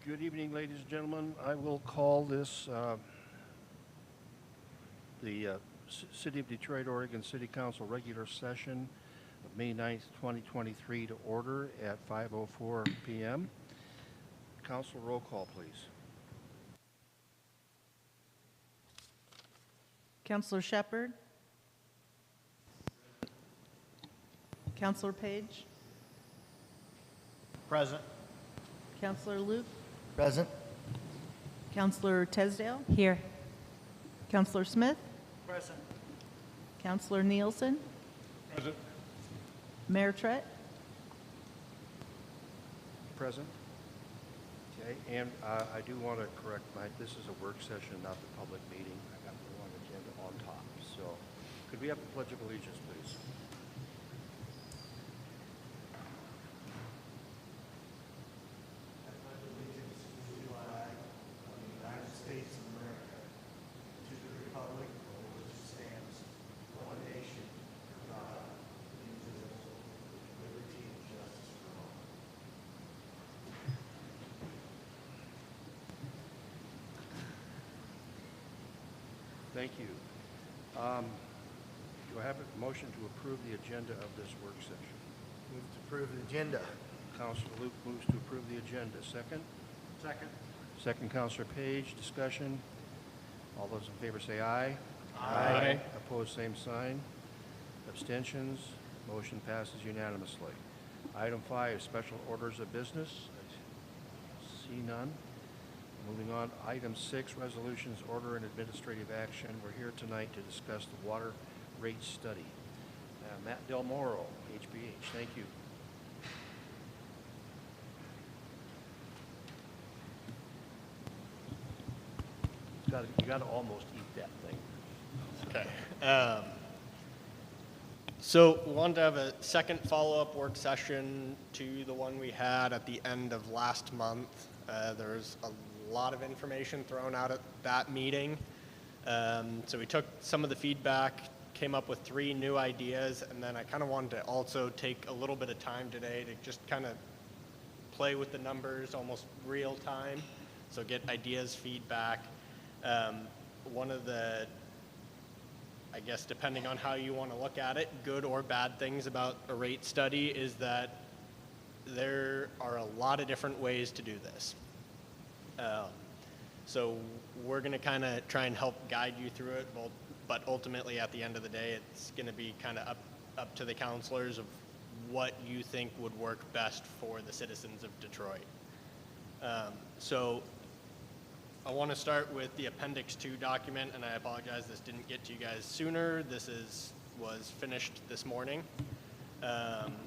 Good evening, ladies and gentlemen. I will call this the City of Detroit, Oregon City Council regular session of May 9th, 2023 to order at 5:04 p.m. Council roll call, please. Councilor Shepard? Councilor Page? Present. Councilor Luke? Present. Councilor Tesdale? Here. Councilor Smith? Present. Councilor Nielsen? Present. Mayor Trett? Present. Okay, and I do want to correct this is a work session, not the public meeting. I got the wrong agenda on top. So could we have the Pledge of Allegiance, please? Thank you. Do I have a motion to approve the agenda of this work session? Move to approve the agenda. Councilor Luke moves to approve the agenda. Second? Second. Second, Councilor Page. Discussion. All those in favor say aye. Aye. Opposed, same sign. Abstentions. Motion passes unanimously. Item 5, special orders of business. I see none. Moving on, item 6, resolutions, order, and administrative action. We're here tonight to discuss the water rate study. Matt Del Moro, HBH, thank you. You got to almost eat that thing. Okay. So we wanted to have a second follow-up work session to the one we had at the end of last month. There's a lot of information thrown out at that meeting. So we took some of the feedback, came up with 3 new ideas, and then I kind of wanted to also take a little bit of time today to just kind of play with the numbers almost real time, so get ideas, feedback. One of the, I guess depending on how you want to look at it, good or bad things about a rate study is that there are a lot of different ways to do this. So we're going to kind of try and help guide you through it, but ultimately at the end of the day, it's going to be kind of up to the counselors of what you think would work best for the citizens of Detroit. So I want to start with the Appendix 2 document, and I apologize this didn't get to you guys sooner. This was finished this morning,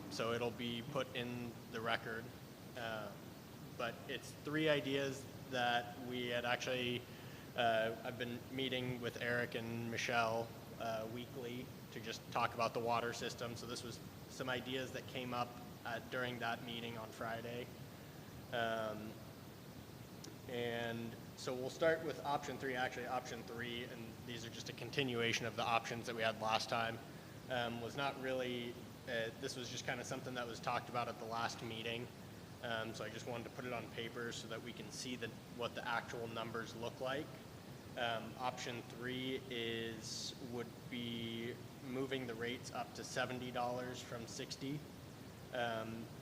so it'll be put in the record. But it's 3 ideas that we had actually, I've been meeting with Eric and Michelle weekly to just talk about the water system. So this was some ideas that came up during that meeting on Friday. And so we'll start with option 3, actually option 3, and these are just a continuation of the options that we had last time. Was not really, this was just kind of something that was talked about at the last meeting. So I just wanted to put it on paper so that we can see what the actual numbers look like. Option 3 would be moving the rates up to $70 from $60.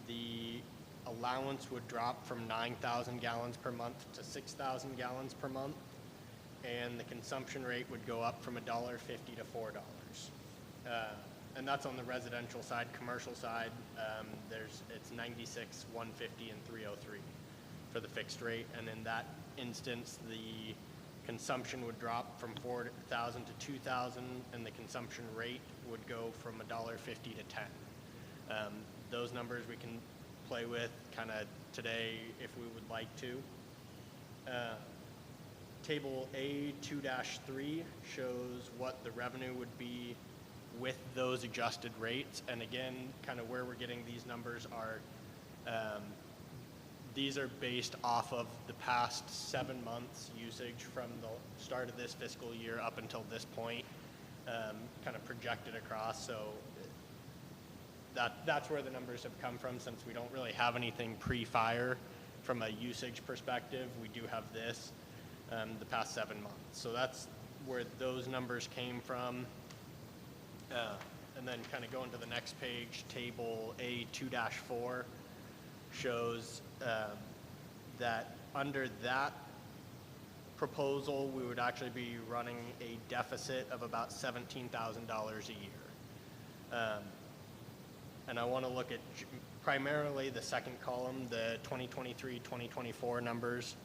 The allowance would drop from 9,000 gallons per month to 6,000 gallons per month, and the consumption rate would go up from $1.50 to $4. And that's on the residential side. Commercial side, it's 96, 150, and 303 for the fixed rate. And in that instance, the consumption would drop from 4,000 to 2,000, and the consumption rate would go from $1.50 to 10. Those numbers we can play with kind of today if we would like to. Table A2-3 shows what the revenue would be with those adjusted rates. And again, kind of where we're getting these numbers are, these are based off of the past 7 months usage from the start of this fiscal year up until this point, kind of projected across. So that's where the numbers have come from, since we don't really have anything pre-fire from a usage perspective, we do have this the past 7 months. So that's where those numbers came from. And then kind of going to the next page, table A2-4 shows that under that proposal, we would actually be running a deficit of about $17,000 a year. And I want to look at primarily the second column, the 2023-2024 numbers.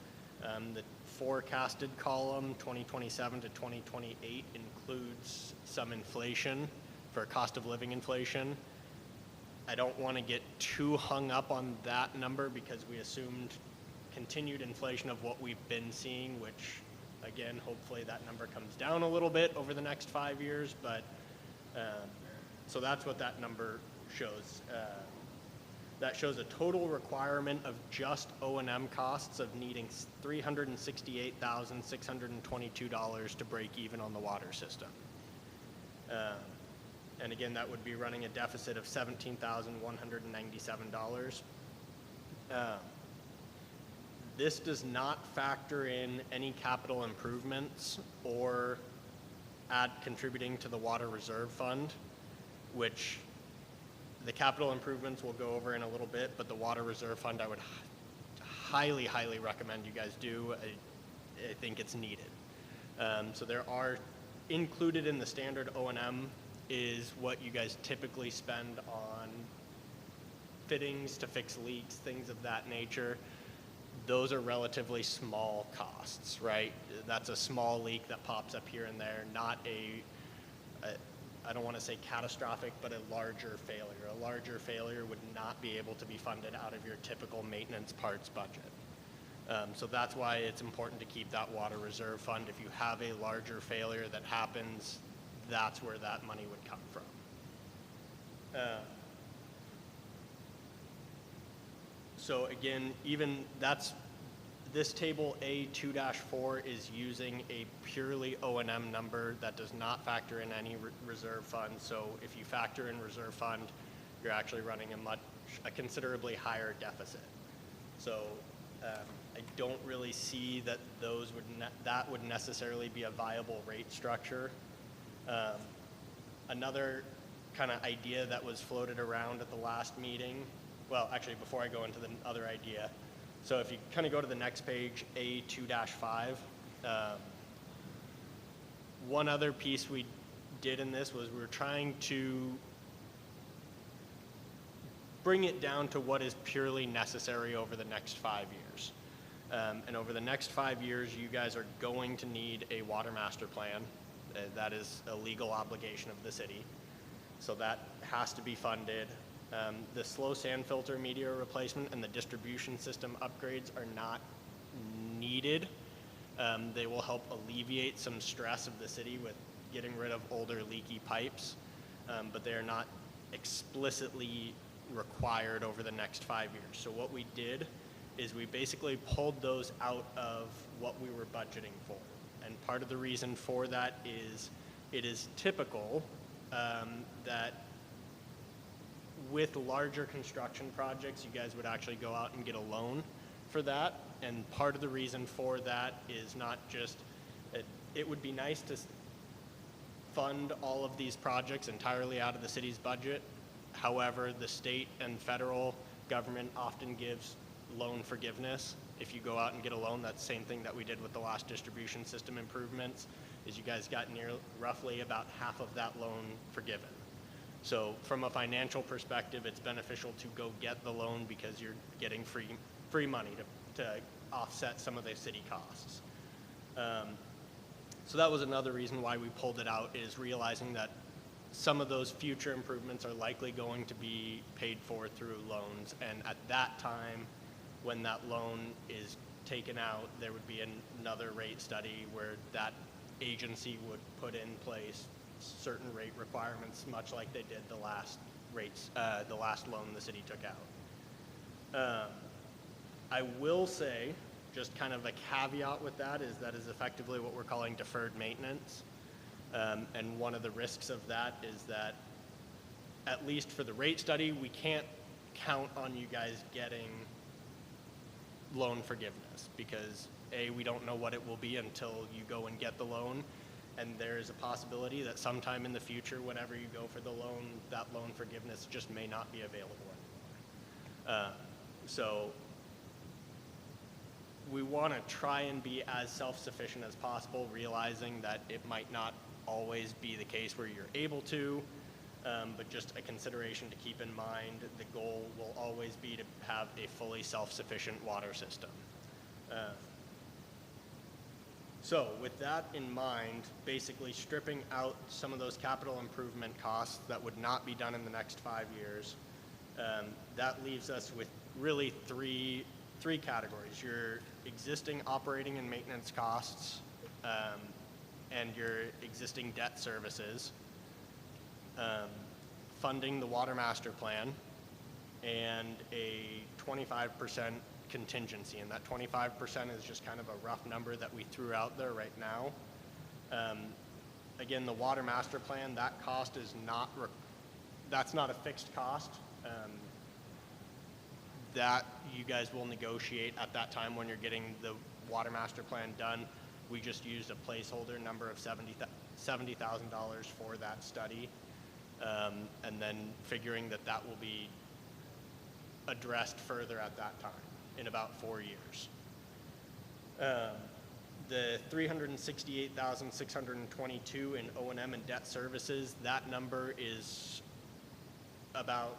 The forecasted column, 2027 to 2028, includes some inflation for cost of living inflation. I don't want to get too hung up on that number because we assumed continued inflation of what we've been seeing, which again, hopefully that number comes down a little bit over the next 5 years, but so that's what that number shows. That shows a total requirement of just O&M costs of needing $368,622 to break even on the water system. And again, that would be running a deficit of $17,197. This does not factor in any capital improvements or add contributing to the water reserve fund, which the capital improvements we'll go over in a little bit, but the water reserve fund I would highly, highly recommend you guys do. I think it's needed. So there are included in the standard O&M is what you guys typically spend on fittings to fix leaks, things of that nature. Those are relatively small costs, right? That's a small leak that pops up here and there, not I don't want to say catastrophic, but a larger failure. A larger failure would not be able to be funded out of your typical maintenance parts budget. So that's why it's important to keep that water reserve fund. If you have a larger failure that happens, that's where that money would come from. So again, this table A2-4 is using a purely O&M number that does not factor in any reserve fund. So if you factor in reserve fund, you're actually running a considerably higher deficit. So I don't really see that that would necessarily be a viable rate structure. Another kind of idea that was floated around at the last meeting, well, actually, before I go into the other idea, so if you kind of go to the next page, A2-5, one other piece we did in this was we were trying to bring it down to what is purely necessary over the next 5 years. And over the next 5 years, you guys are going to need a water master plan. That is a legal obligation of the city. So that has to be funded. The slow sand filter media replacement and the distribution system upgrades are not needed. They will help alleviate some stress of the city with getting rid of older leaky pipes, but they are not explicitly required over the next 5 years. So what we did is we basically pulled those out of what we were budgeting for. And part of the reason for that is it is typical that with larger construction projects, you guys would actually go out and get a loan for that. And part of the reason for that is not just, it would be nice to fund all of these projects entirely out of the city's budget. However, the state and federal government often gives loan forgiveness. If you go out and get a loan, that's the same thing that we did with the last distribution system improvements, is you guys got roughly about half of that loan forgiven. So from a financial perspective, it's beneficial to go get the loan because you're getting free money to offset some of the city costs. So that was another reason why we pulled it out, is realizing that some of those future improvements are likely going to be paid for through loans. And at that time, when that loan is taken out, there would be another rate study where that agency would put in place certain rate requirements, much like they did the last loan the city took out. I will say, just kind of a caveat with that is effectively what we're calling deferred maintenance. And one of the risks of that is that, at least for the rate study, we can't count on you guys getting loan forgiveness, because A, we don't know what it will be until you go and get the loan, and there is a possibility that sometime in the future, whenever you go for the loan, that loan forgiveness just may not be available anymore. So we want to try and be as self-sufficient as possible, realizing that it might not always be the case where you're able to, but just a consideration to keep in mind. The goal will always be to have a fully self-sufficient water system. So with that in mind, basically stripping out some of those capital improvement costs that would not be done in the next 5 years, that leaves us with really three categories: your existing operating and maintenance costs, and your existing debt services, funding the water master plan, and a 25% contingency. And that 25% is just kind of a rough number that we threw out there right now. Again, the water master plan, that cost is that's not a fixed cost. That you guys will negotiate at that time when you're getting the water master plan done. We just used a placeholder number of $70,000 for that study, and then figuring that will be addressed further at that time in about 4 years. The $368,622 in O&M and debt services, that number is about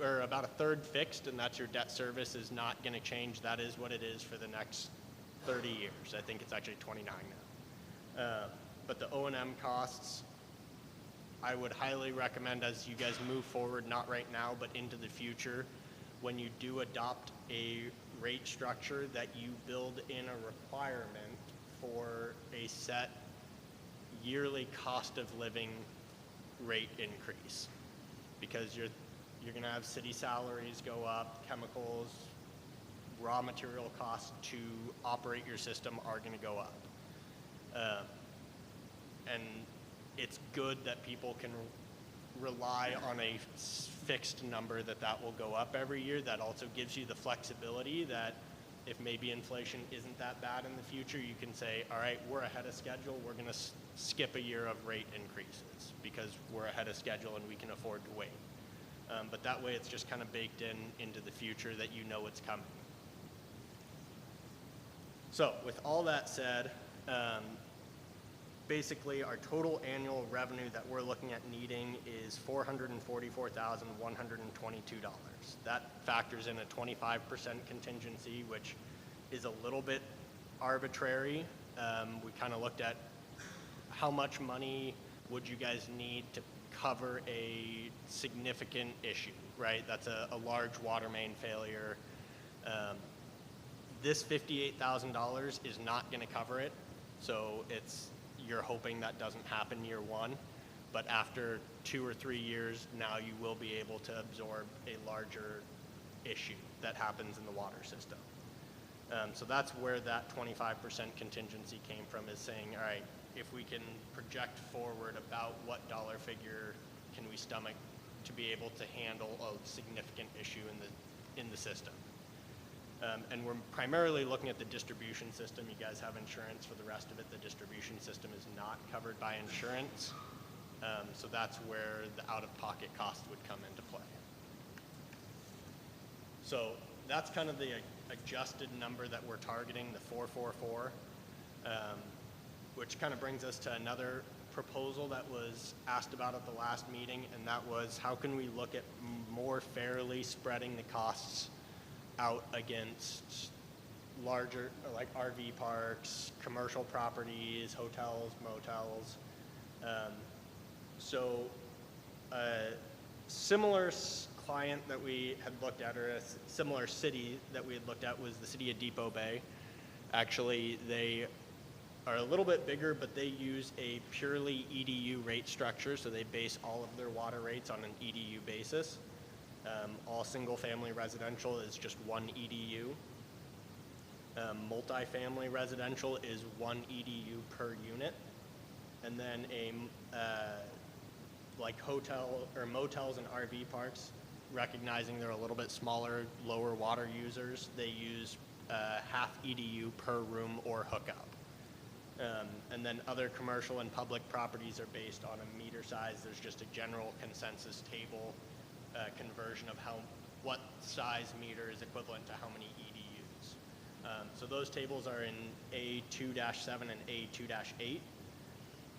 about a third fixed, and that's your debt service is not going to change. That is what it is for the next 30 years. I think it's actually 29 now. But the O&M costs, I would highly recommend as you guys move forward, not right now, but into the future, when you do adopt a rate structure, that you build in a requirement for a set yearly cost of living rate increase. Because you're going to have city salaries go up, chemicals, raw material costs to operate your system are going to go up. And it's good that people can rely on a fixed number that will go up every year. That also gives you the flexibility that if maybe inflation isn't that bad in the future, you can say, all right, we're ahead of schedule, we're going to skip a year of rate increases because we're ahead of schedule and we can afford to wait. But that way it's just kind of baked into the future that you know it's coming. So with all that said, basically our total annual revenue that we're looking at needing is $444,122. That factors in a 25% contingency, which is a little bit arbitrary. We kind of looked at how much money would you guys need to cover a significant issue, right? That's a large water main failure. This $58,000 is not going to cover it, so you're hoping that doesn't happen year one, but after 2 or 3 years, now you will be able to absorb a larger issue that happens in the water system. So that's where that 25% contingency came from, is saying, all right, if we can project forward about what dollar figure can we stomach to be able to handle a significant issue in the system. And we're primarily looking at the distribution system. You guys have insurance for the rest of it. The distribution system is not covered by insurance. So that's where the out-of-pocket cost would come into play. So that's kind of the adjusted number that we're targeting, the 444, which kind of brings us to another proposal that was asked about at the last meeting, and that was how can we look at more fairly spreading the costs out against larger, like RV parks, commercial properties, hotels, motels. So a similar client that we had looked at, or a similar city that we had looked at, was the city of Depot Bay. Actually, they are a little bit bigger, but they use a purely EDU rate structure, so they base all of their water rates on an EDU basis. All single-family residential is just 1 EDU. Multifamily residential is 1 EDU per unit. And then like hotel or motels and RV parks, recognizing they're a little bit smaller, lower water users, they use half EDU per room or hookup. And then other commercial and public properties are based on a meter size. There's just a general consensus table conversion of what size meter is equivalent to how many EDUs. So those tables are in A2-7 and A2-8.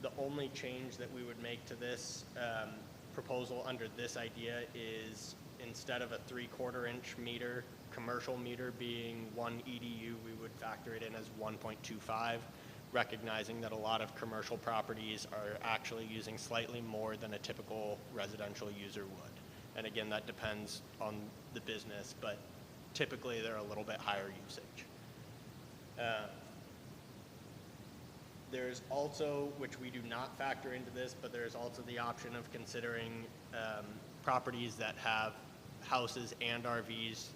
The only change that we would make to this proposal under this idea is instead of a 3/4 inch meter, commercial meter being 1 EDU, we would factor it in as 1.25, recognizing that a lot of commercial properties are actually using slightly more than a typical residential user would. And again, that depends on the business, but typically they're a little bit higher usage. There's also, which we do not factor into this, but there's also the option of considering properties that have houses and RVs,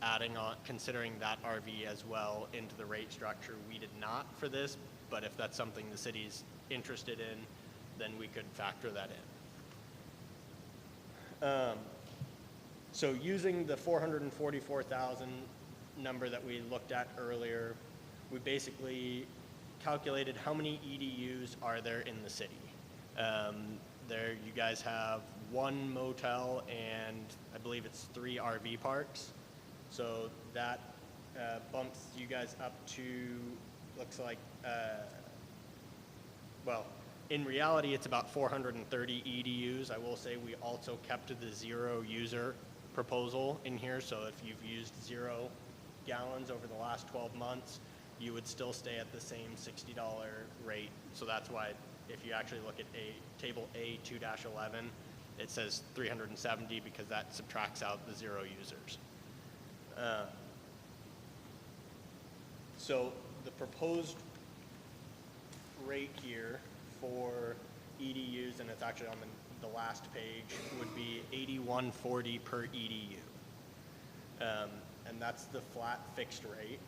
adding on, considering that RV as well into the rate structure. We did not for this, but if that's something the city's interested in, then we could factor that in. So using the 444,000 number that we looked at earlier, we basically calculated how many EDUs are there in the city. There you guys have 1 motel and I believe it's 3 RV parks. So that bumps you guys up to, looks like, well, in reality it's about 430 EDUs. I will say we also kept the 0 user proposal in here, so if you've used 0 gallons over the last 12 months, you would still stay at the same $60 rate. So that's why if you actually look at table A2-11, it says 370 because that subtracts out the 0 users. So the proposed rate here for EDUs, and it's actually on the last page, would be $81.40 per EDU. And that's the flat fixed rate.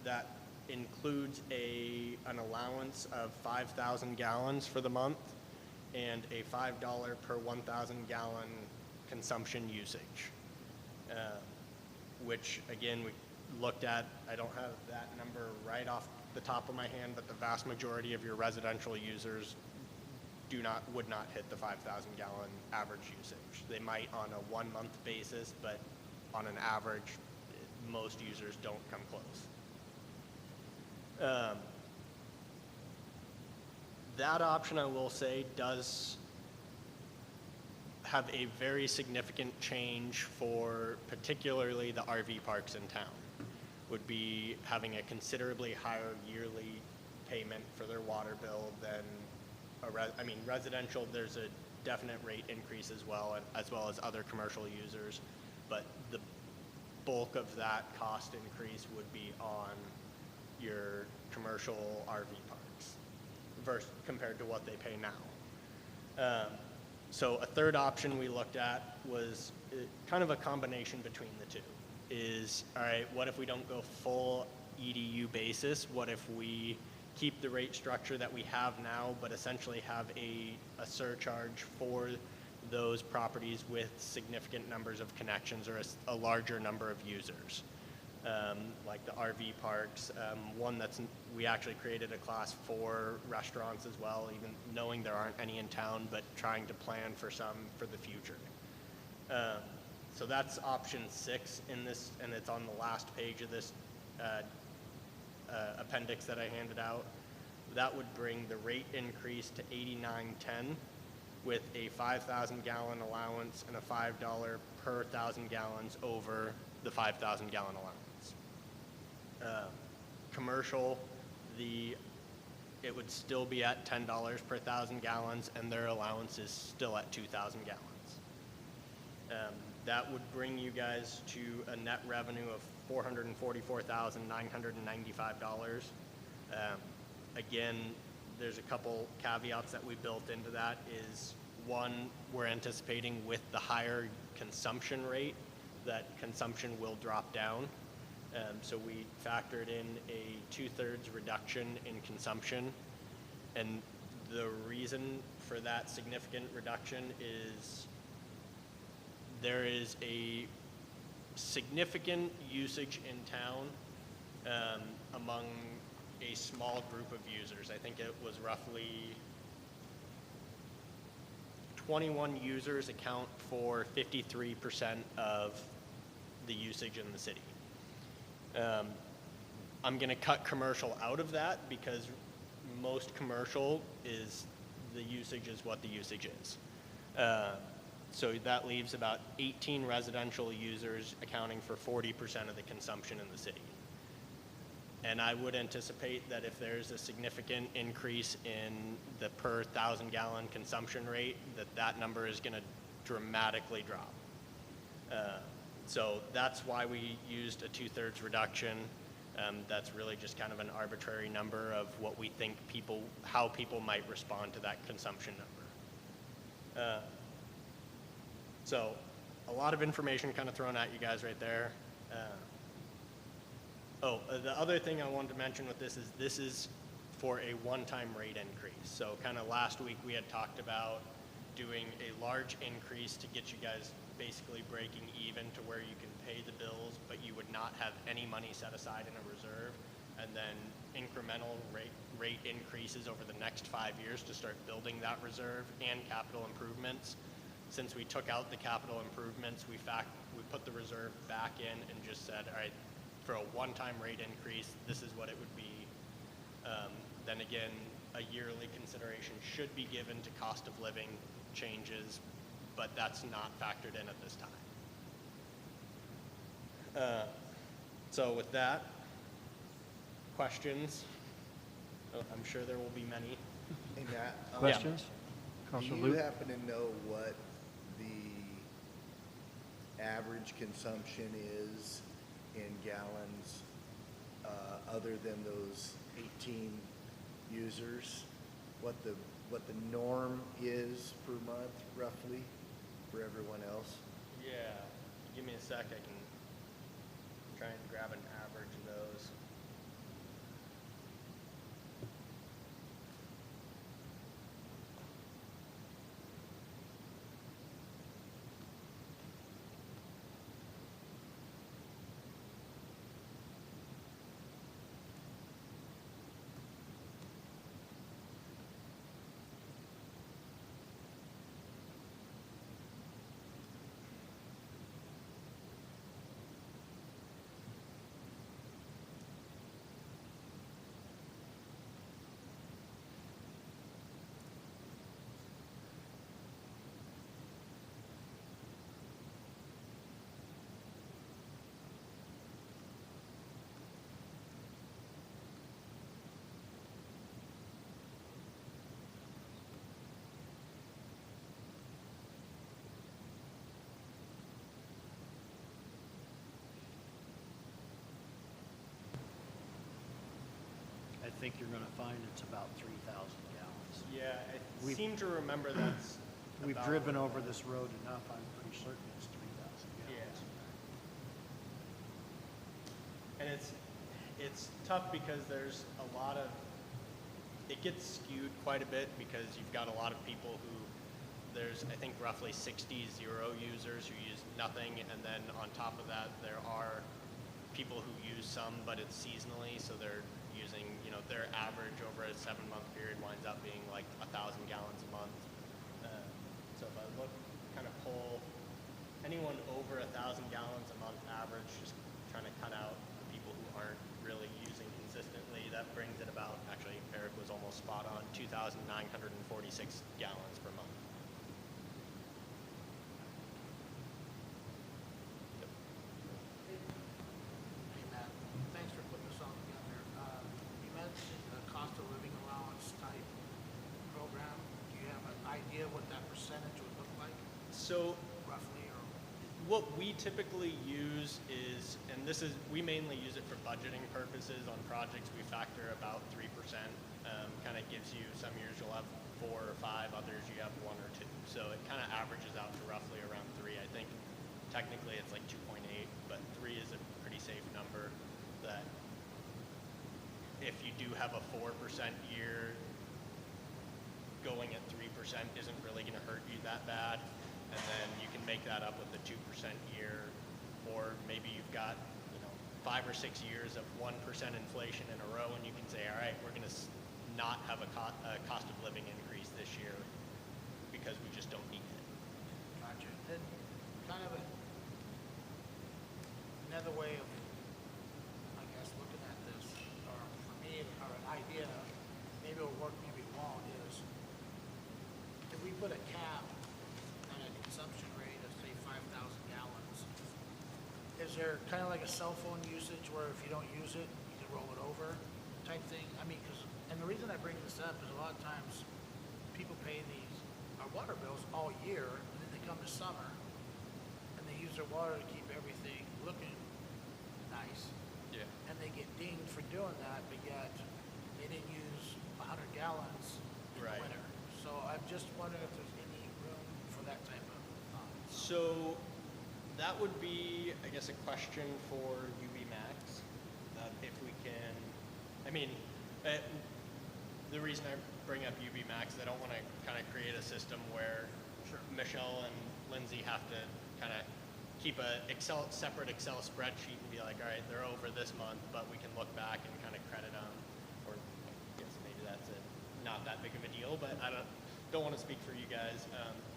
That includes an allowance of 5,000 gallons for the month and a $5 per 1,000 gallon consumption usage, which again we looked at. I don't have that number right off the top of my hand, but the vast majority of your residential users would not hit the 5,000 gallon average usage. They might on a 1 month basis, but on an average, most users don't come close. That option, I will say, does have a very significant change for particularly the RV parks in town. Would be having a considerably higher yearly payment for their water bill than residential. There's a definite rate increase as well as other commercial users, but the bulk of that cost increase would be on your commercial RV parks compared to what they pay now. So a third option we looked at was kind of a combination between the two. Is, all right, what if we don't go full EDU basis? What if we keep the rate structure that we have now, but essentially have a surcharge for those properties with significant numbers of connections or a larger number of users? Like the RV parks, we actually created a class for restaurants as well, even knowing there aren't any in town, but trying to plan for some for the future. So that's option 6 in this, and it's on the last page of this appendix that I handed out. That would bring the rate increase to $89.10 with a 5,000 gallon allowance and a $5 per 1,000 gallons over the 5,000 gallon allowance. Commercial, it would still be at $10 per 1,000 gallons, and their allowance is still at 2,000 gallons. That would bring you guys to a net revenue of $444,995. Again, there's a couple caveats that we built into that. Is one, we're anticipating with the higher consumption rate that consumption will drop down. So we factored in a 2/3 reduction in consumption. And the reason for that significant reduction is there is a significant usage in town among a small group of users. I think it was roughly 21 users account for 53% of the usage in the city. I'm going to cut commercial out of that because most commercial is the usage is what the usage is. So that leaves about 18 residential users accounting for 40% of the consumption in the city. And I would anticipate that if there's a significant increase in the per 1,000 gallon consumption rate, that number is going to dramatically drop. So that's why we used a 2/3 reduction. That's really just kind of an arbitrary number of what we think how people might respond to that consumption number. So a lot of information kind of thrown at you guys right there. The other thing I wanted to mention with this is for a one-time rate increase. So kind of last week we had talked about doing a large increase to get you guys basically breaking even to where you can pay the bills, but you would not have any money set aside in a reserve, and then incremental rate increases over the next 5 years to start building that reserve and capital improvements. Since we took out the capital improvements, we put the reserve back in and just said, all right, for a one-time rate increase, this is what it would be. Then again, a yearly consideration should be given to cost of living changes, but that's not factored in at this time. So with that, questions? I'm sure there will be many. Hey, Matt. Questions? Do Councilor you Luke? happen to know what the average consumption is in gallons, other than those 18 users? What the norm is per month, roughly, for everyone else? Yeah, give me a sec, I can try and grab an average of those. I think you're gonna find it's about 3,000 gallons. Yeah, I We've- seem to remember that's We've about- driven over this road enough, I'm pretty certain it's 3,000 Yeah. gallons. And it's tough because there's a lot of, it gets skewed quite a bit because you've got a lot of people who, there's I think roughly 60 zero users who use nothing, and then on top of that there are people who use some, but it's seasonally, so they're using, their average over a 7-month period winds up being like 1,000 gallons a month. So if I look, kind of pull anyone over 1,000 gallons a month average, just trying to cut out the people who aren't really using consistently, that brings it about, actually Eric was almost spot on, 2,946 gallons per month. Hey, Matt, thanks for putting this all together. You mentioned the cost of living allowance type program. Do you have an idea what that percentage would look like So roughly, or? what we typically use is, and we mainly use it for budgeting purposes on projects, we factor about 3%. Kind of gives you, some years you'll have 4 or 5, others you have 1 or 2. So it kind of averages out to roughly around 3. I think technically it's like 2.8, but 3 is a pretty safe number that if you do have a 4% year, going at 3% isn't really going to hurt you that bad. and then you can make that up with the 2% year, or maybe you've got, 5 or 6 years of 1% inflation in a row, and you can say, all right, we're going to not have a cost of living increase this year because we just don't need it. Gotcha. And kind of another way of, I guess, looking at this, or for me, or an idea, maybe it'll work, maybe it won't, is if we put a cap on a consumption rate of, say, 5,000 gallons, is there kind of like a cell phone usage where if you don't use it, you can roll it over type thing? I mean, and the reason I bring this up is a lot of times people pay our water bills all year, and then they come to summer, and they use their water to keep everything looking nice, Yeah. and they get dinged for doing that, but yet they didn't use 100 gallons in Right. the winter. So I'm just wondering if there's any room for that type of So that would be, I guess, a question for UV Max. If we can, the reason I bring up UV Max is I don't want to kind of create a system where Michelle and Lindsay have to kind of keep a separate Excel spreadsheet and be like, all right, they're over this month, but we can look back and kind of credit them. Or I guess maybe that's not that big of a deal, but I don't want to speak for you guys.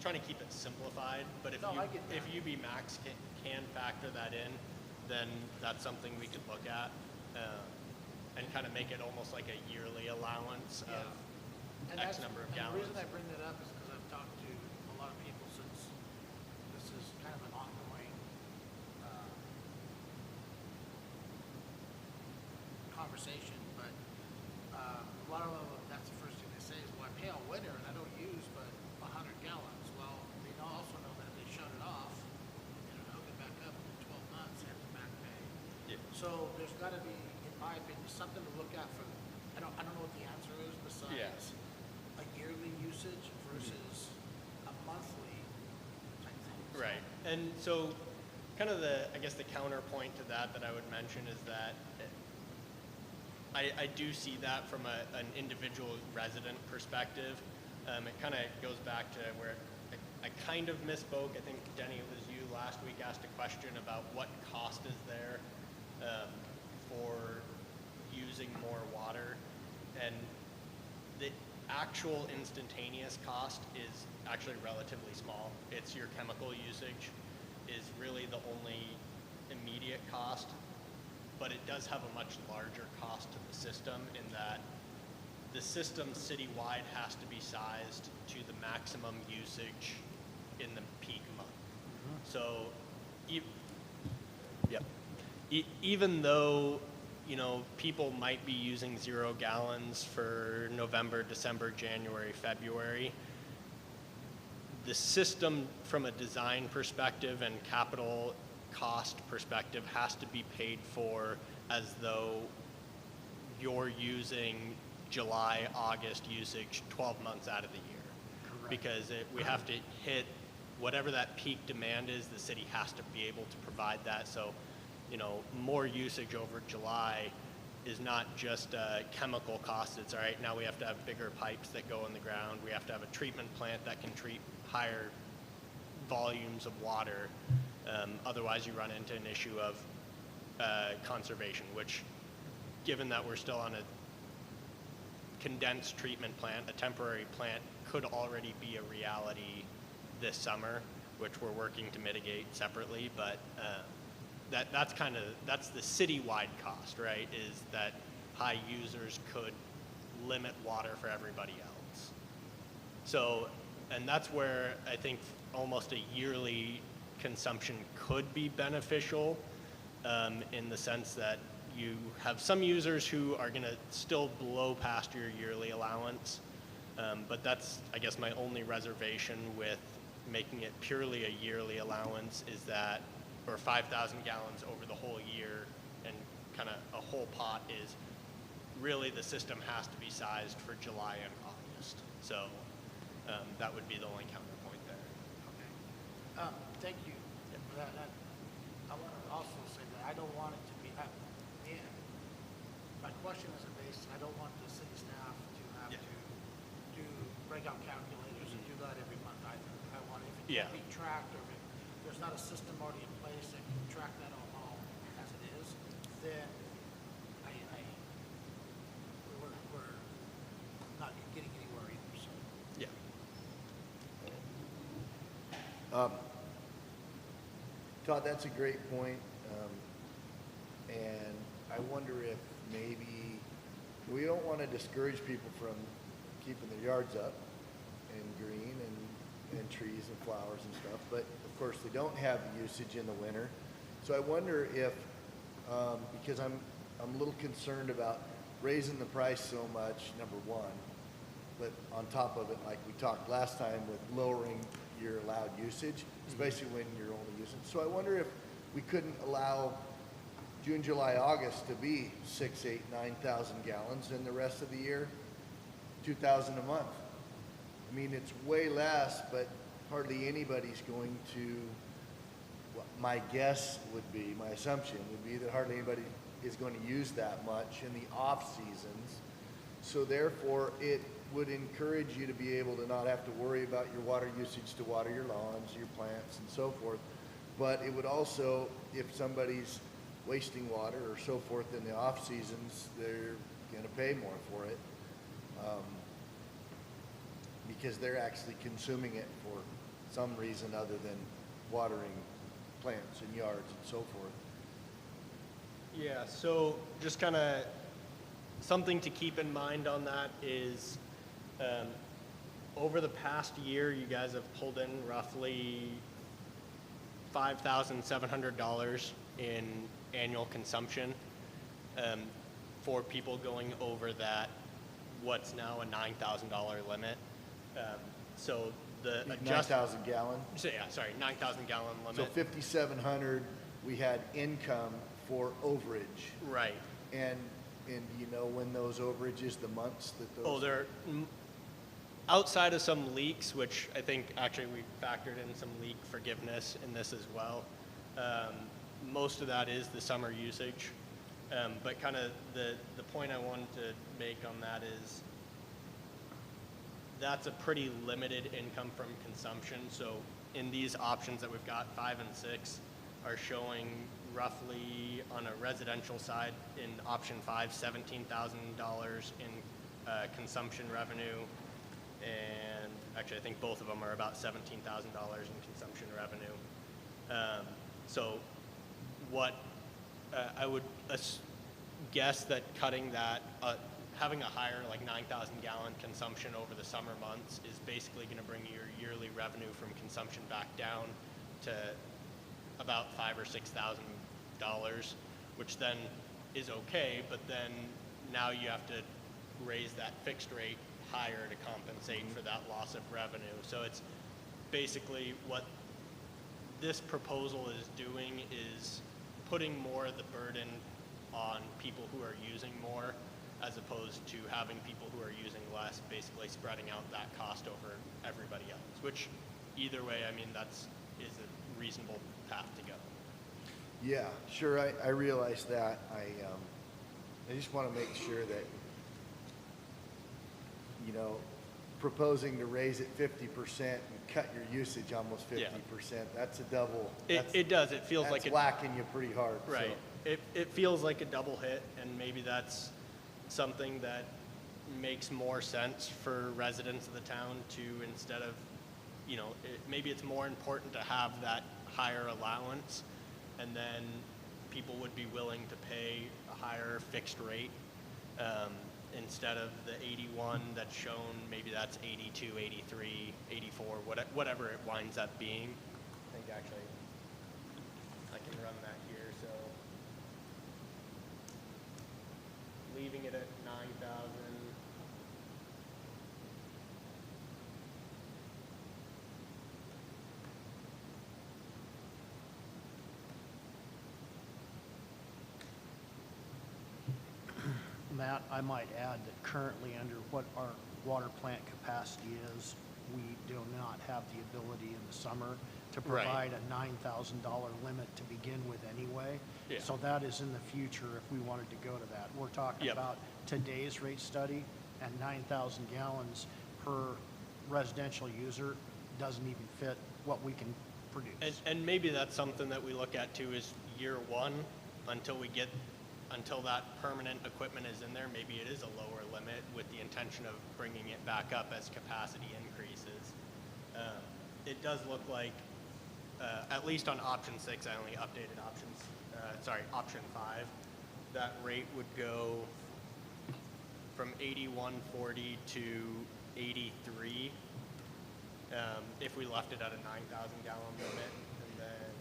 Trying to keep it simplified, but if No, I get that. if UV Max can factor that in, then that's something we could look at and kind of make it almost like a yearly allowance of And X number of And gallons. the reason I bring that up is because I've talked to a lot of people since this is kind of an ongoing conversation, but a lot of them, that's the first thing they say is, well, I pay all winter and I don't use but 100 gallons. Well, they also know that if they shut it off and hook it back up in 12 months, they have to back pay. Yeah. So there's got to be, in my opinion, something to look at for, I don't know what the answer is besides a yearly usage versus a monthly type thing. So- Right. And so kind of I guess the counterpoint to that I would mention is that I do see that from an individual resident perspective. It kind of goes back to where I kind of misspoke. I think, Denny, it was you last week asked a question about what cost is there for using more water. And the actual instantaneous cost is actually relatively small. It's your chemical usage is really the only immediate cost, but it does have a much larger cost to the system in that the system citywide has to be sized to the maximum usage in the peak month. So, even though people might be using 0 gallons for November, December, January, February, the system from a design perspective and capital cost perspective has to be paid for as though you're using July, August usage 12 months out of the year. Correct. Because we have to hit whatever that peak demand is, the city has to be able to provide that. So, more usage over July is not just a chemical cost. It's all right, now we have to have bigger pipes that go in the ground. We have to have a treatment plant that can treat higher volumes of water. Otherwise, you run into an issue of conservation, which, given that we're still on a condensed treatment plant, a temporary plant could already be a reality this summer, which we're working to mitigate separately. But that's the citywide cost, right? Is that high users could limit water for everybody else. So, and that's where I think almost a yearly consumption could be beneficial, in the sense that you have some users who are going to still blow past your yearly allowance, but that's, I guess, my only reservation with making it purely a yearly allowance is that, or 5,000 gallons over the whole year and kind of a whole pot, is really the system has to be sized for July and August. So that would be the only counterpoint there. Okay. Thank you for that. I want to also say that I don't want it to be, my question is based, I don't want the city staff to have Yeah. to break out calculators and do that every month either. I want, if it Yeah. Be tracked, or if there's not a system already in place that can track that all as it is, then we're not getting anywhere either, so. Yeah. Todd, that's a great point. And I wonder if maybe, we don't want to discourage people from keeping their yards up and green and trees and flowers and stuff, but of course they don't have the usage in the winter. So I wonder if, because I'm a little concerned about raising the price so much, number one, but on top of it, like we talked last time with lowering your allowed usage, especially when you're only using. So I wonder if we couldn't allow June, July, August to be 6, 8, 9,000 gallons, and the rest of the year, 2,000 a month. I mean, it's way less, but hardly anybody's going to, well, my guess would be, my assumption would be that hardly anybody is going to use that much in the off seasons. So therefore, it would encourage you to be able to not have to worry about your water usage to water your lawns, your plants, and so forth. But it would also, if somebody's wasting water or so forth in the off seasons, they're going to pay more for it because they're actually consuming it for some reason other than watering plants and yards and so forth. Yeah, so just kind of something to keep in mind on that is over the past year, you guys have pulled in roughly $5,700 in annual consumption for people going over that, what's now a $9,000 limit. So the 9,000 gallon. So yeah, sorry, 9,000 gallon So limit. 5,700, we had income for overage. Right. And do you know when those overages, the months that those? Oh, they're outside of some leaks, which I think actually we factored in some leak forgiveness in this as well. Most of that is the summer usage. But kind of the point I wanted to make on that is that's a pretty limited income from consumption. So in these options that we've got, 5 and 6 are showing roughly on a residential side in option 5, $17,000 in consumption revenue. And actually I think both of them are about $17,000 in consumption revenue. So what I would guess that cutting that, having a higher like 9,000 gallon consumption over the summer months is basically going to bring your yearly revenue from consumption back down to about $5,000 or $6,000, which then is okay, but then now you have to raise that fixed rate higher to compensate for that loss of revenue. So it's basically what this proposal is doing is putting more of the burden on people who are using more as opposed to having people who are using less, basically spreading out that cost over everybody else, which either way, I mean, is a reasonable path to go. Yeah, sure, I realize that. I just want to make sure that, you know, proposing to raise it 50% and cut your usage almost 50%, that's a double. It does. It feels like that's whacking you pretty hard. Right. So. It feels like a double hit, and maybe that's something that makes more sense for residents of the town to, instead of, you know, maybe it's more important to have that higher allowance, and then people would be willing to pay a higher fixed rate instead of the 81 that's shown. Maybe that's 82, 83, 84, whatever it winds up being. I think actually I can run that here. So leaving it at 9,000. Matt, I might add that currently under what our water plant capacity is, we do not have the ability in the summer to Right. provide a $9,000 limit to begin with anyway. Yeah. So that is in the future if we wanted to go to that. We're talking Yep. about today's rate study, and 9,000 gallons per residential user doesn't even fit what we can produce. And maybe that's something that we look at too, is year one, until that permanent equipment is in there, maybe it is a lower limit with the intention of bringing it back up as capacity increases. It does look like, at least on option 6, I only updated option 5, that rate would go from 81.40 to 83 if we left it at a 9,000 gallon limit, and then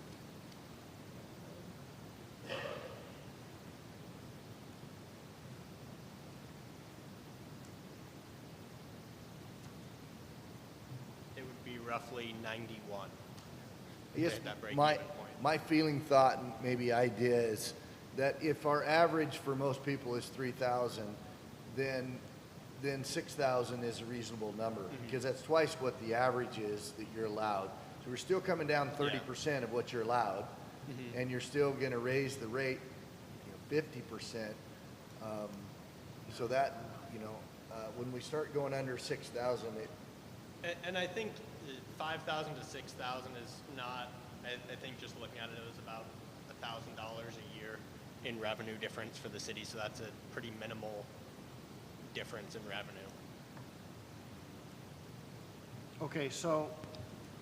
it would be roughly 91. I guess at that break-even my, point. my feeling, thought, and maybe idea is that if our average for most people is 3,000, then 6,000 is a reasonable number, because that's twice what the average is that you're allowed. So we're still coming down 30% of what you're allowed, and you're still going to raise the rate, 50%. So that, when we start going under 6,000, And I think 5,000 to 6,000 is not, I think just looking at it, it was about $1,000 a year in revenue difference for the city, so that's a pretty minimal difference in revenue. Okay, so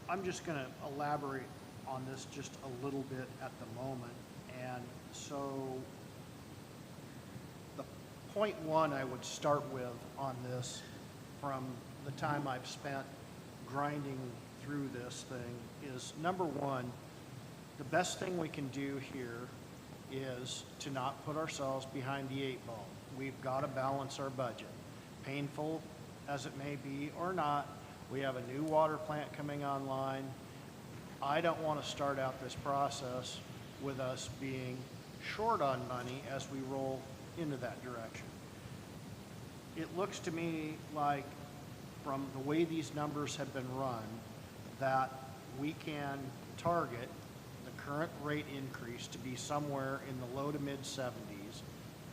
I'm just going to elaborate on this just a little bit at the moment. And so the point one I would start with on this, from the time I've spent grinding through this thing, is number one, the best thing we can do here is to not put ourselves behind the 8 ball. We've got to balance our budget. Painful as it may be or not, we have a new water plant coming online. I don't want to start out this process with us being short on money as we roll into that direction. It looks to me like, from the way these numbers have been run, that we can target the current rate increase to be somewhere in the low to mid 70s,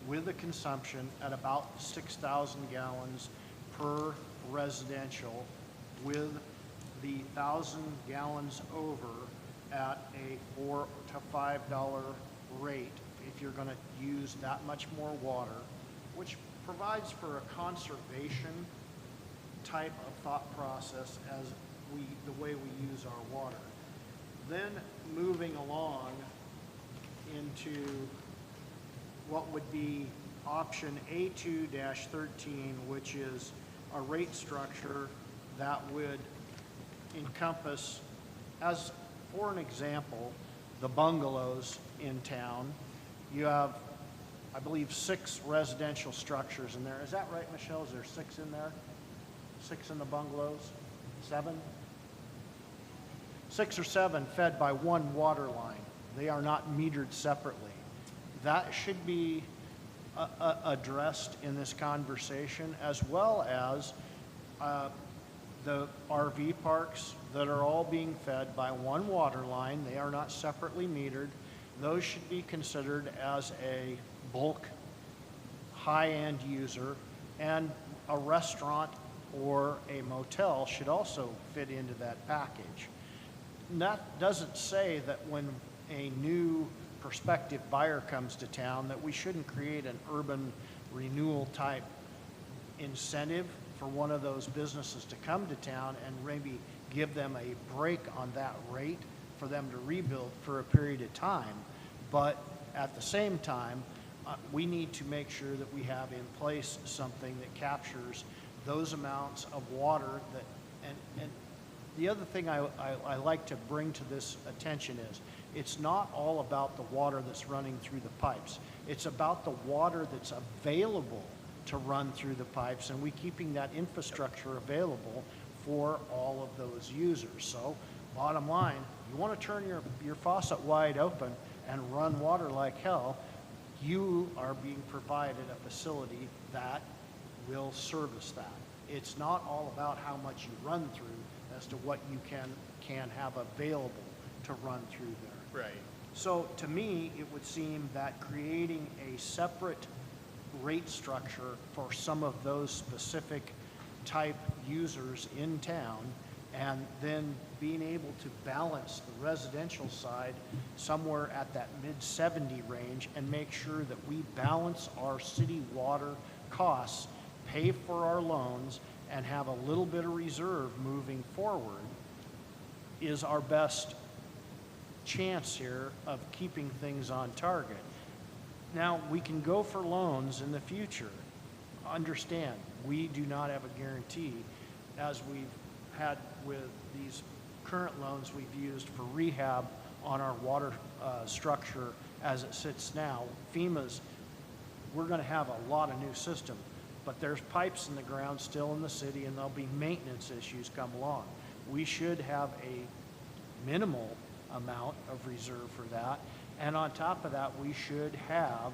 with a consumption at about 6,000 gallons per residential, with the 1,000 gallons over at a $4 to $5 rate if you're going to use that much more water, which provides for a conservation type of thought process as the way we use our water. Then moving along into what would be option A2-13, which is a rate structure that would encompass, as for an example, the bungalows in town. You have, I believe, 6 residential structures in there. Is that right, Michelle? Is there 6 in there? 6 in the bungalows? 7? 6 or 7 fed by one water line. They are not metered separately. That should be addressed in this conversation, as well as the RV parks that are all being fed by one water line. They are not separately metered. Those should be considered as a bulk high-end user, and a restaurant or a motel should also fit into that package. And that doesn't say that when a new prospective buyer comes to town that we shouldn't create an urban renewal type incentive for one of those businesses to come to town, and maybe give them a break on that rate for them to rebuild for a period of time. But at the same time, we need to make sure that we have in place something that captures those amounts of water that, and the other thing I like to bring to this attention is, it's not all about the water that's running through the pipes. It's about the water that's available to run through the pipes, and we keeping that infrastructure available for all of those users. So bottom line, you want to turn your faucet wide open and run water like hell, you are being provided a facility that will service that. It's not all about how much you run through as to what you can have available to run through there. Right. So to me, it would seem that creating a separate rate structure for some of those specific type users in town and then being able to balance the residential side somewhere at that mid-70 range and make sure that we balance our city water costs, pay for our loans, and have a little bit of reserve moving forward is our best chance here of keeping things on target. Now, we can go for loans in the future. Understand, we do not have a guarantee, as we've had with these current loans we've used for rehab on our water structure as it sits now. FEMA's, we're going to have a lot of new system, but there's pipes in the ground still in the city, and there'll be maintenance issues come along. We should have a minimal amount of reserve for that, and on top of that, we should have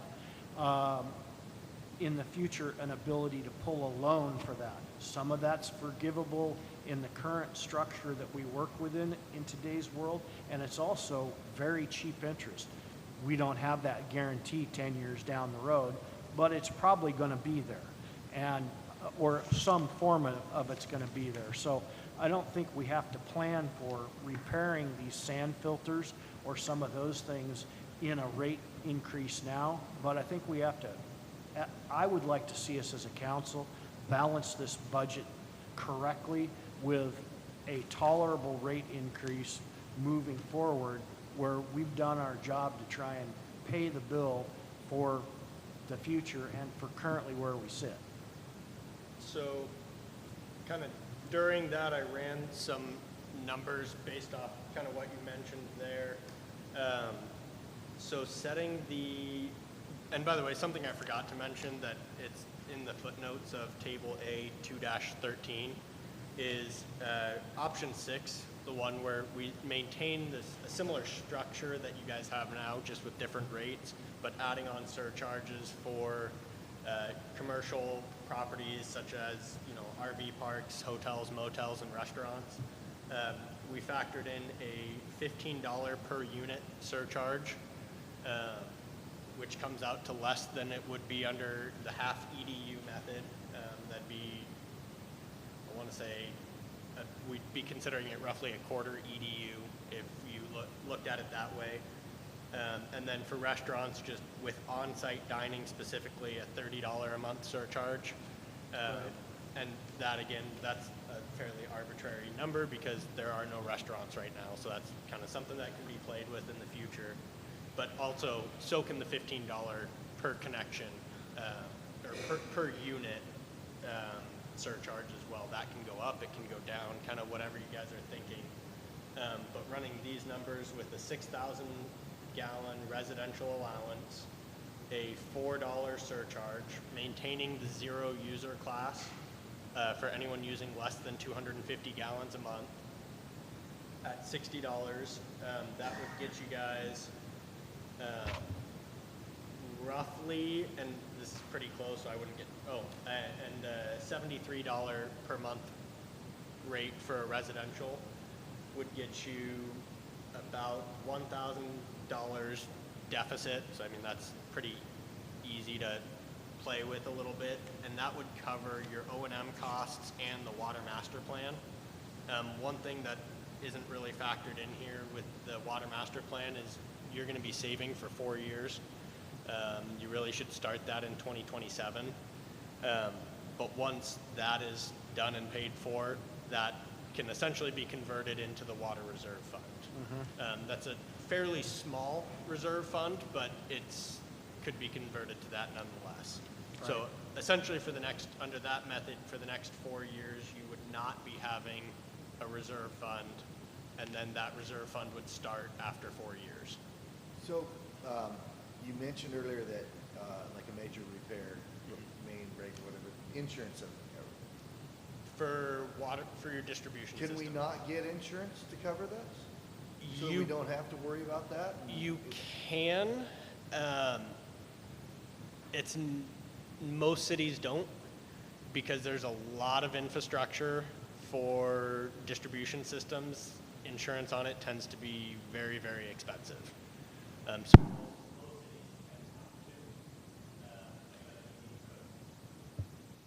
in the future an ability to pull a loan for that. Some of that's forgivable in the current structure that we work within in today's world, and it's also very cheap interest. We don't have that guarantee 10 years down the road, but it's probably going to be there, and or some form of it's going to be there. So I don't think we have to plan for repairing these sand filters or some of those things in a rate increase now, but I think we have to, I would like to see us as a council balance this budget correctly with a tolerable rate increase moving forward, where we've done our job to try and pay the bill for the future and for currently where we sit. So kind of during that, I ran some numbers based off kind of what you mentioned there. So setting the, and by the way, something I forgot to mention that it's in the footnotes of table A 2-13 is option 6, the one where we maintain this a similar structure that you guys have now, just with different rates, but adding on surcharges for commercial properties such as, you know, RV parks, hotels, motels, and restaurants. We factored in a $15 per unit surcharge, which comes out to less than it would be under the half EDU method. That'd be, I want to say, we'd be considering it roughly a quarter EDU if you looked at it that way. And then for restaurants, just with on-site dining specifically, a $30 a month surcharge. And that, again, that's a fairly arbitrary number because there are no restaurants right now, so that's kind of something that can be played with in the future. But also, so can the $15 per connection or per unit surcharge as well. That can go up, it can go down, kind of whatever you guys are thinking. But running these numbers with a 6,000 gallon residential allowance, a $4 surcharge, maintaining the 0 user class for anyone using less than 250 gallons a month at $60, that would get you guys roughly, and this is pretty close, so I wouldn't get, and $73 per month rate for a residential would get you about $1,000 deficit. So I mean, that's pretty easy to play with a little bit, and that would cover your O&M costs and the water master plan. One thing that isn't really factored in here with the water master plan is you're going to be saving for 4 years. You really should start that in 2027. But once that is done and paid for, that can essentially be converted into the water reserve fund. Mm-hmm. That's a fairly small reserve fund, but it's could be converted to that nonetheless. Right. So essentially for the next, under that method, for the next 4 years, you would not be having a reserve fund, and then that reserve fund would start after 4 years. So you mentioned earlier that like a major repair, main break, whatever, insurance doesn't cover it. For water, for your distribution system. Can we not get insurance to cover this? So we don't have to worry about that? You can. Most cities don't, because there's a lot of infrastructure for distribution systems. Insurance on it tends to be very, very expensive.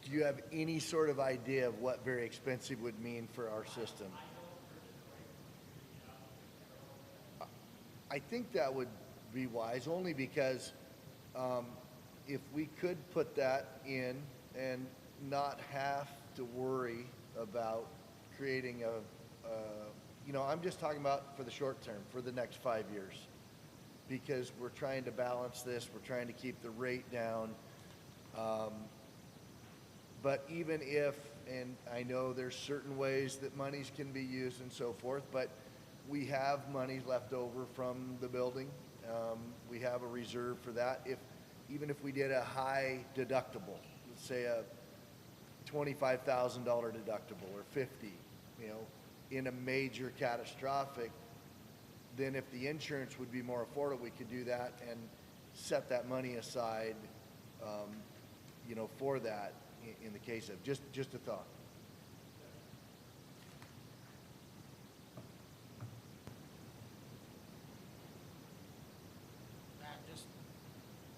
Do you have any sort of idea of what very expensive would mean for our system? I I think that would be wise, only because if we could put that in and not have to worry about creating I'm just talking about for the short term, for the next 5 years. Because we're trying to balance this, we're trying to keep the rate down. But even if, and I know there's certain ways that monies can be used and so forth, but we have money left over from the building. We have a reserve for that. Even if we did a high deductible, let's say a $25,000 deductible or 50, in a major catastrophic, then if the insurance would be more affordable, we could do that and set that money aside, for that in the case of, just a thought. Matt, just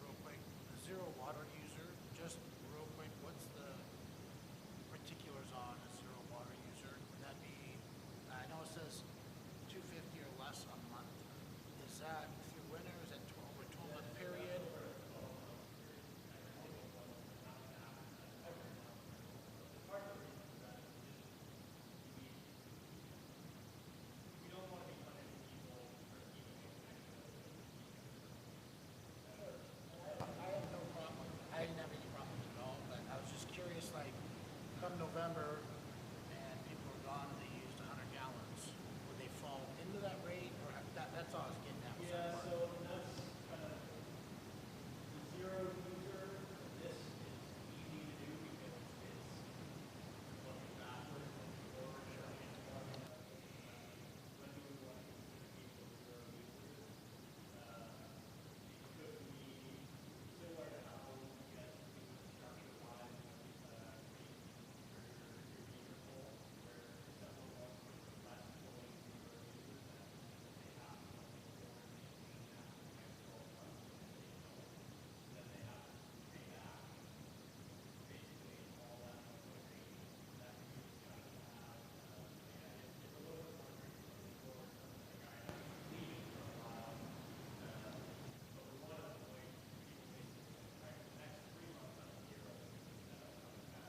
real quick, the zero water user, just real quick, what's the particulars on a zero water user? Would that be, I know it says 250 or less a month. Is that through winter, is that over a 12-month period? I didn't have any problems at all, but I was just curious, like, come November and people are gone and they used 100 gallons, would they fall into that rate, or that's all I was getting at. Yeah, so that's kind of the zero user. This is easy to do because it's looking backwards and forward. When do we want to consider people zero users? It could be similar to how we get structure-wise your meter full, where someone wants to put less fully zero users, they have to then they have to pay back basically all that liquidity that we discussed to have. It's a little bit more straightforward for the guy that's leaving for a while. But we want to avoid people basically like the next 3 months on zero instead of coming back.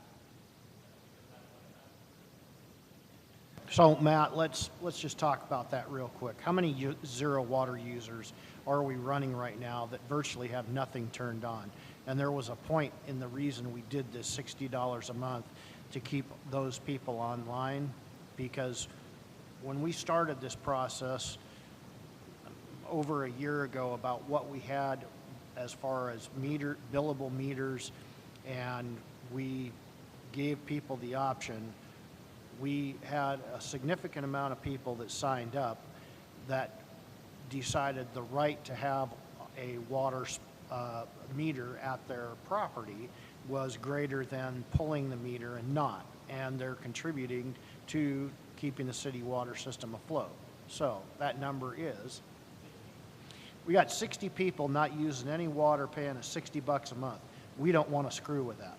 Because that's what happens. So Matt, let's just talk about that real quick. How many zero water users are we running right now that virtually have nothing turned on? And there was a point in the reason we did this $60 a month to keep those people online, because when we started this process over a year ago about what we had as far as billable meters, and we gave people the option, we had a significant amount of people that signed up that decided the right to have a water meter at their property was greater than pulling the meter and not. And they're contributing to keeping the city water system afloat. So that number is, we got 60 people not using any water, paying us $60 a month. We don't want to screw with that.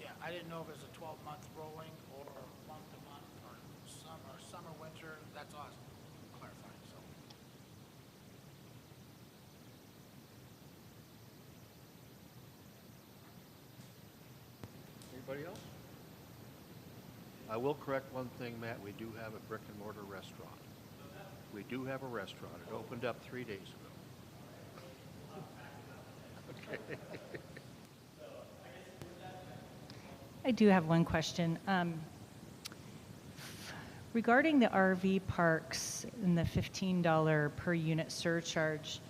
Yeah, I didn't know if it was a 12-month rolling or month-to-month or summer, winter, that's all I was clarifying, so. Anybody else? I will correct one thing, Matt. We do have a brick and mortar restaurant. We do have a restaurant. It opened up 3 days ago. Okay. I do have one question. Regarding the RV parks and the $15 per unit surcharge,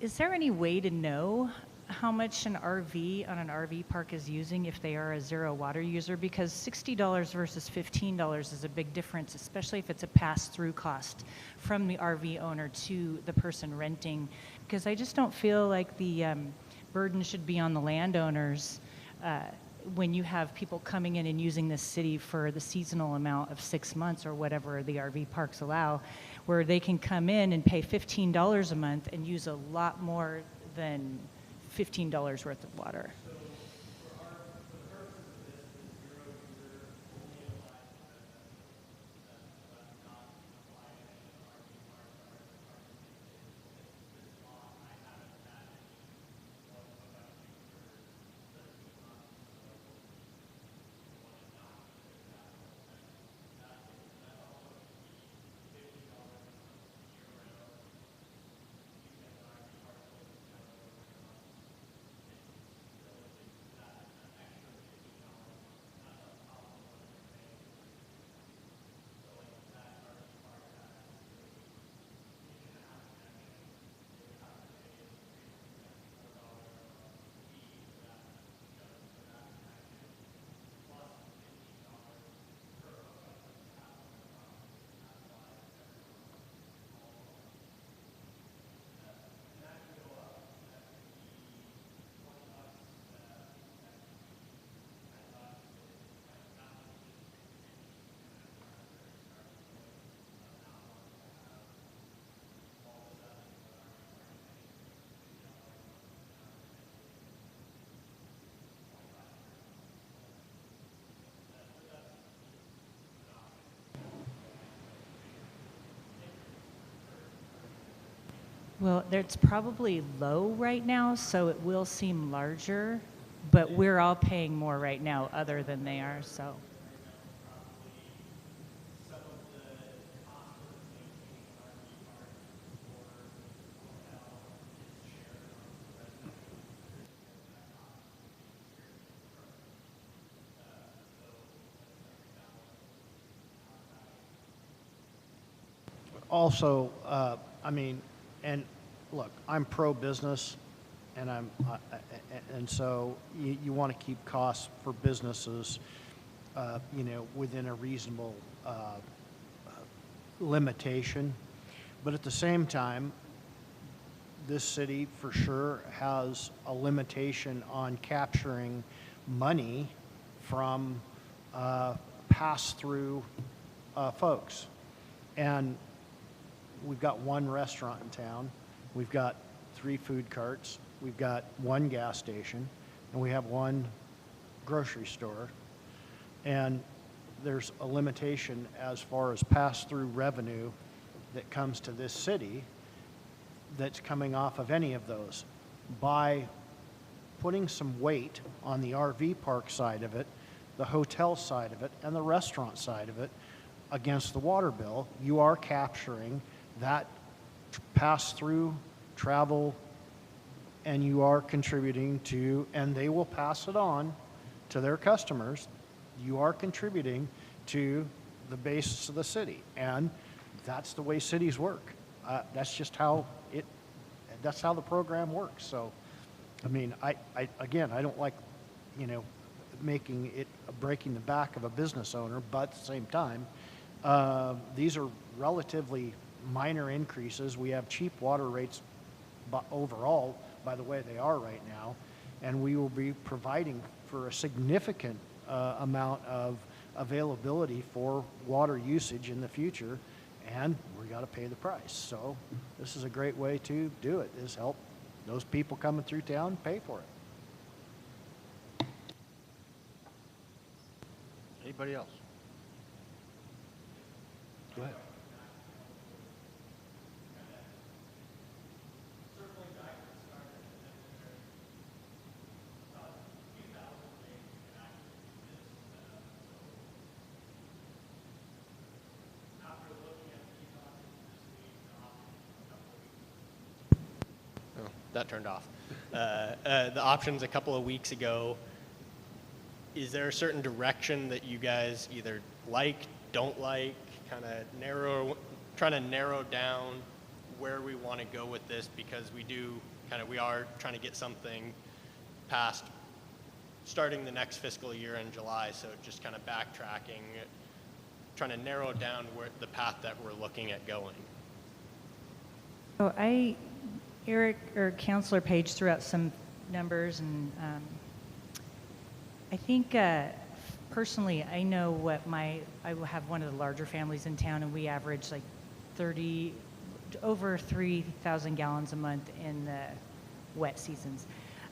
is there any way to know how much an RV on an RV park is using if they are a zero water user? Because $60 versus $15 is a big difference, especially if it's a pass-through cost from the RV owner to the person renting. Because I just don't feel like the burden should be on the landowners when you have people coming in and using this city for the seasonal amount of 6 months or whatever the RV parks allow, where they can come in and pay $15 a month and use a lot more than $15 worth of water. Well, it's probably low right now, so it will seem larger, but we're all paying more right now other than they are, so. Also, I mean, and look, I'm pro-business, and and so you want to keep costs for businesses, you know, within a reasonable limitation. But at the same time, this city for sure has a limitation on capturing money from pass-through folks. And we've got one restaurant in town, we've got 3 food carts, we've got 1 gas station, and we have 1 grocery store. And there's a limitation as far as pass-through revenue that comes to this city that's coming off of any of those. By putting some weight on the RV park side of it, the hotel side of it, and the restaurant side of it against the water bill, you are capturing that pass-through travel, and you are contributing to, and they will pass it on to their customers. You are contributing to the basis of the city, and that's the way cities work. That's just how that's how the program works. So, I mean, again, I don't like, you know, making it breaking the back of a business owner, but at the same time, these are relatively minor increases. We have cheap water rates overall, by the way they are right now, and we will be providing for a significant amount of availability for water usage in the future, and we got to pay the price. So this is a great way to do it, is help those people coming through town pay for it. Anybody else? Go ahead. Oh, that turned off. The options a couple of weeks ago, is there a certain direction that you guys either like, don't like, kind of trying to narrow down where we want to go with this, because we are trying to get something passed starting the next fiscal year in July, so just kind of backtracking, trying to narrow down where the path that we're looking at going. So Eric, or Councilor Page, threw out some numbers, and I think personally, I know what I have one of the larger families in town, and we average like over 3,000 gallons a month in the wet seasons.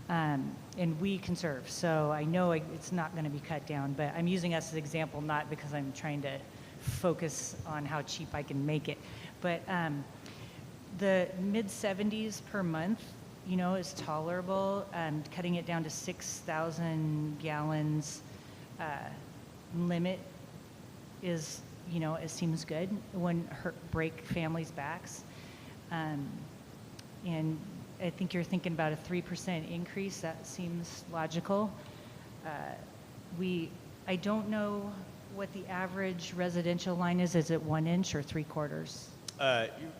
And we conserve, so I know it's not going to be cut down, but I'm using us as an example, not because I'm trying to focus on how cheap I can make it. But the mid-70s per month, you know, is tolerable. Cutting it down to 6,000 gallons limit is, you know, it seems good. It wouldn't break families' backs. And I think you're thinking about a 3% increase. That seems logical. I don't know what the average residential line is. Is it 1 inch or 3/4?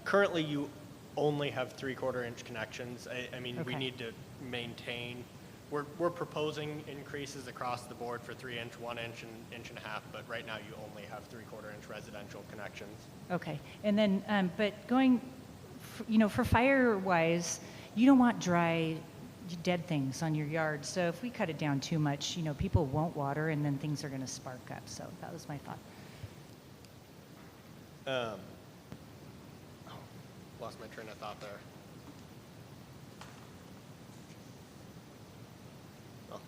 Currently, you only have 3/4 inch connections. I mean, we Okay. need to maintain, we're proposing increases across the board for 3 inch, 1 inch, and 1.5 inch, but right now you only have 3/4 inch residential connections. Okay. And then, but going, you know, for fire-wise, you don't want dry, dead things on your yard. So if we cut it down too much, you know, people won't water and then things are going to spark up. So that was my thought. Lost my train of thought there. Oh,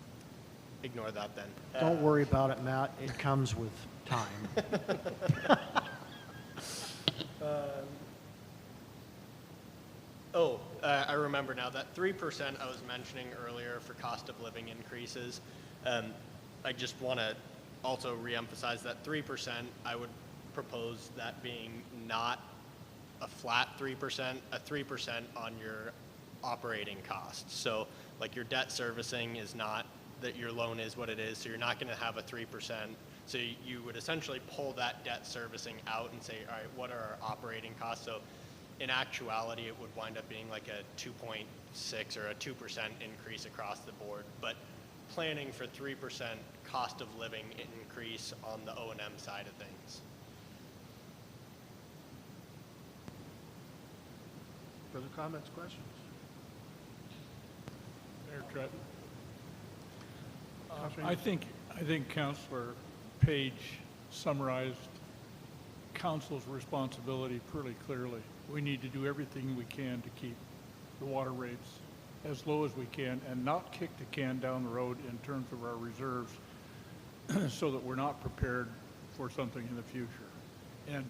ignore that then. Don't worry about it, Matt. It comes with time. I remember now that 3% I was mentioning earlier for cost of living increases. I just want to also reemphasize that 3%, I would propose that being not a flat 3%, a 3% on your operating costs. So like your debt servicing is not, that your loan is what it is, so you're not going to have a 3%. So you would essentially pull that debt servicing out and say, all right, what are our operating costs? So in actuality, it would wind up being like a 2.6 or a 2% increase across the board. But planning for 3% cost of living increase on the O&M side of things. Further comments, questions? Mayor Tretton. Councilor I think Councilor Page summarized council's responsibility pretty clearly. We need to do everything we can to keep the water rates as low as we can and not kick the can down the road in terms of our reserves so that we're not prepared for something in the future. And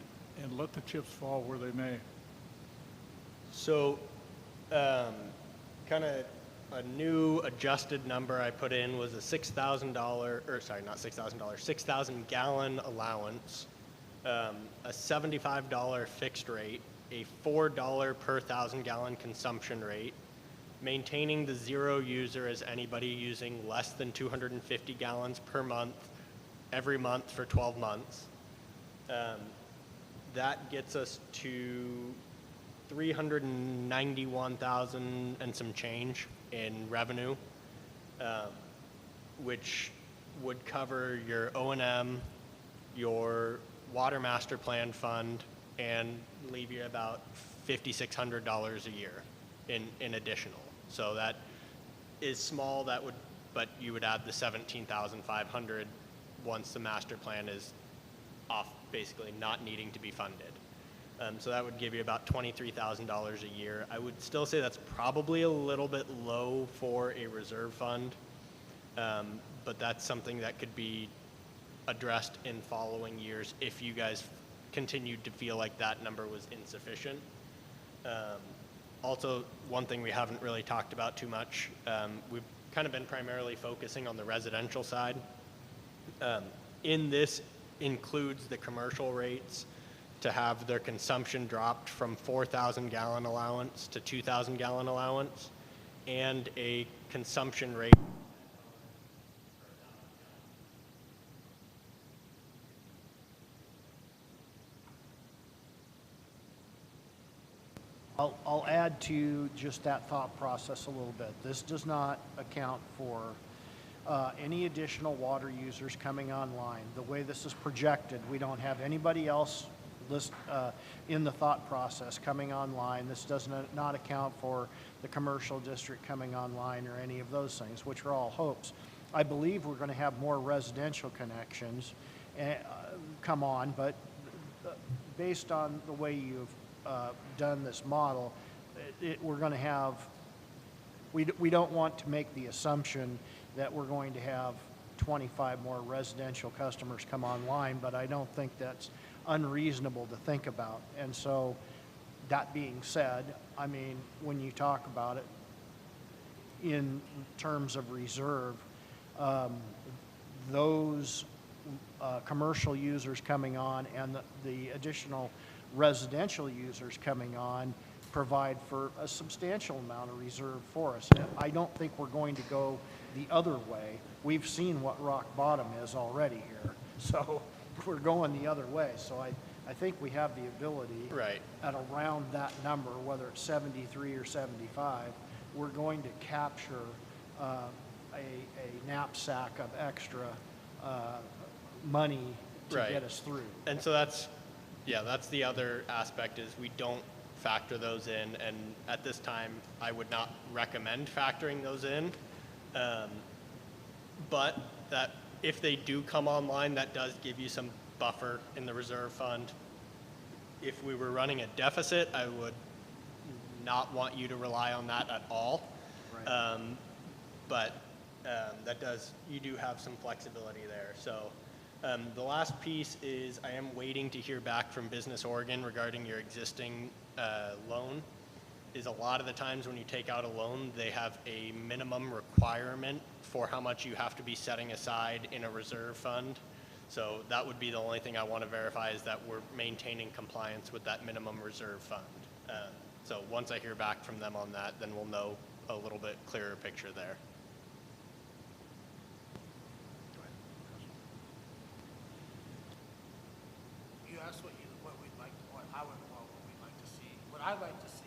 let the chips fall where they may. So, kind of a new adjusted number I put in was a $6,000, or sorry, not $6,000, 6,000 gallon allowance, a $75 fixed rate, a $4 per 1,000 gallon consumption rate, maintaining the zero user as anybody using less than 250 gallons per month, every month for 12 months. That gets us to 391,000 and some change in revenue, which would cover your O&M, your water master plan fund, and leave you about $5,600 a year in additional. So that is small. That would, but you would add the 17,500 once the master plan is off, basically not needing to be funded. So that would give you about $23,000 a year. I would still say that's probably a little bit low for a reserve fund, but that's something that could be addressed in following years if you guys continued to feel like that number was insufficient. Also, one thing we haven't really talked about too much, we've kind of been primarily focusing on the residential side. In this includes the commercial rates to have their consumption dropped from 4,000 gallon allowance to 2,000 gallon allowance, and a consumption rate. I'll add to just that thought process a little bit. This does not account for any additional water users coming online. The way this is projected, we don't have anybody else in the thought process coming online. This does not account for the commercial district coming online or any of those things, which are all hopes. I believe we're going to have more residential connections come on, but based on the way you've done this model, we're going to have we don't want to make the assumption that we're going to have 25 more residential customers come online, but I don't think that's unreasonable to think about. And so, that being said, I mean, when you talk about it in terms of reserve, those commercial users coming on and the additional residential users coming on provide for a substantial amount of reserve for us. I don't think we're going to go the other way. We've seen what rock bottom is already here, so we're going the other way. So I think we have the ability Right. at around that number, whether it's 73 or 75, we're going to capture a knapsack of extra money to Right. get us through. And so that's the other aspect is we don't factor those in, and at this time, I would not recommend factoring those in. But that if they do come online, that does give you some buffer in the reserve fund. If we were running a deficit, I would not want you to rely on that at all. Right. But you do have some flexibility there. So the last piece is I am waiting to hear back from Business Oregon regarding your existing loan. Is a lot of the times when you take out a loan, they have a minimum requirement for how much you have to be setting aside in a reserve fund. So that would be the only thing I want to verify is that we're maintaining compliance with that minimum reserve fund. So once I hear back from them on that, then we'll know a little bit clearer picture there. You asked what we'd like, what we'd like to see. What I'd like to see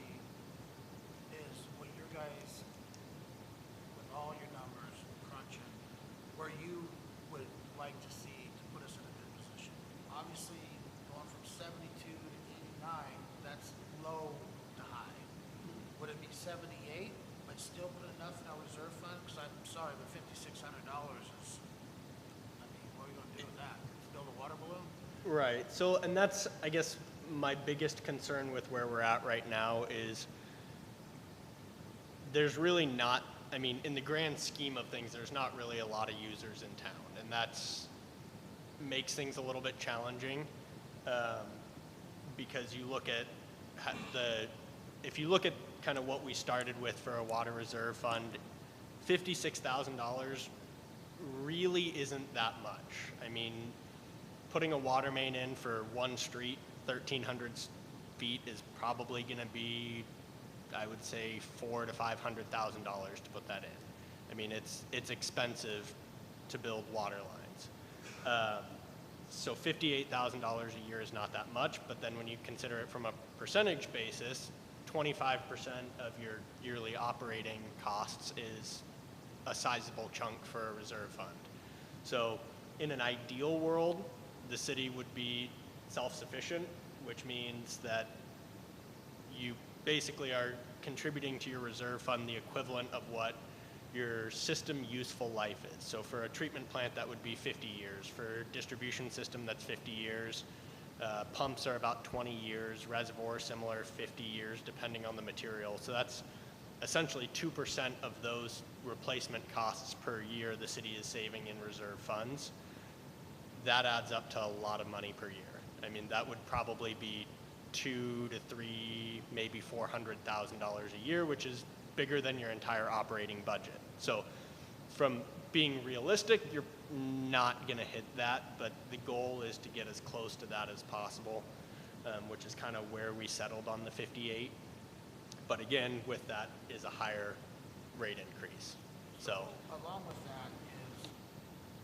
is what your guys, with all your numbers, crunching, where you would like to see to put us in a good position. Obviously, going from 72 to 89, that's low to high. Would it be 78, but still put enough in our reserve fund? Because I'm sorry, but $5,600 is, I mean, what are we gonna do with that? Build a water balloon? Right. So, and that's, I guess, my biggest concern with where we're at right now is there's really not, I mean, in the grand scheme of things, there's not really a lot of users in town, and that's makes things a little bit challenging because you look at if you look at kind of what we started with for a water reserve fund, $56,000 really isn't that much. I mean, putting a water main in for one street, 1,300 feet, is probably going to be, I would say, $400,000 to $500,000 to put that in. I mean, it's expensive to build water lines. So $58,000 a year is not that much, but then when you consider it from a percentage basis, 25% of your yearly operating costs is a sizable chunk for a reserve fund. So in an ideal world, the city would be self-sufficient, which means that you basically are contributing to your reserve fund the equivalent of what your system useful life is. So for a treatment plant, that would be 50 years. For a distribution system, that's 50 years. Pumps are about 20 years. Reservoir, similar, 50 years, depending on the material. So that's essentially 2% of those replacement costs per year the city is saving in reserve funds. That adds up to a lot of money per year. I mean, that would probably be $200,000 to $300,000, maybe $400,000 a year, which is bigger than your entire operating budget. So from being realistic, you're not going to hit that, but the goal is to get as close to that as possible, which is kind of where we settled on the 58. But again, with that is a higher rate increase. So Along with that is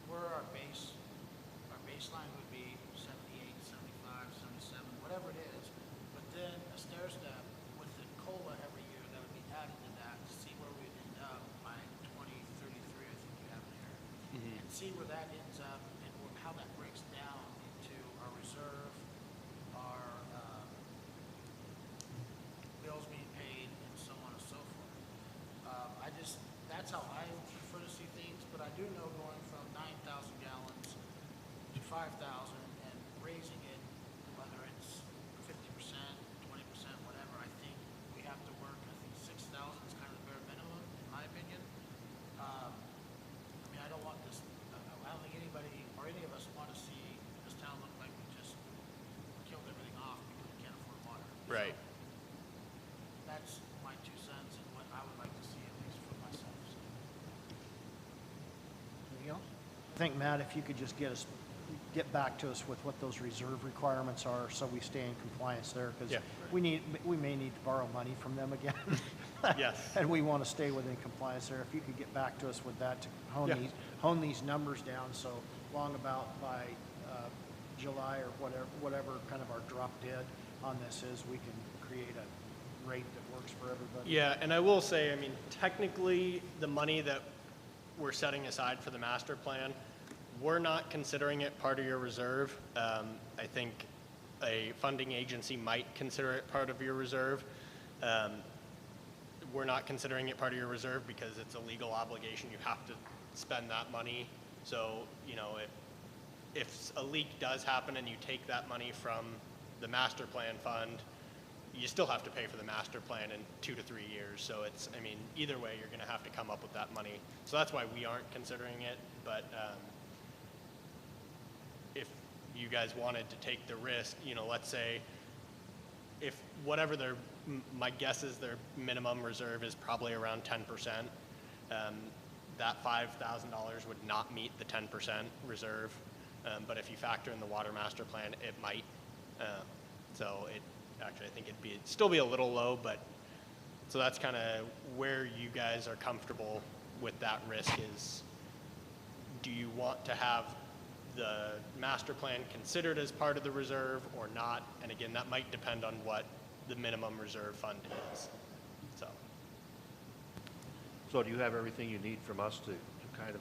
where our baseline would be 78, 75, 77, whatever it is. But then a stair step with the COLA every year that would be added to that to see where we'd end up by 2033, I think you have it here. And see where that ends up and how that breaks down into our reserve, our bills being paid, and so on and so forth. That's how I prefer to see things, but I do know going from 9,000 gallons to 5,000 and raising it, whether it's 50%, 20%, whatever, I think we have to work. I think 6,000 is kind of the bare minimum, in my Right. That's my 2 cents and what I would like to see, at least for myself. So. Anything else? I think, Matt, if you could just get back to us with what those reserve requirements are, so we stay in compliance there, because Yeah. we may need to borrow money from them again. Yes. And we want to stay within compliance there. If you could get back to us with that to Yeah. hone these numbers down, so long about by July or whatever kind of our drop dead on this is, we can create a rate that works for everybody. Yeah, and I will say, I mean, technically, the money that we're setting aside for the master plan, we're not considering it part of your reserve. I think a funding agency might consider it part of your reserve. We're not considering it part of your reserve because it's a legal obligation. You have to spend that money. So, you know, if a leak does happen and you take that money from the master plan fund, you still have to pay for the master plan in 2 to 3 years. So it's, I mean, either way, you're going to have to come up with that money. So that's why we aren't considering it. But if you guys wanted to take the risk, you know, let's say if whatever my guess is their minimum reserve is probably around 10%, that $5,000 would not meet the 10% reserve. But if you factor in the water master plan, it might. So it actually, I think it'd still be a little low, but so that's kind of where you guys are comfortable with that risk is, do you want to have the master plan considered as part of the reserve or not? And again, that might depend on what the minimum reserve fund is. So do you have everything you need from us to kind of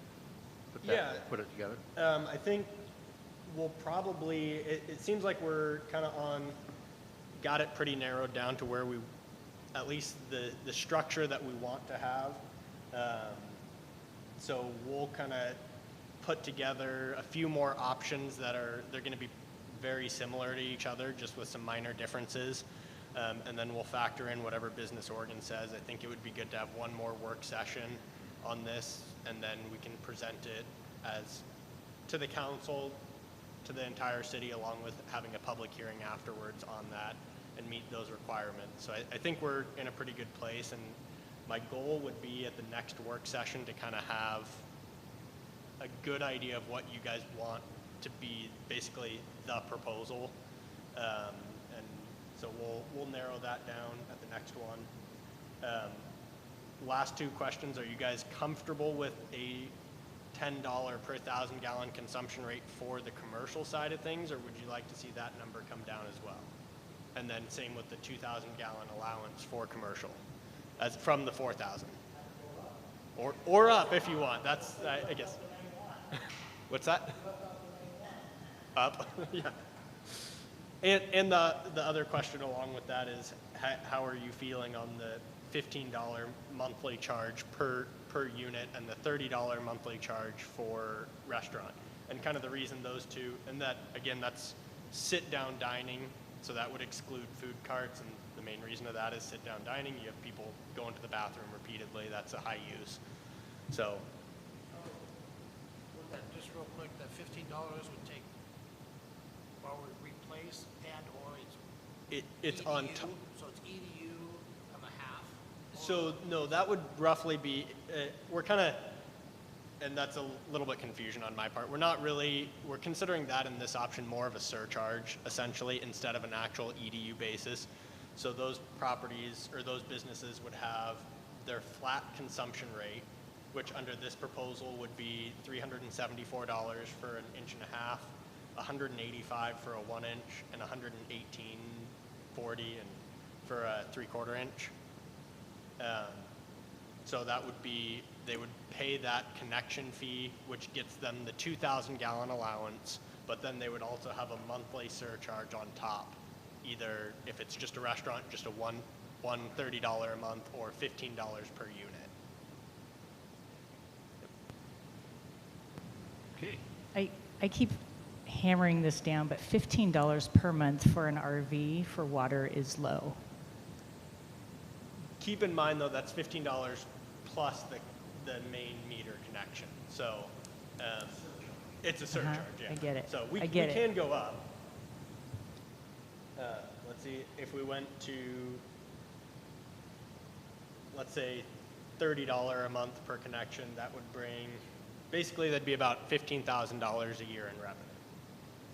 Yeah. put it together? I think we'll probably, it seems like we're kind of got it pretty narrowed down to where we, at least the structure that we want to have. So we'll kind of put together a few more options they're going to be very similar to each other, just with some minor differences. And then we'll factor in whatever Business Oregon says. I think it would be good to have one more work session on this, and then we can present it as to the council, to the entire city, along with having a public hearing afterwards on that and meet those requirements. So I think we're in a pretty good place, and my goal would be at the next work session to kind of have a good idea of what you guys want to be basically the proposal. And so we'll narrow that down at the next one. Last 2 questions, are you guys comfortable with a $10 per 1,000 gallon consumption rate for the commercial side of things, or would you like to see that number come down as well? And then same with the 2,000 gallon allowance for commercial, as from the 4,000. Or up if you want. That's, I guess. What's that? Up, yeah. And the other question along with that is, how are you feeling on the $15 monthly charge per unit and the $30 monthly charge for restaurant? And kind of the reason those two, and that, again, that's sit-down dining, so that would exclude food carts, and the main reason of that is sit-down dining. You have people going to the bathroom repeatedly. That's a high use. So, Just real quick, that $15 would take, or would replace and or it's EDU, on top. so it's EDU and a half? So, no, that would roughly be, we're kind of, and that's a little bit confusion on my part. We're considering that in this option more of a surcharge, essentially, instead of an actual EDU basis. So those properties or those businesses would have their flat consumption rate, which under this proposal would be $374 for an 1.5 inches, $185 for a 1 inch, and $118.40 for a 3/4 inch. So that would be, they would pay that connection fee, which gets them the 2,000 gallon allowance, but then they would also have a monthly surcharge on top, either if it's just a restaurant, just a $130 a month, or $15 per unit. Okay. I keep hammering this down, but $15 per month for an RV for water is low. Keep in mind, though, that's $15 plus the main meter connection. So it's a surcharge, yeah. I get it. So we I get it. can go up. Let's see, if we went to, let's say, $30 a month per connection, that would bring, basically that'd be about $15,000 a year in revenue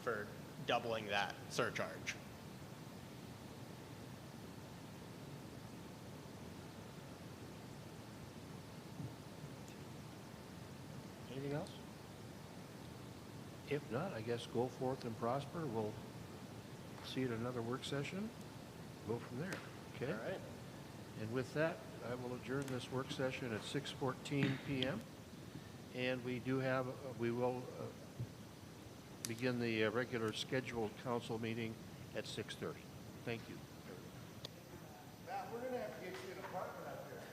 for doubling that surcharge. Anything else? If not, I guess go forth and prosper. We'll see you at another work session. Go from there, okay? All right. And with that, I will adjourn this work session at 6:14 PM. And we do have, we will begin the regular scheduled council meeting at 6:30. Thank you. Matt, we're gonna have to get you an apartment up there.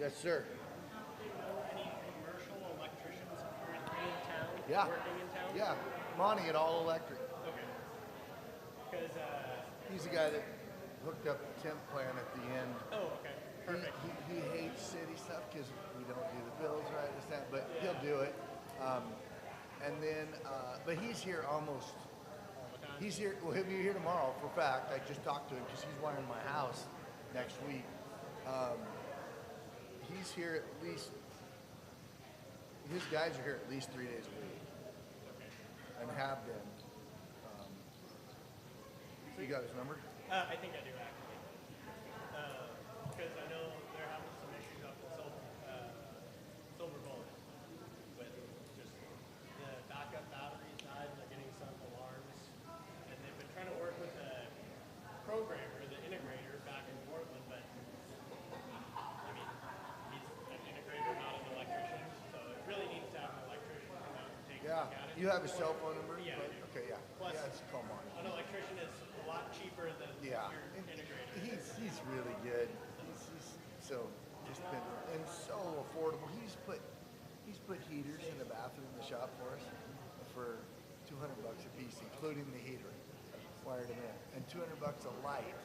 Yes, sir. Any commercial electricians currently in town? Yeah. Working in town? Yeah, Monty at All Electric. Okay. Because, He's the guy that hooked up the temp plan at the end. oh, okay, perfect. He hates city stuff because we don't do the bills right, this, that, but he'll do it. And then, but he's here almost, he's here, well, he'll be here tomorrow for a fact. I just talked to him because he's wiring my house next week. He's here at least, his guys are here at least 3 days a week. And have been. You got his number? I think I do actually. Because I know they're having some issues up in Silver Bullet with just the backup batteries died and they're getting some alarms. And they've been trying to work with the programmer, the integrator back in Portland, but I mean, he's an integrator, not an electrician, so it really needs to have an electrician come out and take a Yeah. look at it. You have his cell phone number? Yeah, I do. Okay, yeah. Plus, Yeah, it's call Monty. an electrician is a lot cheaper than Yeah. your And integrator. he's really good. He's so just been and so affordable. He's put heaters in the bathroom in the shop for us for $200 a piece, including the heater. Wired them in, and $200 a light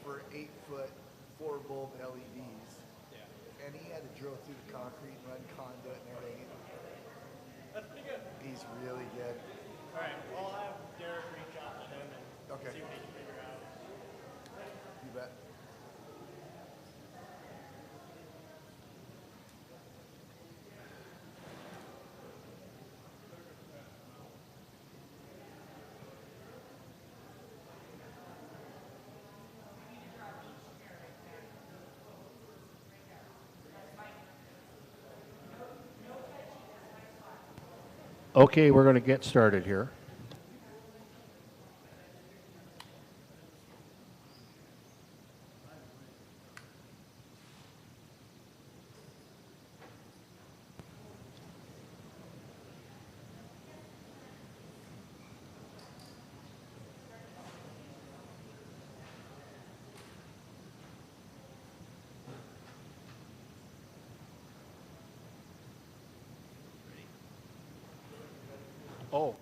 for 8-foot 4-bulb LEDs. Yeah. And he had to drill through the concrete and run conduit and everything. That's pretty good. He's really good. All right. Well, I'll have Derek reach out to him and Okay. see what he can figure out. You bet. Okay, we're going to get started here. Oh.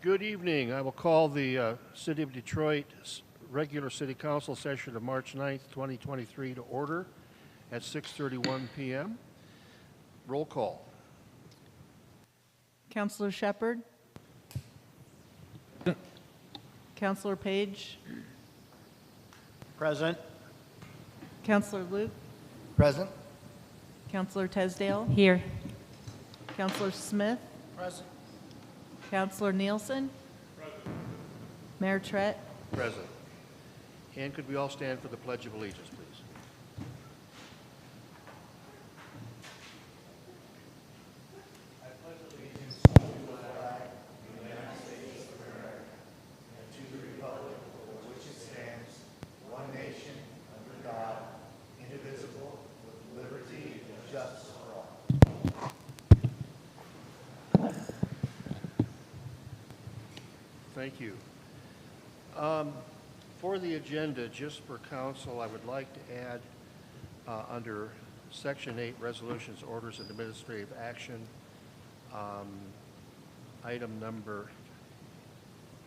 Good evening. I will call the City of Detroit regular City Council session of March 9th, 2023 to order at 6:31 p.m. Roll call. Counselor Shepard? Counselor Page? Present. Counselor Luke? Present? Counselor Tesdale? Here. Counselor Smith? Present. Counselor Nielsen? Mayor Trett? Present. And could we all stand for the Pledge of Allegiance, please? Thank you. For the agenda, just for council, I would like to add under Section 8, Resolutions, Orders, and Administrative Action, item number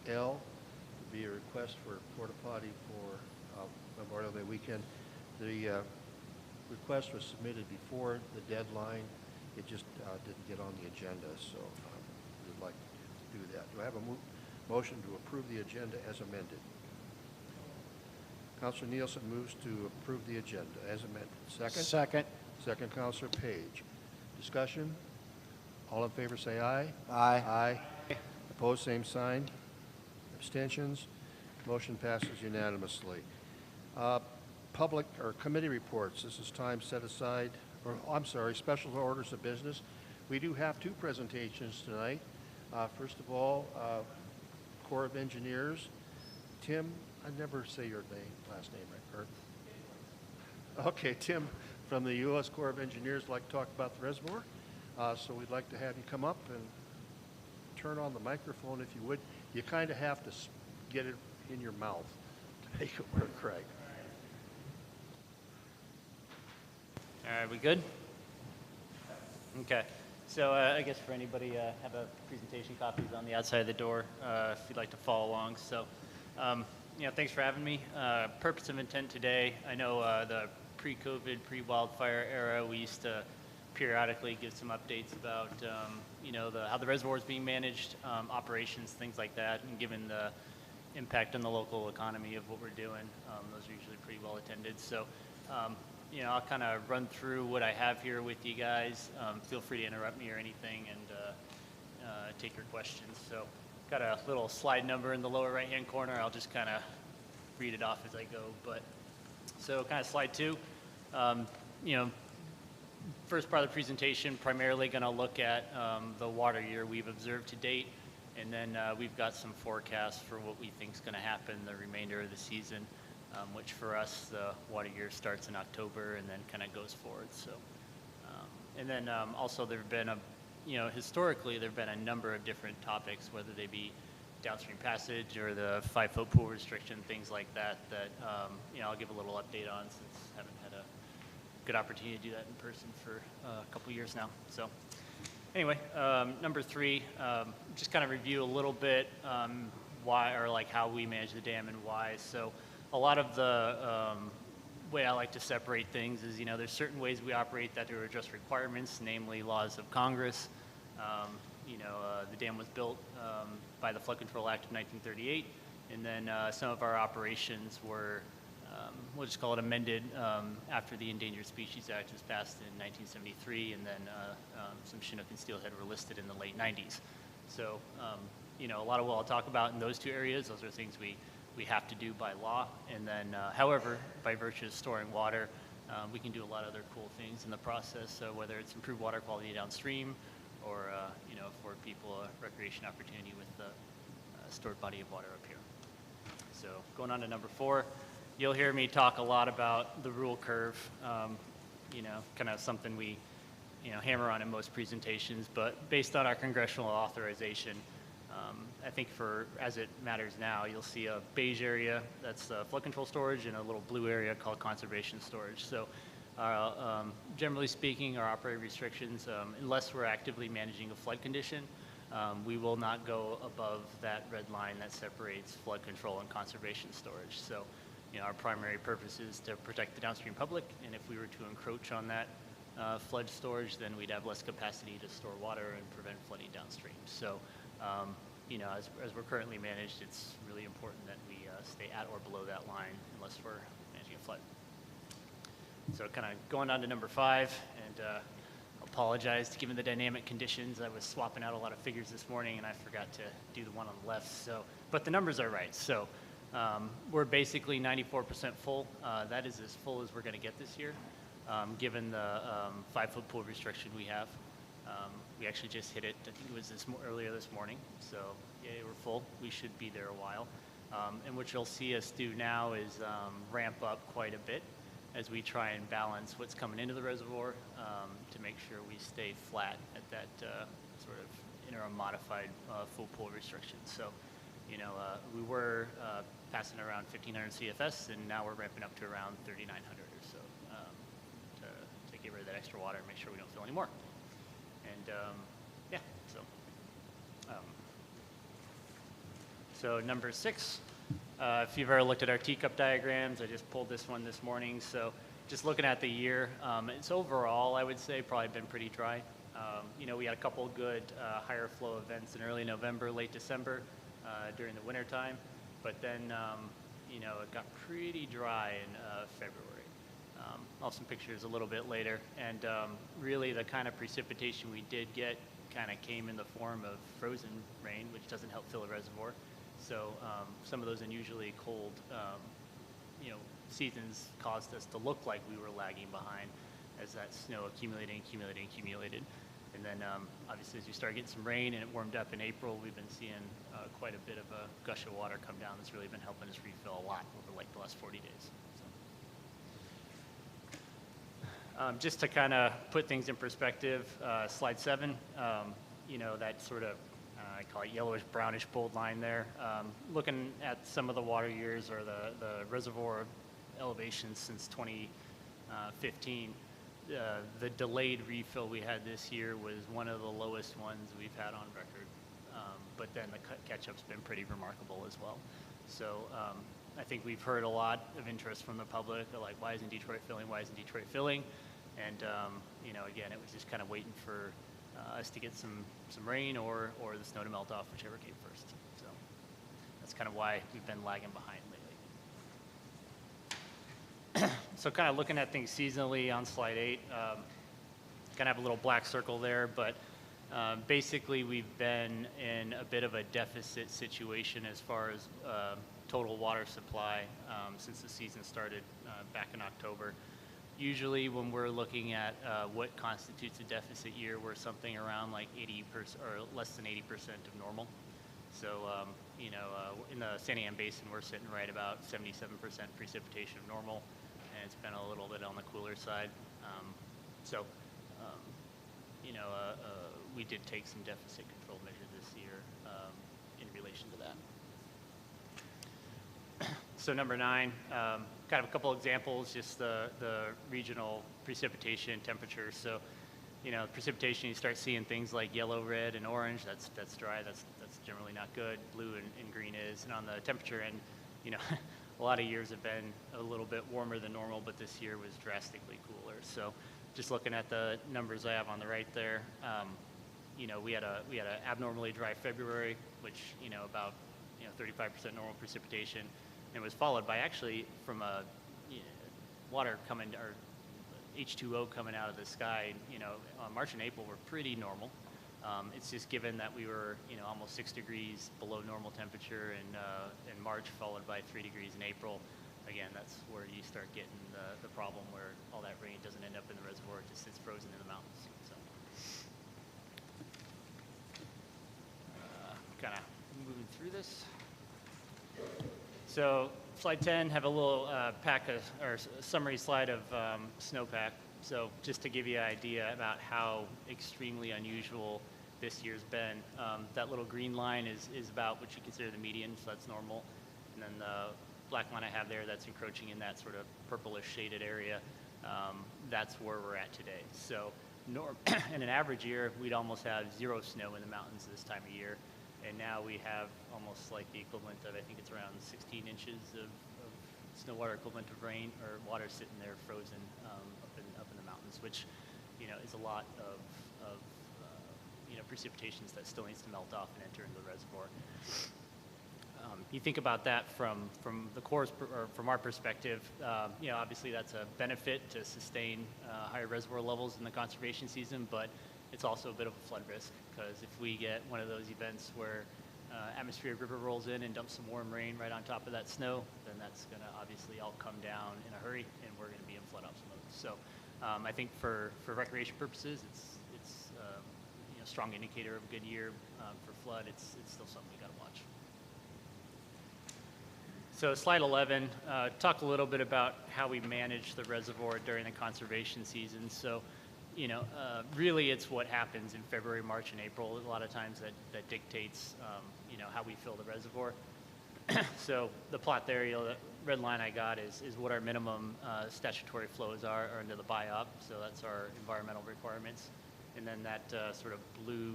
L, would be a request for porta potty for Memorial Day weekend. The request was submitted before the deadline. It just didn't get on the agenda, so we'd like to do that. Do I have a motion to approve the agenda as amended? Counselor Nielsen moves to approve the agenda as amended. Second? Second. Second, Counselor Page. Discussion? All in favor say aye. Aye. Aye. Opposed, same sign. Abstentions? Motion passes unanimously. Public or committee reports. This is time set aside, or I'm sorry, special orders of business. We do have two presentations tonight. First of all, Corps of Engineers. Tim, I never say your last name right, or okay, Tim from the U.S. Corps of Engineers would like to talk about the reservoir. So we'd like to have you come up and turn on the microphone if you would. You kind of have to get it in your mouth to make it work right. All right, we good? Okay. So I guess for anybody, have a presentation copies on the outside of the door if you'd like to follow along. So, thanks for having me. Purpose of intent today, I know the pre-COVID, pre-wildfire era, we used to periodically give some updates about, how the reservoir is being managed, operations, things like that, and given the impact on the local economy of what we're doing, those are usually pretty well attended. So, I'll kind of run through what I have here with you guys. Feel free to interrupt me or anything and take your questions. So got a little slide number in the lower right-hand corner. I'll just kind of read it off as I go. But so kind of slide 2, first part of the presentation, primarily going to look at the water year we've observed to date. And then we've got some forecasts for what we think is going to happen the remainder of the season. Which for us, the water year starts in October and then kind of goes forward. So, and then also there have been historically there have been a number of different topics, whether they be downstream passage or the 5-foot pool restriction, things like that, that, I'll give a little update on since I haven't had a good opportunity to do that in person for a couple years now. So anyway, number 3, just kind of review a little bit why or like how we manage the dam and why. So a lot of the way I like to separate things is, there's certain ways we operate that are just requirements, namely laws of Congress. The dam was built by the Flood Control Act of 1938, and then some of our operations were, we'll just call it amended after the Endangered Species Act was passed in 1973, and then some Chinook and steelhead were listed in the late 90s. So, a lot of what I'll talk about in those two areas, those are things we have to do by law. And then, however, by virtue of storing water, we can do a lot of other cool things in the process. So whether it's improve water quality downstream or, afford people a recreation opportunity with the stored body of water up here. So going on to number 4, you'll hear me talk a lot about the rule curve, kind of something we, hammer on in most presentations, but based on our congressional authorization, I think as it matters now, you'll see a beige area, that's flood control storage, and a little blue area called conservation storage. So generally speaking, our operating restrictions, unless we're actively managing a flood condition, we will not go above that red line that separates flood control and conservation storage. So, our primary purpose is to protect the downstream public, and if we were to encroach on that flood storage, then we'd have less capacity to store water and prevent flooding downstream. So, as we're currently managed, it's really important that we stay at or below that line unless we're managing a flood. So kind of going on to number 5, and apologize given the dynamic conditions. I was swapping out a lot of figures this morning and I forgot to do the one on the left. So, but the numbers are right. So we're basically 94% full. That is as full as we're going to get this year, given the 5-foot pool restriction we have. We actually just hit it, I think it was earlier this morning. So yeah, we're full. We should be there a while. And what you'll see us do now is ramp up quite a bit as we try and balance what's coming into the reservoir to make sure we stay flat at that sort of interim modified full pool restriction. So, we were passing around 1,500 CFS, and now we're ramping up to around 3,900 or so to get rid of that extra water and make sure we don't fill any more. And yeah, so number 6, if you've ever looked at our teacup diagrams, I just pulled this one this morning. So just looking at the year, it's overall, I would say, probably been pretty dry. We had a couple good higher flow events in early November, late December during the winter time, but then, it got pretty dry in February. I'll have some pictures a little bit later, and really the kind of precipitation we did get kind of came in the form of frozen rain, which doesn't help fill a reservoir. So some of those unusually cold, seasons caused us to look like we were lagging behind as that snow accumulated. And then obviously as we started getting some rain and it warmed up in April, we've been seeing quite a bit of a gush of water come down that's really been helping us refill a lot over like the last 40 days. So. Just to kind of put things in perspective, slide 7, that sort of, I call it yellowish, brownish bold line there. Looking at some of the water years or the reservoir elevations since 2015, the delayed refill we had this year was one of the lowest ones we've had on record. But then the catch-up's been pretty remarkable as well. So I think we've heard a lot of interest from the public, like, why isn't Detroit filling? Why isn't Detroit filling? And, again, it was just kind of waiting for us to get some rain or the snow to melt off, whichever came first. So that's kind of why we've been lagging behind lately. So kind of looking at things seasonally on slide 8, kind of have a little black circle there, but basically we've been in a bit of a deficit situation as far as total water supply since the season started back in October. Usually when we're looking at what constitutes a deficit year, we're something around like 80% or less than 80% of normal. So, in the San Am Basin, we're sitting right about 77% precipitation of normal, and it's been a little bit on the cooler side. We did take some deficit control measures this year in relation to that. So number 9, kind of a couple examples, just the regional precipitation temperature. So, precipitation, you start seeing things like yellow, red, and orange. That's dry. That's generally not good. Blue and green is. And on the temperature end, a lot of years have been a little bit warmer than normal, but this year was drastically cooler. So, just looking at the numbers I have on the right there, we had an abnormally dry February, which about 35% normal precipitation. It was followed by actually from a water coming, or H2O coming out of the sky. March and April were pretty normal. It's just given that we were almost 6 degrees below normal temperature in March, followed by 3 degrees in April. Again, that's where you start getting the problem where all that rain doesn't end up in the reservoir; it just sits frozen in the mountains. So, kind of moving through this. So slide 10, have a little summary slide of snowpack. So just to give you an idea about how extremely unusual this year's been, that little green line is about what you consider the median, so that's normal. And then the black line I have there, that's encroaching in that sort of purplish shaded area. That's where we're at today. So in an average year, we'd almost have 0 snow in the mountains this time of year. And now we have almost like the equivalent of, I think it's around 16 inches of snow water equivalent of rain or water sitting there frozen up in the mountains, which, is a lot of precipitations that still needs to melt off and enter into the reservoir. You think about that from the Corps' or from our perspective, obviously that's a benefit to sustain higher reservoir levels in the conservation season, but it's also a bit of a flood risk, because if we get one of those events where atmospheric river rolls in and dumps some warm rain right on top of that snow, then that's going to obviously all come down in a hurry, and we're going to be in flood ops mode. So I think for recreation purposes, it's a strong indicator of a good year. For flood, it's still something we got to watch. So slide 11, talk a little bit about how we manage the reservoir during the conservation season. So, really it's what happens in February, March, and April. A lot of times that dictates, how we fill the reservoir. So the plot there, the red line I got is what our minimum statutory flows are under the BIOP. So that's our environmental requirements. And then that sort of blue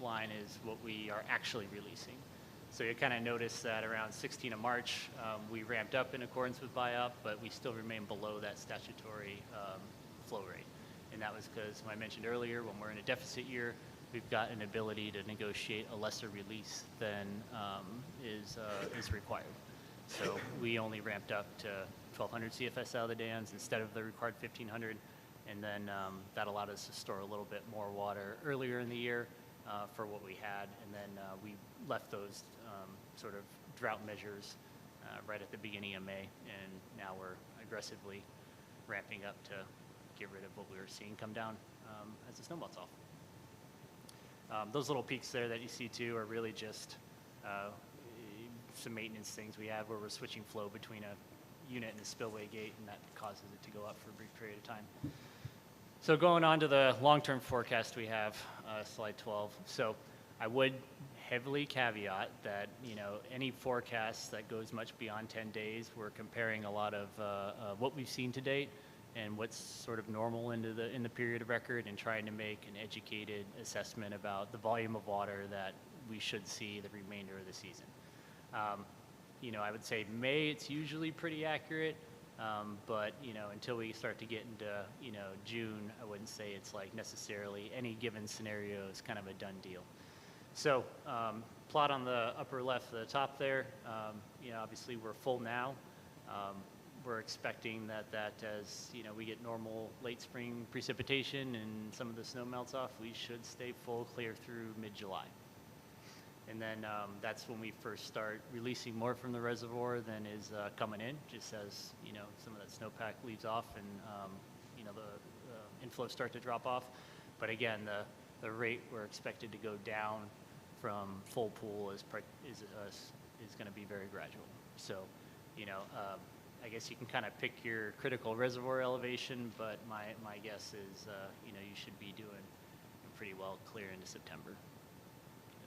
line is what we are actually releasing. So you kind of notice that around 16 of March, we ramped up in accordance with BIOP, but we still remain below that statutory flow rate. And that was because, I mentioned earlier, when we're in a deficit year, we've got an ability to negotiate a lesser release than is required. So we only ramped up to 1,200 CFS out of the dams instead of the required 1,500. And then that allowed us to store a little bit more water earlier in the year for what we had. And then we left those sort of drought measures right at the beginning of May. And now we're aggressively ramping up to get rid of what we were seeing come down as the snow melts off. Those little peaks there that you see too are really just some maintenance things we have where we're switching flow between a unit and a spillway gate, and that causes it to go up for a brief period of time. So going on to the long-term forecast we have, slide 12. So I would heavily caveat that, you know, any forecast that goes much beyond 10 days, we're comparing a lot of what we've seen to date and what's sort of normal in the period of record, and trying to make an educated assessment about the volume of water that we should see the remainder of the season. You know, I would say May, it's usually pretty accurate, but, you know, until we start to get into, you know, June, I wouldn't say it's like necessarily any given scenario is kind of a done deal. So plot on the upper left of the top there, you know, obviously we're full now. We're expecting that as, you know, we get normal late spring precipitation and some of the snow melts off, we should stay full clear through mid-July. And then that's when we first start releasing more from the reservoir than is coming in, just as, you know, some of that snowpack leaves off and, you know, the inflows start to drop off. But again, the rate we're expected to go down from full pool is going to be very gradual. So, you know, I guess you can kind of pick your critical reservoir elevation, but my guess is, you know, you should be doing pretty well clear into September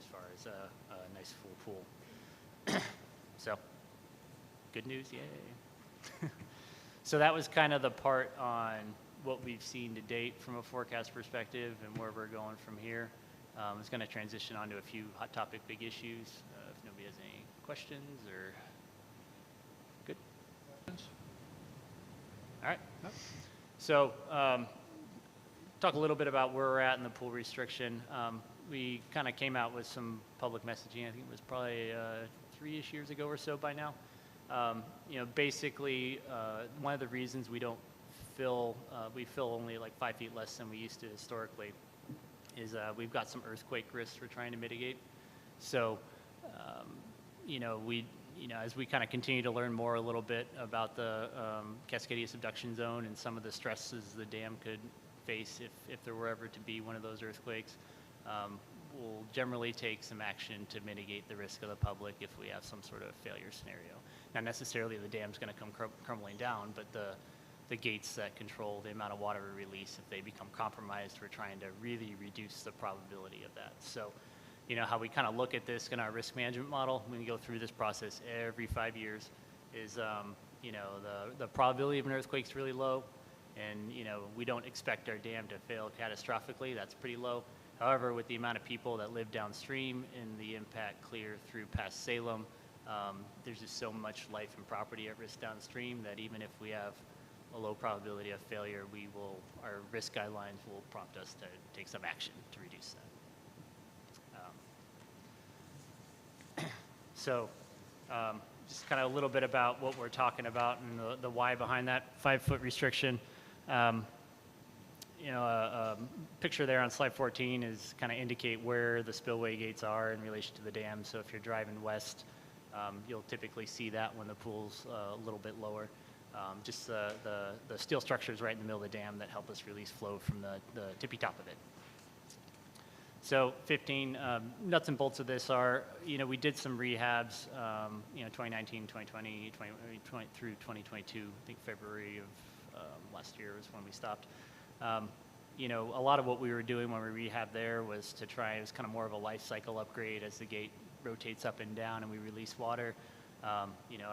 as far as a nice full pool. So, good news, yay. So that was kind of the part on what we've seen to date from a forecast perspective and where we're going from here. It's going to transition onto a few hot topic big issues. If nobody has any questions or good. All right. So talk a little bit about where we're at in the pool restriction. We kind of came out with some public messaging. I think it was probably 3-ish years ago or so by now. You know, basically, one of the reasons we don't fill, we fill only like 5 feet less than we used to historically, is we've got some earthquake risks we're trying to mitigate. So, you know, as we kind of continue to learn more a little bit about the Cascadia subduction zone and some of the stresses the dam could face if there were ever to be one of those earthquakes, we'll generally take some action to mitigate the risk of the public if we have some sort of failure scenario. Not necessarily the dam's going to come crumbling down, but the gates that control the amount of water we release, if they become compromised, we're trying to really reduce the probability of that. So, you know, how we kind of look at this in our risk management model when we go through this process every 5 years is, you know, the probability of an earthquake is really low, and, you know, we don't expect our dam to fail catastrophically. That's pretty low. However, with the amount of people that live downstream and the impact clear through past Salem, there's just so much life and property at risk downstream that even if we have a low probability of failure, our risk guidelines will prompt us to take some action to reduce that. So just kind of a little bit about what we're talking about and the why behind that 5-foot restriction. You know, a picture there on slide 14 is kind of indicate where the spillway gates are in relation to the dam. So if you're driving west, you'll typically see that when the pool's a little bit lower. Just the steel structures right in the middle of the dam that help us release flow from the tippy top of it. So 15 nuts and bolts of this are, you know, we did some rehabs, you know, 2019, 2020, through 2022. I think February of last year was when we stopped. You know, a lot of what we were doing when we rehabbed there was to try, it was kind of more of a life cycle upgrade as the gate rotates up and down and we release water. You know,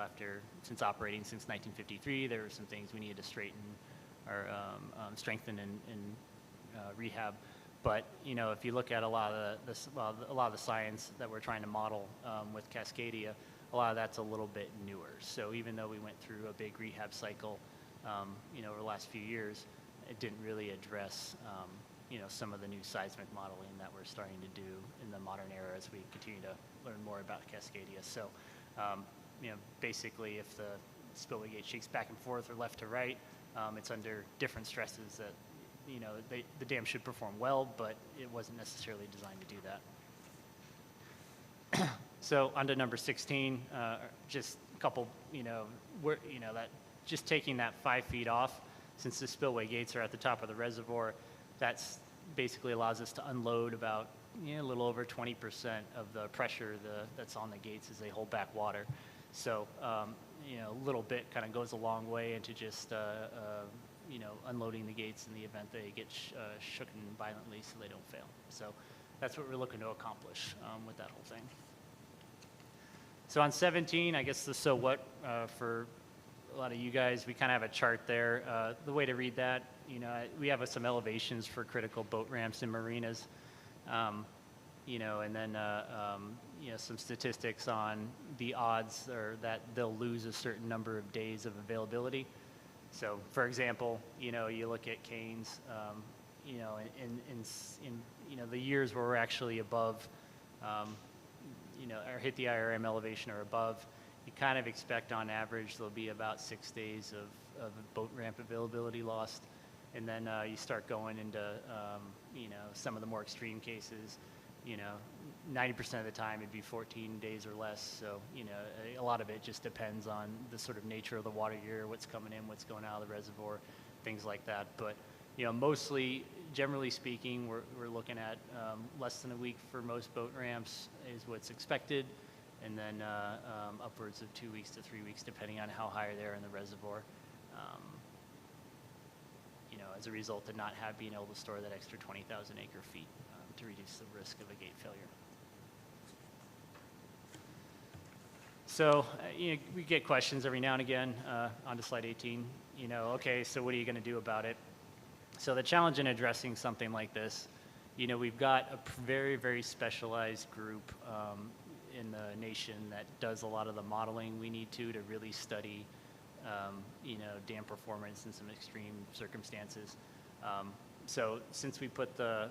since operating since 1953, there were some things we needed to straighten or strengthen and rehab. But, if you look at a lot of a lot of the science that we're trying to model with Cascadia, a lot of that's a little bit newer. So even though we went through a big rehab cycle, over the last few years, it didn't really address, some of the new seismic modeling that we're starting to do in the modern era as we continue to learn more about Cascadia. So, basically, if the spillway gate shakes back and forth or left to right, it's under different stresses that, the dam should perform well, but it wasn't necessarily designed to do that. So on to number 16, just a couple, that just taking that 5 feet off, since the spillway gates are at the top of the reservoir, that's basically allows us to unload about a little over 20% of the pressure that's on the gates as they hold back water. So, a little bit kind of goes a long way into just, unloading the gates in the event they get shooken violently so they don't fail. So that's what we're looking to accomplish with that whole thing. So on 17, I guess the so what for a lot of you guys, we kind of have a chart there. The way to read that, we have some elevations for critical boat ramps and marinas, and then some statistics on the odds or that they'll lose a certain number of days of availability. So, for example, you look at Canes, in the years where we're actually above, or hit the IRM elevation or above, you kind of expect on average there'll be about 6 days of boat ramp availability lost. And then you start going into, some of the more extreme cases, 90% of the time it'd be 14 days or less. So, a lot of it just depends on the sort of nature of the water year, what's coming in, what's going out of the reservoir, things like that. But, mostly, generally speaking, we're looking at less than a week for most boat ramps is what's expected. And then upwards of 2 weeks to 3 weeks, depending on how high they are in the reservoir. As a result of not being able to store that extra 20,000 acre feet to reduce the risk of a gate failure. So we get questions every now and again. On to slide 18. Okay, so what are you going to do about it? So the challenge in addressing something like this, we've got a very, very specialized group in the nation that does a lot of the modeling we need to really study, dam performance in some extreme circumstances. So since we put the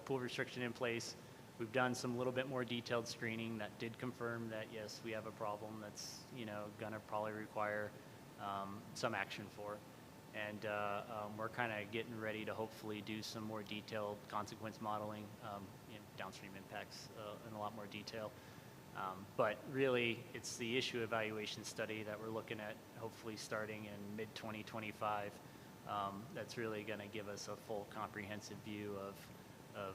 pool restriction in place, we've done some little bit more detailed screening that did confirm that, yes, we have a problem that's, going to probably require some action for. And we're kind of getting ready to hopefully do some more detailed consequence modeling, downstream impacts in a lot more detail. But really, it's the issue evaluation study that we're looking at hopefully starting in mid-2025 that's really going to give us a full comprehensive view of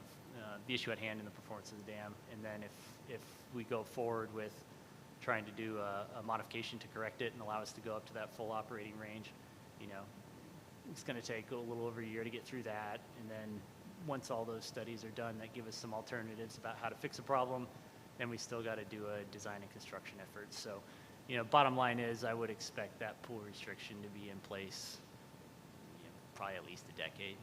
the issue at hand and the performance of the dam. And then if we go forward with trying to do a modification to correct it and allow us to go up to that full operating range, it's going to take a little over a year to get through that. And then once all those studies are done that give us some alternatives about how to fix a problem, then we still got to do a design and construction effort. So, bottom line is I would expect that pool restriction to be in place probably at least a decade,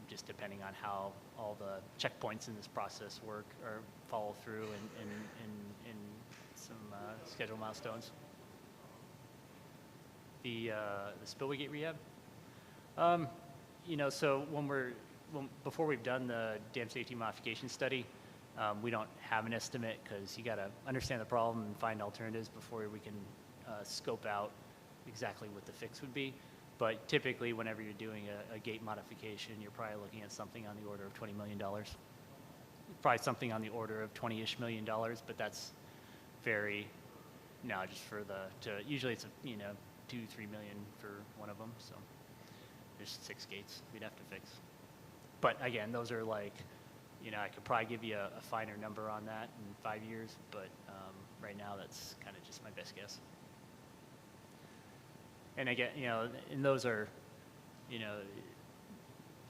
just depending on how all the checkpoints in this process work or follow through in some scheduled milestones. The spillway gate rehab. So before we've done the dam safety modification study, we don't have an estimate because you got to understand the problem and find alternatives before we can scope out exactly what the fix would be. But typically, whenever you're doing a gate modification, you're probably looking at something on the order of $20 million. Probably something on the order of $20-ish million, but that's very, just for usually it's, 2-3 million for one of them. So there's 6 gates we'd have to fix. But again, those are like, I could probably give you a finer number on that in 5 years, but right now that's kind of just my best guess. And again, and those are,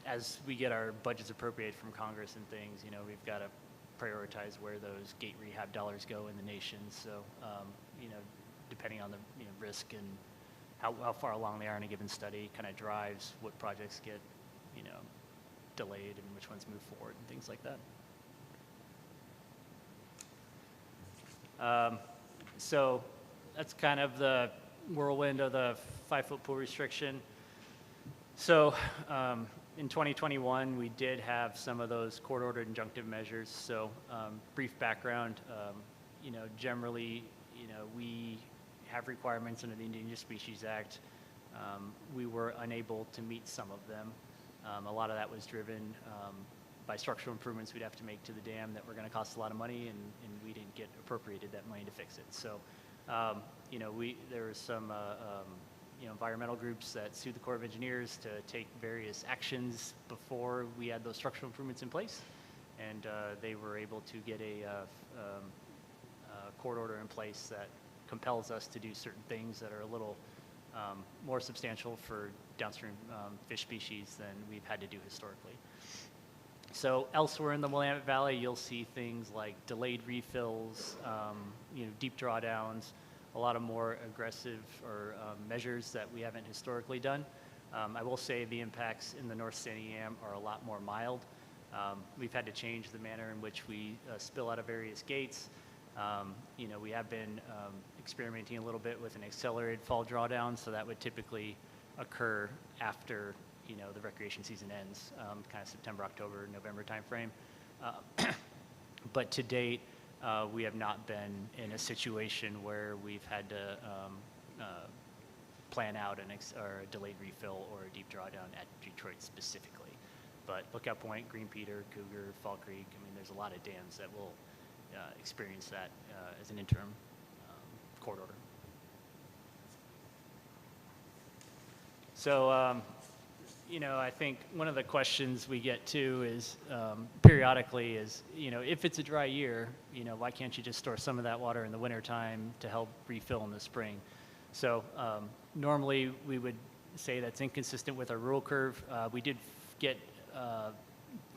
as we get our budgets appropriated from Congress and things, we've got to prioritize where those gate rehab dollars go in the nation. So, depending on the risk and how far along they are in a given study, kind of drives what projects get, delayed and which ones move forward and things like that. So that's kind of the whirlwind of the 5-foot pool restriction. So in 2021, we did have some of those court-ordered injunctive measures. So brief background, generally, we have requirements under the Endangered Species Act. We were unable to meet some of them. A lot of that was driven by structural improvements we'd have to make to the dam that were going to cost a lot of money, and we didn't get appropriated that money to fix it. So, there were some environmental groups that sued the Corps of Engineers to take various actions before we had those structural improvements in place, and they were able to get a court order in place that compels us to do certain things that are a little more substantial for downstream fish species than we've had to do historically. So elsewhere in the Willamette Valley, you'll see things like delayed refills, deep drawdowns, a lot of more aggressive or measures that we haven't historically done. I will say the impacts in the North Santiam are a lot more mild. We've had to change the manner in which we spill out of various gates. We have been experimenting a little bit with an accelerated fall drawdown, so that would typically occur after the recreation season ends, kind of September, October, November timeframe. But to date, we have not been in a situation where we've had to plan out a delayed refill or a deep drawdown at Detroit specifically. But Lookout Point, Green Peter, Cougar, Fall Creek, there's a lot of dams that will experience that as an interim court order. So, I think one of the questions we get too is periodically is, if it's a dry year, why can't you just store some of that water in the wintertime to help refill in the spring? So normally we would say that's inconsistent with our rule curve. We did get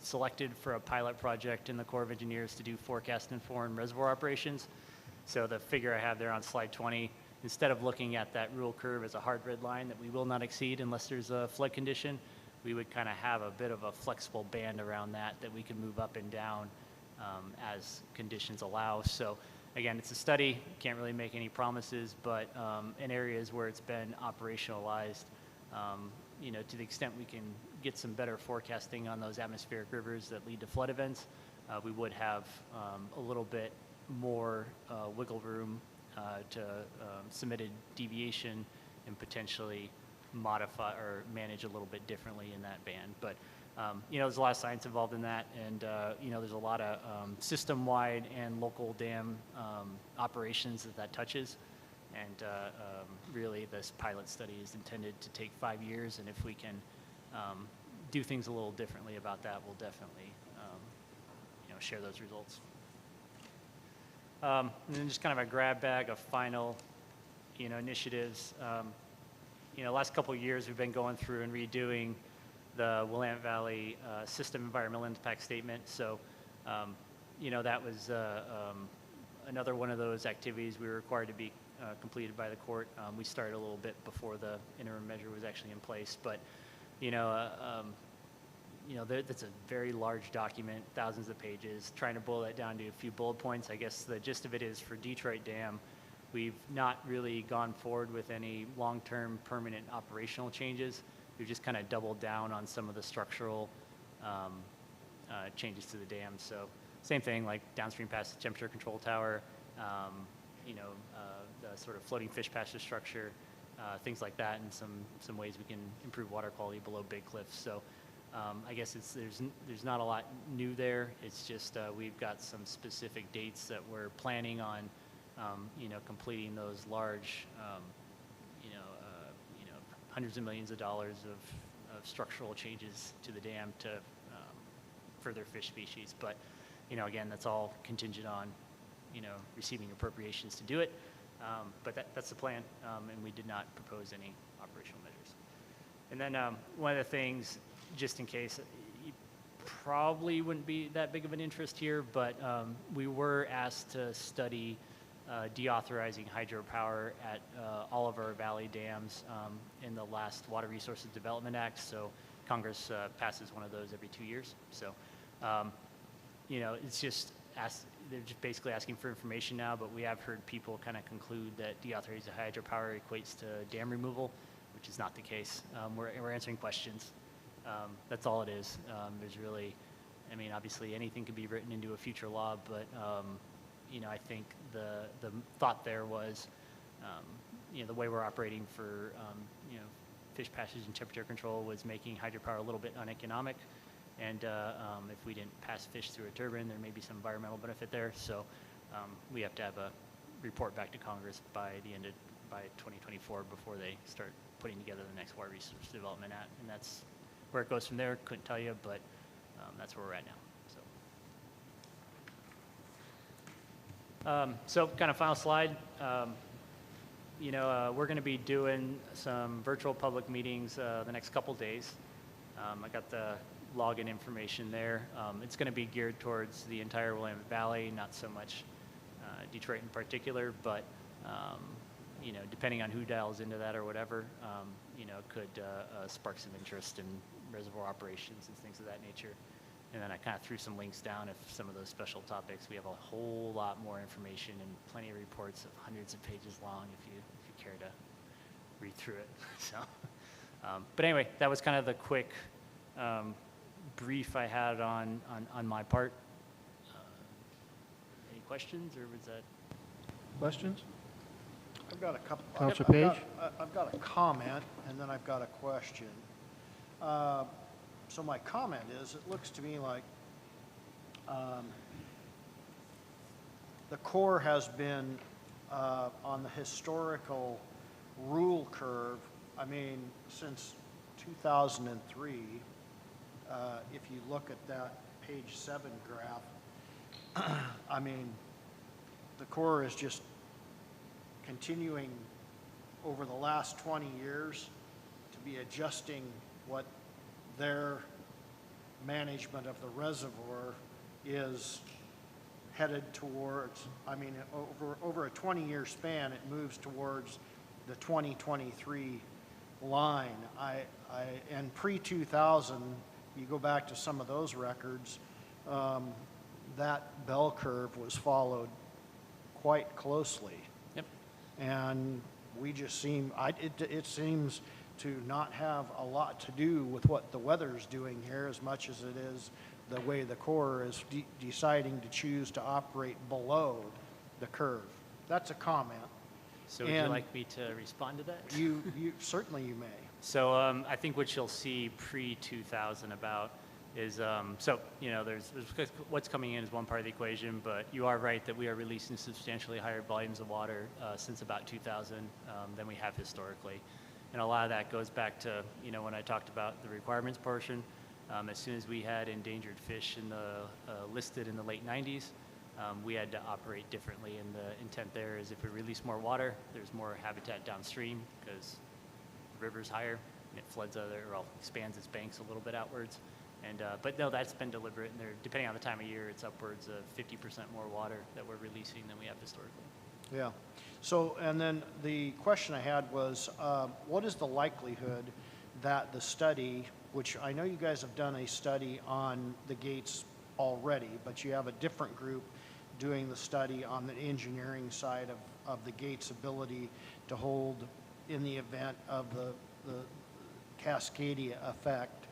selected for a pilot project in the Corps of Engineers to do forecast-informed reservoir operations. So the figure I have there on slide 20, instead of looking at that rule curve as a hard red line that we will not exceed unless there's a flood condition, we would kind of have a bit of a flexible band around that we could move up and down as conditions allow. So again, it's a study, can't really make any promises, but in areas where it's been operationalized, to the extent we can get some better forecasting on those atmospheric rivers that lead to flood events, we would have a little bit more wiggle room to submitted deviation and potentially modify or manage a little bit differently in that band. But there's a lot of science involved in that, and there's a lot of system-wide and local dam operations that touches. And really, this pilot study is intended to take 5 years, and if we can do things a little differently about that, we'll definitely share those results. And then just kind of a grab bag of final initiatives. Last couple of years we've been going through and redoing the Willamette Valley System Environmental Impact Statement. So, that was another one of those activities we were required to be completed by the court. We started a little bit before the interim measure was actually in place, but that's a very large document, thousands of pages. Trying to boil that down to a few bullet points, I guess the gist of it is for Detroit Dam, we've not really gone forward with any long-term permanent operational changes. We've just kind of doubled down on some of the structural changes to the dam. So same thing, like downstream passage temperature control tower, the sort of floating fish pasture structure, things like that, and some ways we can improve water quality below big cliffs. So I guess there's not a lot new there. It's just we've got some specific dates that we're planning on, completing those large, hundreds of millions of dollars of structural changes to the dam to further fish species. But again, that's all contingent on receiving appropriations to do it. But that's the plan, and we did not propose any operational measures. And then one of the things, just in case, it probably wouldn't be that big of an interest here, but we were asked to study deauthorizing hydropower at all of our valley dams in the last Water Resources Development Act. So Congress passes one of those every 2 years. So, it's just they're just basically asking for information now, but we have heard people kind of conclude that deauthorizing hydropower equates to dam removal, which is not the case. We're answering questions. That's all it is. There's really, obviously anything could be written into a future law, but I think the thought there was, the way we're operating for, fish passage and temperature control was making hydropower a little bit uneconomic. And if we didn't pass fish through a turbine, there may be some environmental benefit there. So we have to have a report back to Congress by 2024 before they start putting together the next Water Resource Development Act. And that's where it goes from there. Couldn't tell you, but that's where we're at now. So kind of final slide. We're going to be doing some virtual public meetings the next couple days. I got the login information there. It's going to be geared towards the entire Willamette Valley, not so much Detroit in particular, but depending on who dials into that or whatever, could spark some interest in reservoir operations and things of that nature. And then I kind of threw some links down if some of those special topics. We have a whole lot more information and plenty of reports of hundreds of pages long if you care to read through it. So, but anyway, that was kind of the quick brief I had on my part. Any questions, or was that? Questions? I've got a couple. Counselor Page? I've got a comment, and then I've got a question. So my comment is, it looks to me like the Corps has been on the historical rule curve, since 2003. If you look at that page 7 graph, the Corps is just continuing over the last 20 years to be adjusting what their management of the reservoir is headed towards. Over a 20-year span, it moves towards the 2023 line. And pre-2000, you go back to some of those records, that bell curve was followed quite closely. Yep. And we just it seems to not have a lot to do with what the weather's doing here as much as it is the way the Corps is deciding to choose to operate below the curve. That's a comment. So would you like me to respond to that? You certainly you may. So I think what you'll see pre-2000 about is, there's what's coming in is one part of the equation, but you are right that we are releasing substantially higher volumes of water since about 2000 than we have historically. And a lot of that goes back to, when I talked about the requirements portion, as soon as we had endangered fish listed in the late 90s, we had to operate differently. And the intent there is if we release more water, there's more habitat downstream because the river's higher, and it floods expands its banks a little bit outwards. And, but no, that's been deliberate, and depending on the time of year, it's upwards of 50% more water that we're releasing than we have historically. Yeah. So, and then the question I had was, what is the likelihood that the study, which I know you guys have done a study on the gates already, but you have a different group doing the study on the engineering side of the gate's ability to hold in the event of the Cascadia effect.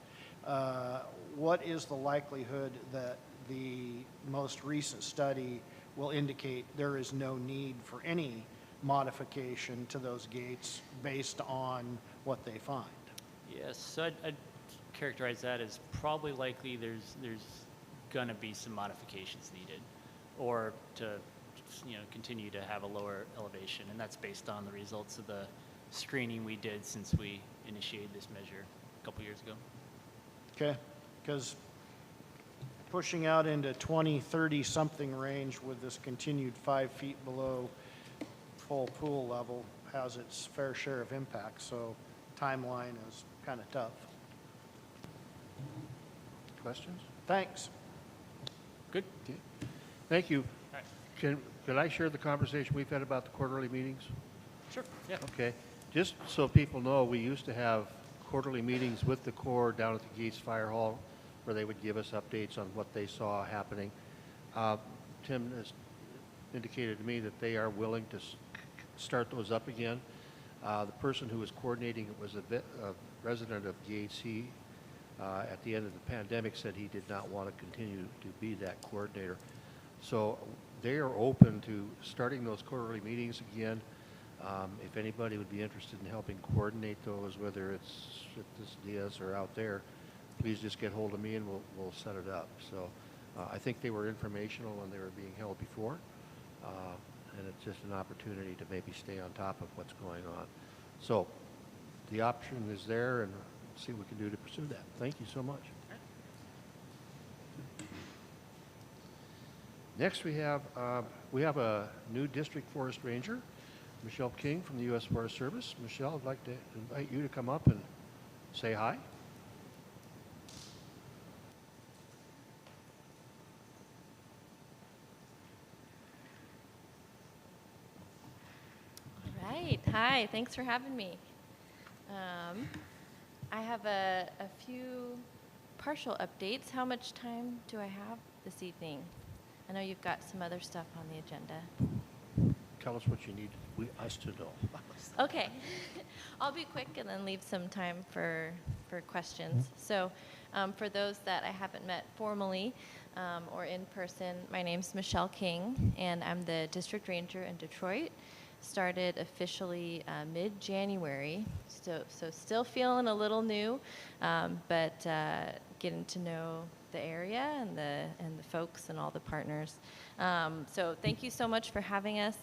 What is the likelihood that the most recent study will indicate there is no need for any modification to those gates based on what they find? Yes, so I'd characterize that as probably likely there's going to be some modifications needed, or to continue to have a lower elevation, and that's based on the results of the screening we did since we initiated this measure a couple years ago. Okay, because pushing out into 2030 something range with this continued 5 feet below full pool level has its fair share of impact, so timeline is kind of tough. Questions? Thanks. Good. Thank you. All right. Could I share the conversation we've had about the quarterly meetings? Sure, yeah. Okay. Just so people know, we used to have quarterly meetings with the Corps down at the Gates Fire Hall, where they would give us updates on what they saw happening. Tim has indicated to me that they are willing to start those up again. The person who was coordinating it was a resident of Gates. He, at the end of the pandemic, said he did not want to continue to be that coordinator. So they are open to starting those quarterly meetings again. If anybody would be interested in helping coordinate those, whether it's at this Diaz or out there, please just get hold of me and we'll set it up. So I think they were informational when they were being held before, and it's just an opportunity to maybe stay on top of what's going on. So the option is there, and see what we can do to pursue that. Thank you so much. Next, we have a new district forest ranger, Michelle King from the U.S. Forest Service. Michelle, I'd like to invite you to come up and say hi. All right. Hi. Thanks for having me. I have a few partial updates. How much time do I have this evening? I know you've got some other stuff on the agenda. Tell us what you need us to know. Okay. I'll be quick and then leave some time for questions. So for those that I haven't met formally or in person, my name's Michelle King, and I'm the district ranger in Detroit. Started officially mid-January, so still feeling a little new, but getting to know the area and the folks and all the partners. So thank you so much for having us.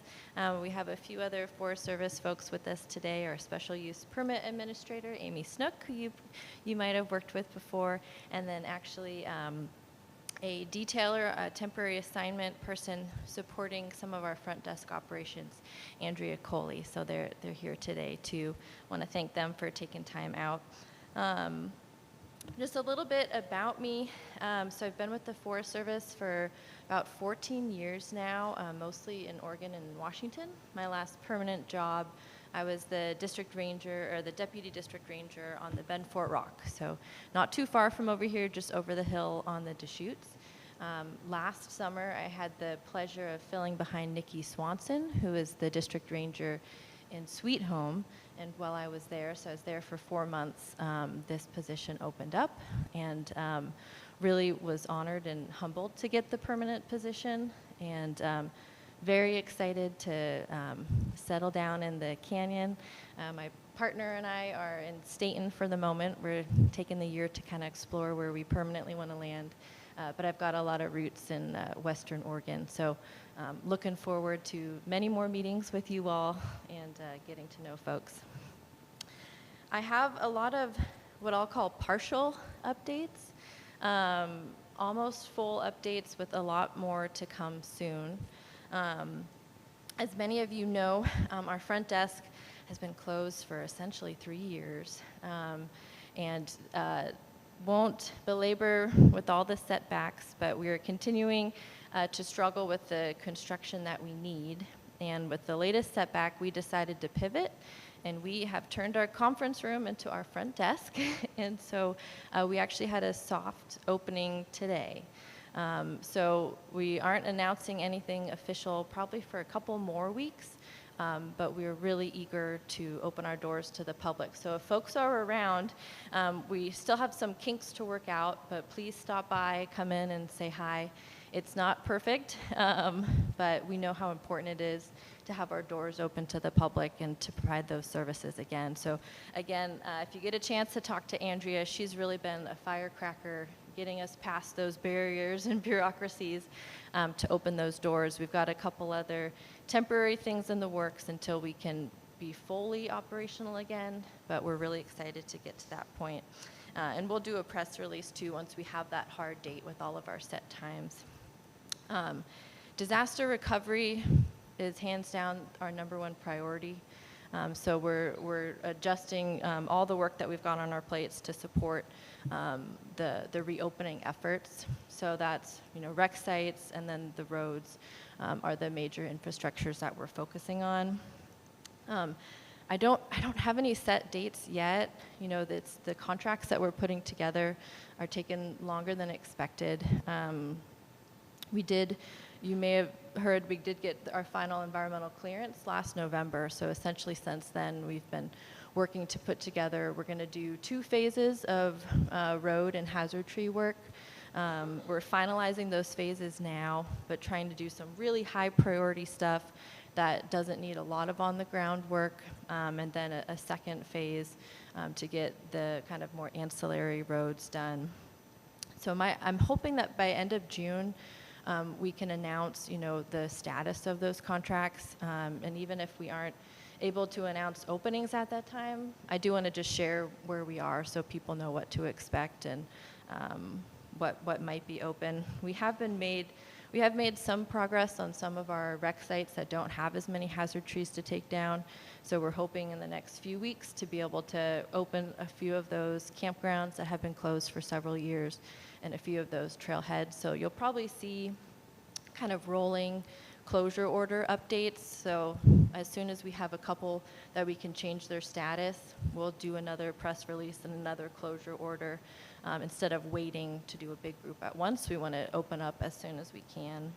We have a few other Forest Service folks with us today. Our Special Use Permit Administrator, Amy Snook, who you might have worked with before, and then actually a detailer, a temporary assignment person supporting some of our front desk operations, Andrea Coley. So they're here today too. Want to thank them for taking time out. Just a little bit about me. So I've been with the Forest Service for about 14 years now, mostly in Oregon and Washington. My last permanent job, I was the district ranger, or the deputy district ranger on the Bend Fort Rock. So not too far from over here, just over the hill on the Deschutes. Last summer, I had the pleasure of filling behind Nikki Swanson, who is the district ranger in Sweet Home. And while I was there, so I was there for 4 months, this position opened up, and really was honored and humbled to get the permanent position, and very excited to settle down in the canyon. My partner and I are in Staten for the moment. We're taking the year to kind of explore where we permanently want to land. But I've got a lot of roots in Western Oregon, so looking forward to many more meetings with you all and getting to know folks. I have a lot of what I'll call partial updates, almost full updates with a lot more to come soon. As many of you know, our front desk has been closed for essentially 3 years, and won't belabor with all the setbacks, but we are continuing to struggle with the construction that we need. And with the latest setback, we decided to pivot, and we have turned our conference room into our front desk. And so we actually had a soft opening today. So we aren't announcing anything official probably for a couple more weeks, but we're really eager to open our doors to the public. So if folks are around, we still have some kinks to work out, but please stop by, come in and say hi. It's not perfect, but we know how important it is to have our doors open to the public and to provide those services again. So again, if you get a chance to talk to Andrea, she's really been a firecracker getting us past those barriers and bureaucracies to open those doors. We've got a couple other temporary things in the works until we can be fully operational again, but we're really excited to get to that point. And we'll do a press release too once we have that hard date with all of our set times. Disaster recovery is hands down our #1 priority. So we're adjusting all the work that we've got on our plates to support the reopening efforts. So that's, rec sites, and then the roads are the major infrastructures that we're focusing on. I don't have any set dates yet. You know, the contracts that we're putting together are taking longer than expected. You may have heard, we did get our final environmental clearance last November. So essentially since then, we've been working to put together, we're going to do 2 phases of road and hazard tree work. We're finalizing those phases now, but trying to do some really high priority stuff that doesn't need a lot of on the ground work, and then a second phase to get the kind of more ancillary roads done. So I'm hoping that by end of June, we can announce, you know, the status of those contracts, and even if we aren't able to announce openings at that time, I do want to just share where we are so people know what to expect and what might be open. We have made some progress on some of our rec sites that don't have as many hazard trees to take down. So we're hoping in the next few weeks to be able to open a few of those campgrounds that have been closed for several years and a few of those trailheads. So you'll probably see kind of rolling closure order updates. So as soon as we have a couple that we can change their status, we'll do another press release and another closure order. Instead of waiting to do a big group at once, we want to open up as soon as we can.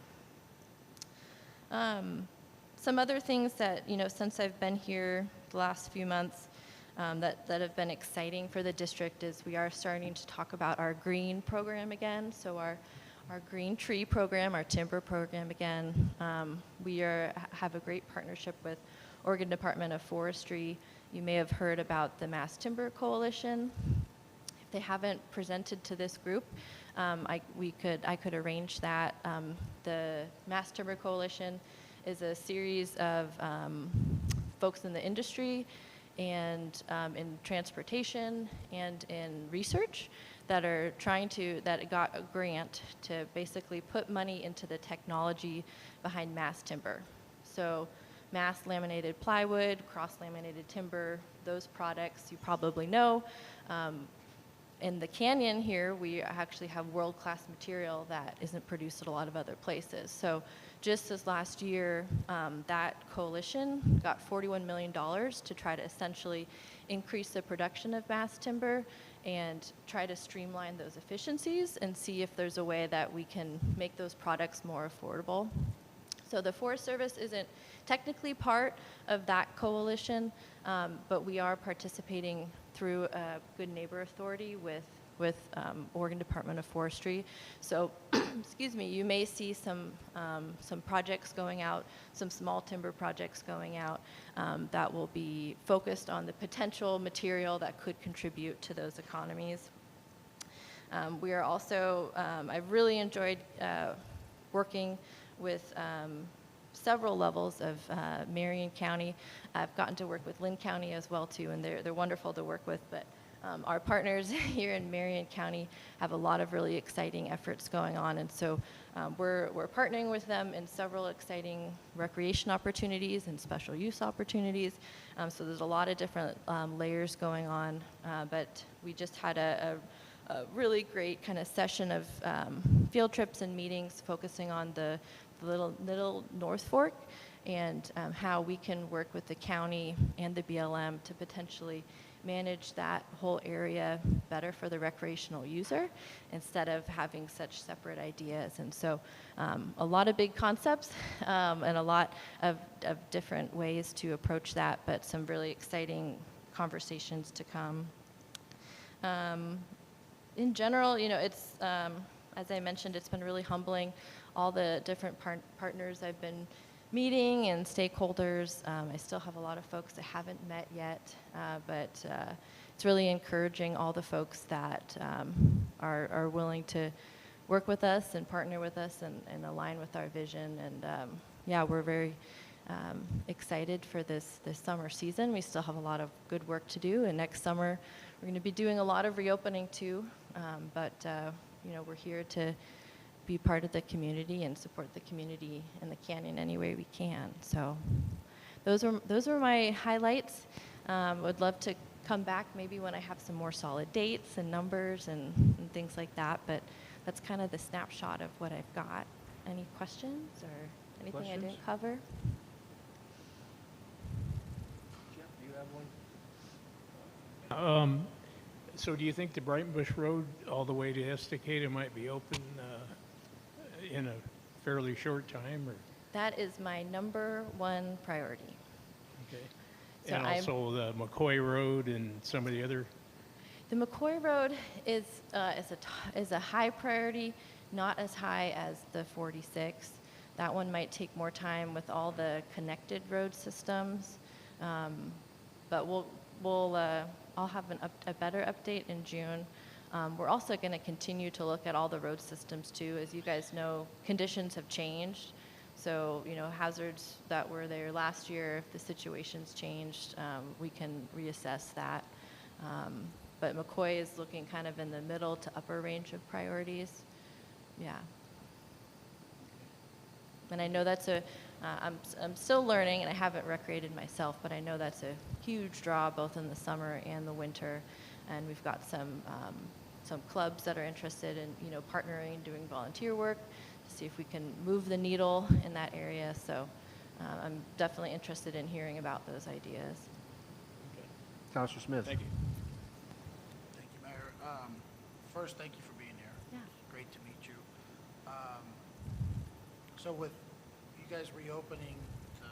Some other things that, you know, since I've been here the last few months that have been exciting for the district is we are starting to talk about our green program again. So our green tree program, our timber program again. We have a great partnership with Oregon Department of Forestry. You may have heard about the Mass Timber Coalition. If they haven't presented to this group, I could arrange that. The Mass Timber Coalition is a series of folks in the industry and in transportation and in research that got a grant to basically put money into the technology behind mass timber. So mass laminated plywood, cross-laminated timber, those products you probably know. In the canyon here, we actually have world-class material that isn't produced at a lot of other places. So just this last year, that coalition got $41 million to try to essentially increase the production of mass timber and try to streamline those efficiencies and see if there's a way that we can make those products more affordable. So the Forest Service isn't technically part of that coalition, but we are participating through a Good Neighbor Authority with Oregon Department of Forestry. So, excuse me, you may see some projects going out, some small timber projects going out that will be focused on the potential material that could contribute to those economies. We are also, I've really enjoyed working with several levels of Marion County. I've gotten to work with Lynn County as well too, and they're wonderful to work with. But our partners here in Marion County have a lot of really exciting efforts going on, and so we're partnering with them in several exciting recreation opportunities and special use opportunities. So there's a lot of different layers going on, but we just had a really great kind of session of field trips and meetings focusing on the Little North Fork and how we can work with the county and the BLM to potentially manage that whole area better for the recreational user instead of having such separate ideas. And so a lot of big concepts and a lot of different ways to approach that, but some really exciting conversations to come. In general, you know, it's, as I mentioned, it's been really humbling, all the different partners I've been meeting and stakeholders. I still have a lot of folks I haven't met yet, but it's really encouraging all the folks that are willing to work with us and partner with us and align with our vision. And yeah, we're very excited for this summer season. We still have a lot of good work to do, and next summer we're going to be doing a lot of reopening too. But you know, we're here to be part of the community and support the community in the canyon any way we can. So those are my highlights. Would love to come back maybe when I have some more solid dates and numbers and things like that, but that's kind of the snapshot of what I've got. Any questions or anything I didn't cover? Jeff, do you have traveling. So do you think the Brighton Bush Road all the way to Estacada might be open in a fairly short time, or? That is my number one priority. Okay. So And I'm- also the McCoy Road and some of the other, The McCoy Road is a high priority, not as high as the 46. That one might take more time with all the connected road systems. But I'll have a better update in June. We're also going to continue to look at all the road systems too. As you guys know, conditions have changed. So, hazards that were there last year, if the situation's changed, we can reassess that. But McCoy is looking kind of in the middle to upper range of priorities. Yeah. And I know that's I'm still learning, and I haven't recreated myself, but I know that's a huge draw both in the summer and the winter. And we've got some clubs that are interested in, partnering and doing volunteer work to see if we can move the needle in that area. So I'm definitely interested in hearing about those ideas. Counselor Smith? thank you. Thank you, Mayor. First, thank you for being here. Yeah. It's great to meet you. So with you guys reopening the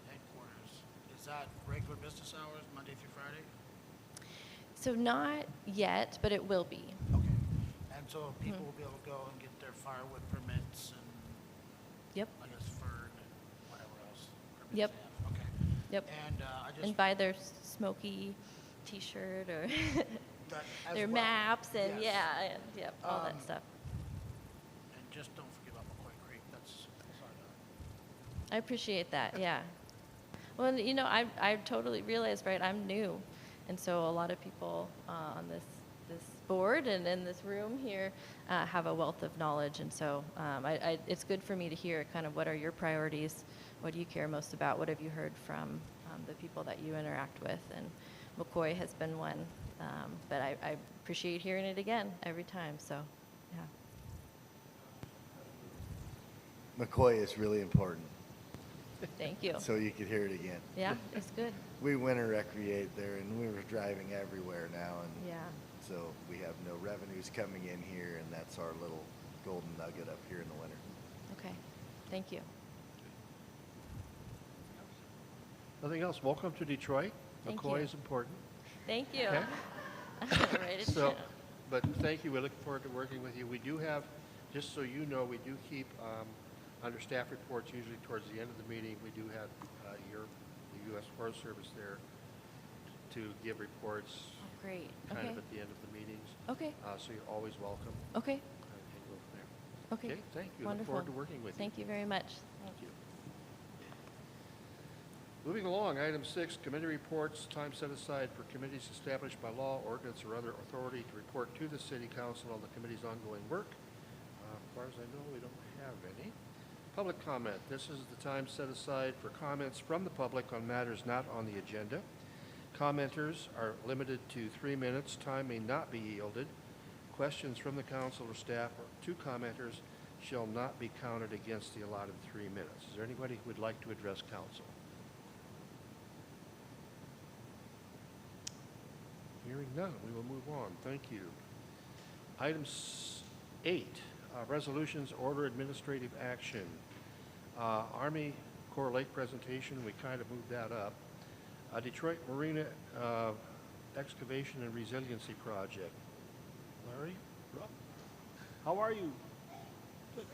headquarters, is that regular business hours, Monday through Friday? So not yet, but it will be. Okay. And so people will be able to go and get their firewood permits and Yep. I guess fern and whatever else. permits Yep. they have. Okay. Yep. And I just. And buy their smoky T-shirt or that as their well. maps and Yes. and yep, all that stuff. And just don't forget about McCoy Creek. That's all I got. I appreciate that. Yeah. Well, and, I totally realized, right? I'm new, and so a lot of people on this board and in this room here have a wealth of knowledge, and so it's good for me to hear kind of what are your priorities, what do you care most about, what have you heard from the people that you interact with, and McCoy has been one, but I appreciate hearing it again every time. So, yeah. McCoy is really important, Thank you. so you could hear it again. Yeah, it's good. We winter recreate there, and we were driving everywhere now, and Yeah. so we have no revenues coming in here, and that's our little golden nugget up here in the winter. Okay. Thank you. Nothing else? Welcome to Detroit. Thank McCoy you. is important. Thank you. Okay. Write it So, down. but thank you. We look forward to working with you. We do have, just so you know, we do keep under staff reports usually towards the end of the meeting. We do have the U.S. Forest Service there to give reports Oh, great. kind Okay. of at the end of the meetings. Okay. So you're always welcome. Okay. And go from there. Okay. Thank you. Wonderful. Look forward to working with you. Thank you very much. Thank you. Moving along, item 6, committee reports, time set aside for committees established by law, ordinance, or other authority to report to the city council on the committee's ongoing work. As far as I know, we don't have any. Public comment. This is the time set aside for comments from the public on matters not on the agenda. Commenters are limited to 3 minutes. Time may not be yielded. Questions from the council or staff or to commenters shall not be counted against the allotted 3 minutes. Is there anybody who would like to address council? Hearing none, we will move on. Thank you. Item 8, resolutions, order, administrative action. Army Corps Lake presentation, we kind of moved that up. Detroit Marina excavation and resiliency project. Larry? Rob? How are you? Good.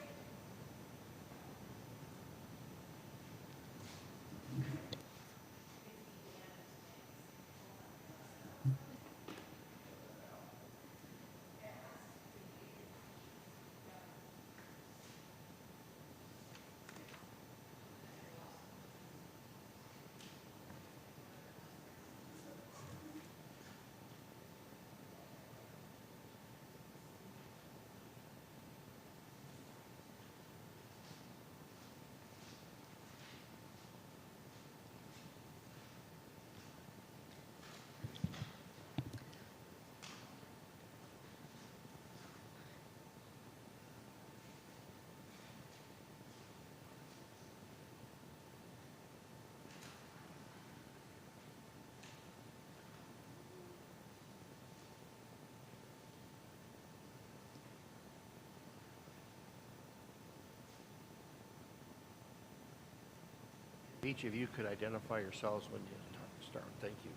each of you could identify yourselves when you start. Thank you.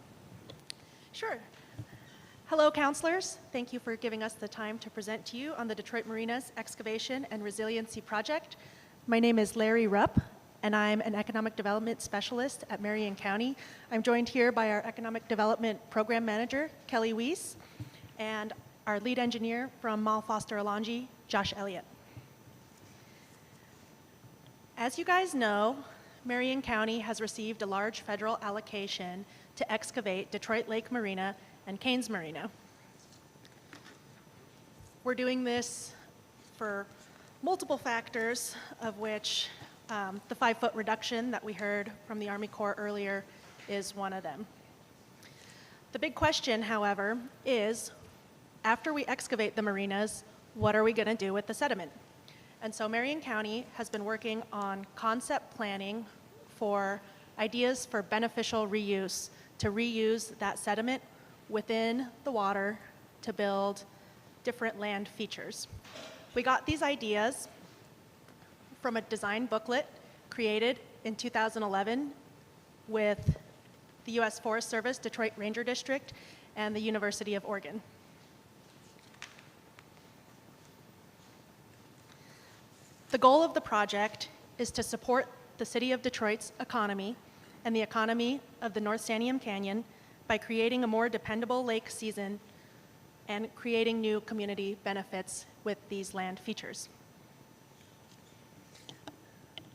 Sure. Hello, counselors. Thank you for giving us the time to present to you on the Detroit Marinas Excavation and Resiliency Project. My name is Larry Rupp, and I'm an Economic Development Specialist at Marion County. I'm joined here by our Economic Development Program Manager, Kelly Weiss, and our lead engineer from Mal Foster Alonji, Josh Elliott. As you guys know, Marion County has received a large federal allocation to excavate Detroit Lake Marina and Cains Marina. We're doing this for multiple factors, of which the 5-foot reduction that we heard from the Army Corps earlier is one of them. The big question, however, is after we excavate the marinas, what are we going to do with the sediment? And so Marion County has been working on concept planning for ideas for beneficial reuse, to reuse that sediment within the water to build different land features. We got these ideas from a design booklet created in 2011 with the U.S. Forest Service, Detroit Ranger District, and the University of Oregon. The goal of the project is to support the city of Detroit's economy and the economy of the North Santiam Canyon by creating a more dependable lake season and creating new community benefits with these land features.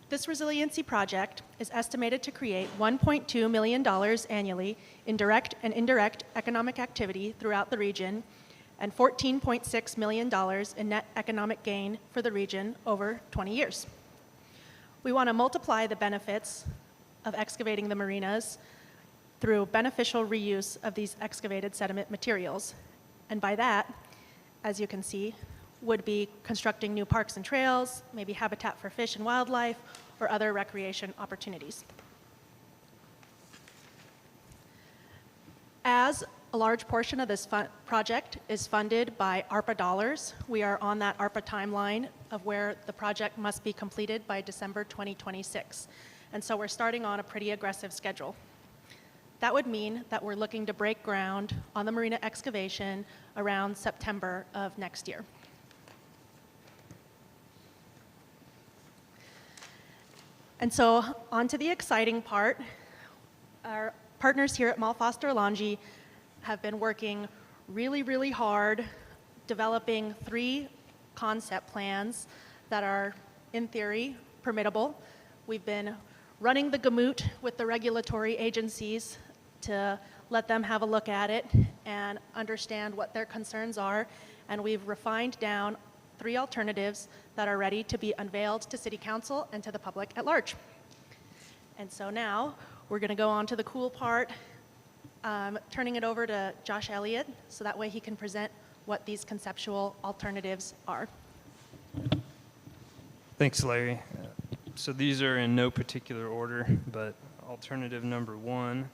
This resiliency project is estimated to create $1.2 million annually in direct and indirect economic activity throughout the region and $14.6 million in net economic gain for the region over 20 years. We want to multiply the benefits of excavating the marinas through beneficial reuse of these excavated sediment materials. And by that, as you can see, would be constructing new parks and trails, maybe habitat for fish and wildlife, or other recreation opportunities. As a large portion of this project is funded by ARPA dollars, we are on that ARPA timeline of where the project must be completed by December 2026. And so we're starting on a pretty aggressive schedule. That would mean that we're looking to break ground on the marina excavation around September of next year. And so on to the exciting part. Our partners here at Mal Foster Alonji have been working really, really hard developing 3 concept plans that are, in theory, permittable. We've been running the gamut with the regulatory agencies to let them have a look at it and understand what their concerns are. And we've refined down 3 alternatives that are ready to be unveiled to City Council and to the public at large. And so now we're going to go on to the cool part, turning it over to Josh Elliott so that way he can present what these conceptual alternatives are. Thanks, Larry. So these are in no particular order, but alternative number 1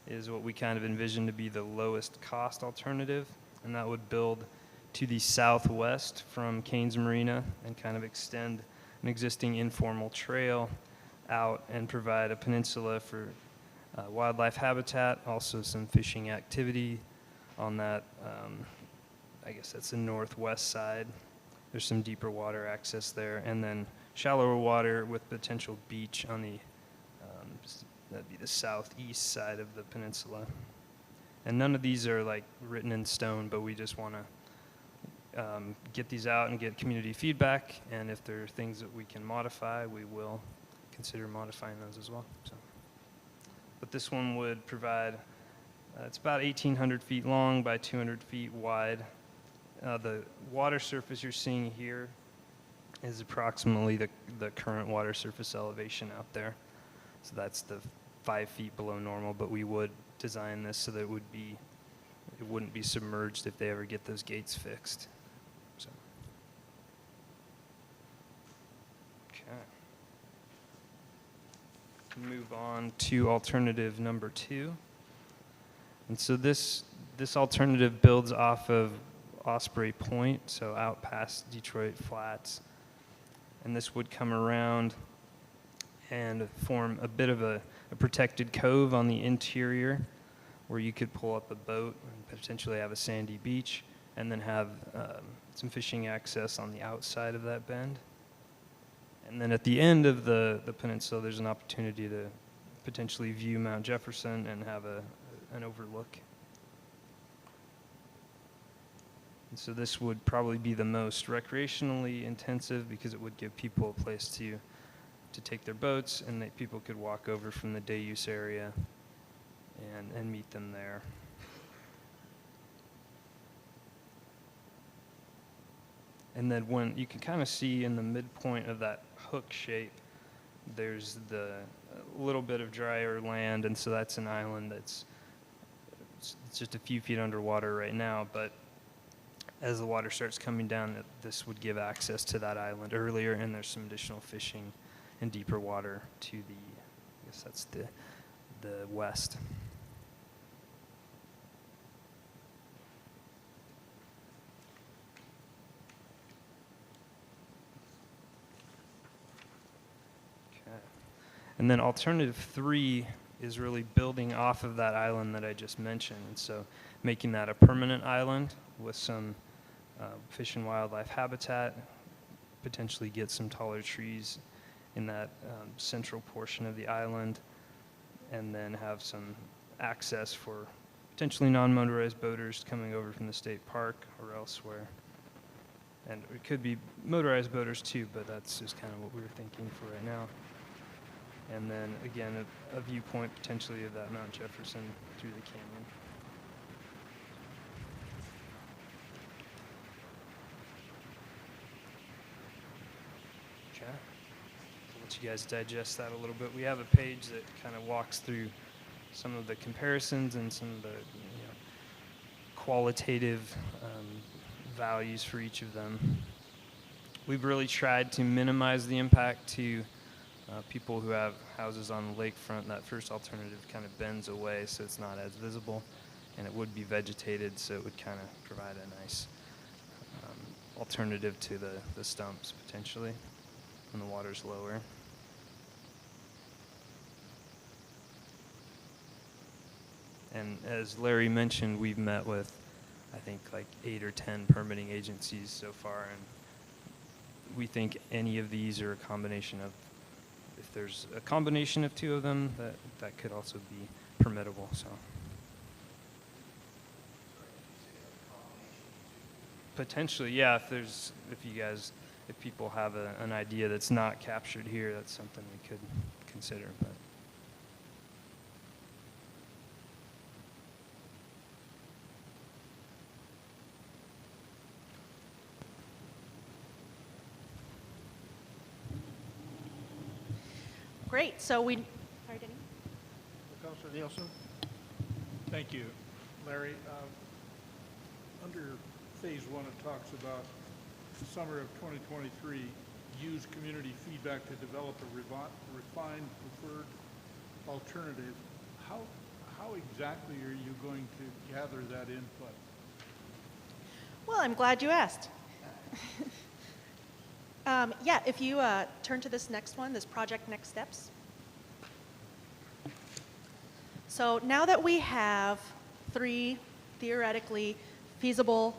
is what we kind of envision to be the lowest cost alternative, and that would build to the southwest from Cains Marina and kind of extend an existing informal trail out and provide a peninsula for wildlife habitat, also some fishing activity on that, I guess that's the northwest side. There's some deeper water access there, and then shallower water with potential beach on the, that'd be the southeast side of the peninsula. And none of these are like written in stone, but we just want to get these out and get community feedback, and if there are things that we can modify, we will consider modifying those as well. So, but this one would provide, it's about 1,800 feet long by 200 feet wide. The water surface you're seeing here is approximately the current water surface elevation out there. So that's the 5 feet below normal, but we would design this so that it wouldn't be submerged if they ever get those gates fixed. So. Okay. Move on to alternative number 2. And so this alternative builds off of Osprey Point, so out past Detroit Flats. And this would come around and form a bit of a protected cove on the interior where you could pull up a boat and potentially have a sandy beach, and then have some fishing access on the outside of that bend. And then at the end of the peninsula, there's an opportunity to potentially view Mount Jefferson and have an overlook. And so this would probably be the most recreationally intensive because it would give people a place to take their boats, and that people could walk over from the day use area and meet them there. And then when you can kind of see in the midpoint of that hook shape, there's a little bit of drier land, and so that's an island it's just a few feet underwater right now, but as the water starts coming down, this would give access to that island earlier, and there's some additional fishing in deeper water to the, I guess that's the west. Okay. And then alternative 3 is really building off of that island that I just mentioned, and so making that a permanent island with some fish and wildlife habitat, potentially get some taller trees in that central portion of the island, and then have some access for potentially non-motorized boaters coming over from the state park or elsewhere. And it could be motorized boaters too, but that's just kind of what we were thinking for right now. And then again, a viewpoint potentially of that Mount Jefferson through the canyon. Okay. I'll let you guys digest that a little bit. We have a page that kind of walks through some of the comparisons and some of the qualitative values for each of them. We've really tried to minimize the impact to people who have houses on the lakefront. That first alternative kind of bends away, so it's not as visible, and it would be vegetated, so it would kind of provide a nice alternative to the stumps, potentially, when the water's lower. And as Larry mentioned, we've met with, I think, like 8 or 10 permitting agencies so far, and we think any of these are a combination of, if there's a combination of 2 of them, that could also be permittable, so. Potentially, yeah, if people have an idea that's not captured here, that's something we could consider, but. Great, so sorry, Denny? Councilor Nielsen? Thank you. Larry, under phase 1, it talks about summer of 2023, use community feedback to develop a refined preferred alternative. How exactly are you going to gather that input? Well, I'm glad you asked. Yeah, if you turn to this next one, this project next steps. So now that we have 3 theoretically feasible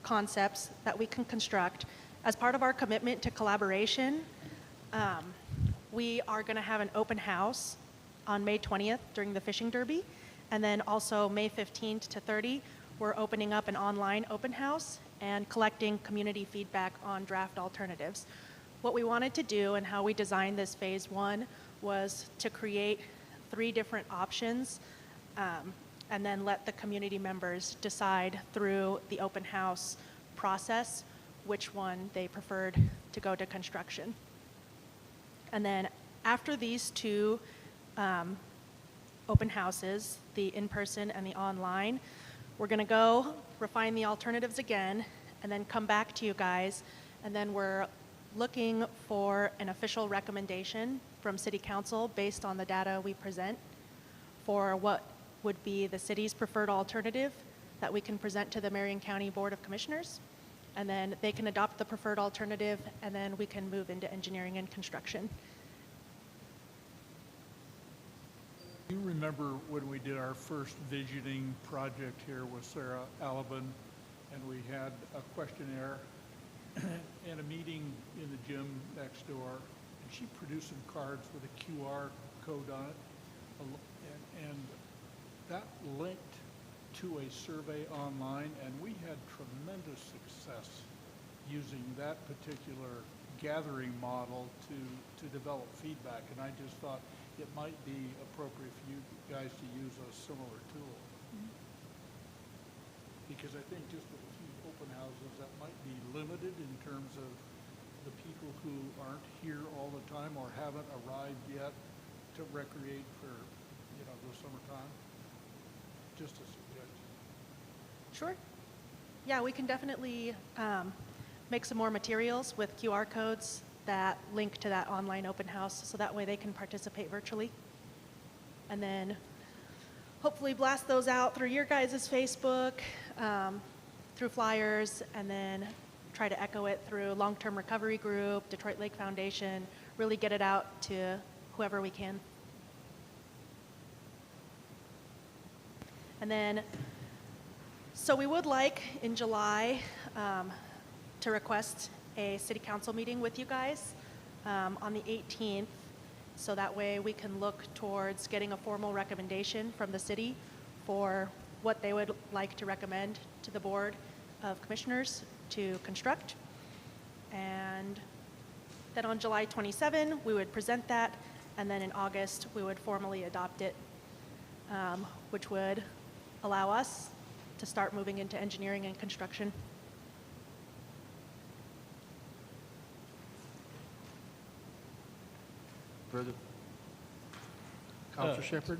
concepts that we can construct, as part of our commitment to collaboration, we are going to have an open house on May 20th during the fishing derby, and then also May 15th to 30, we're opening up an online open house and collecting community feedback on draft alternatives. What we wanted to do and how we designed this phase 1 was to create 3 different options and then let the community members decide through the open house process which one they preferred to go to construction. And then after these 2 open houses, the in-person and the online, we're going to go refine the alternatives again and then come back to you guys, and then we're looking for an official recommendation from City Council based on the data we present for what would be the city's preferred alternative that we can present to the Marion County Board of Commissioners, and then they can adopt the preferred alternative, and then we can move into engineering and construction. You remember when we did our first visioning project here with Sarah Alabin, and we had a questionnaire and a meeting in the gym next door, and she produced some cards with a QR code on it, and that linked to a survey online, and we had tremendous success using that particular gathering model to develop feedback, and I just thought it might be appropriate for you guys to use a similar tool. Because I think just with a few open houses, that might be limited in terms of the people who aren't here all the time or haven't arrived yet to recreate for, the summertime. Just a suggestion. Sure. Yeah, we can definitely make some more materials with QR codes that link to that online open house, so that way they can participate virtually. And then hopefully blast those out through your guys' Facebook, through flyers, and then try to echo it through Long-Term Recovery Group, Detroit Lake Foundation, really get it out to whoever we can. And then, so we would like in July to request a city council meeting with you guys on the 18th, so that way we can look towards getting a formal recommendation from the city for what they would like to recommend to the Board of Commissioners to construct. And then on July 27, we would present that, and then in August, we would formally adopt it, which would allow us to start moving into engineering and construction. Further? Counselor Shepherd?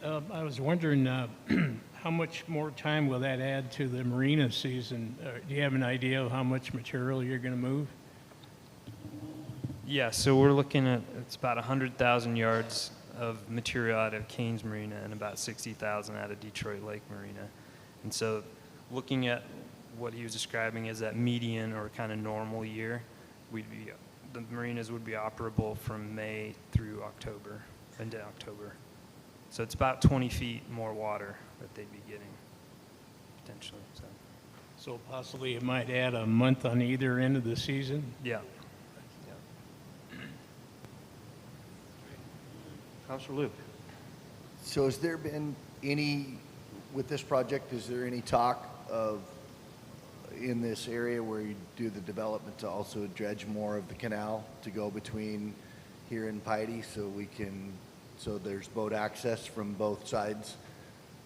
I was wondering, how much more time will that add to the marina season? Do you have an idea of how much material you're going to move? Yeah, so we're looking at, it's about 100,000 yards of material out of Cairns Marina and about 60,000 out of Detroit Lake Marina. And so looking at what he was describing as that median or kind of normal year, the marinas would be operable from May through October, into October. So it's about 20 feet more water that they'd be getting, potentially. So possibly it might add a month on either end of the season? Yeah. Counselor Luke? So has there been any, with this project, is there any talk of, in this area where you do the development to also dredge more of the canal to go between here and Piety so there's boat access from both sides?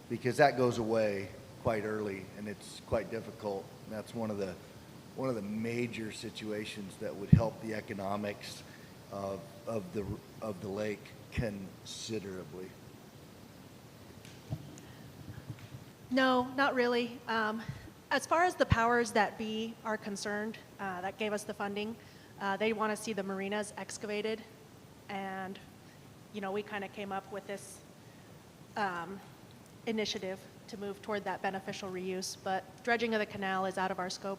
Because that goes away quite early and it's quite difficult. And that's one of the major situations that would help the economics of the lake considerably. No, not really. As far as the powers that be are concerned, that gave us the funding, they want to see the marinas excavated, and we kind of came up with this initiative to move toward that beneficial reuse, but dredging of the canal is out of our scope.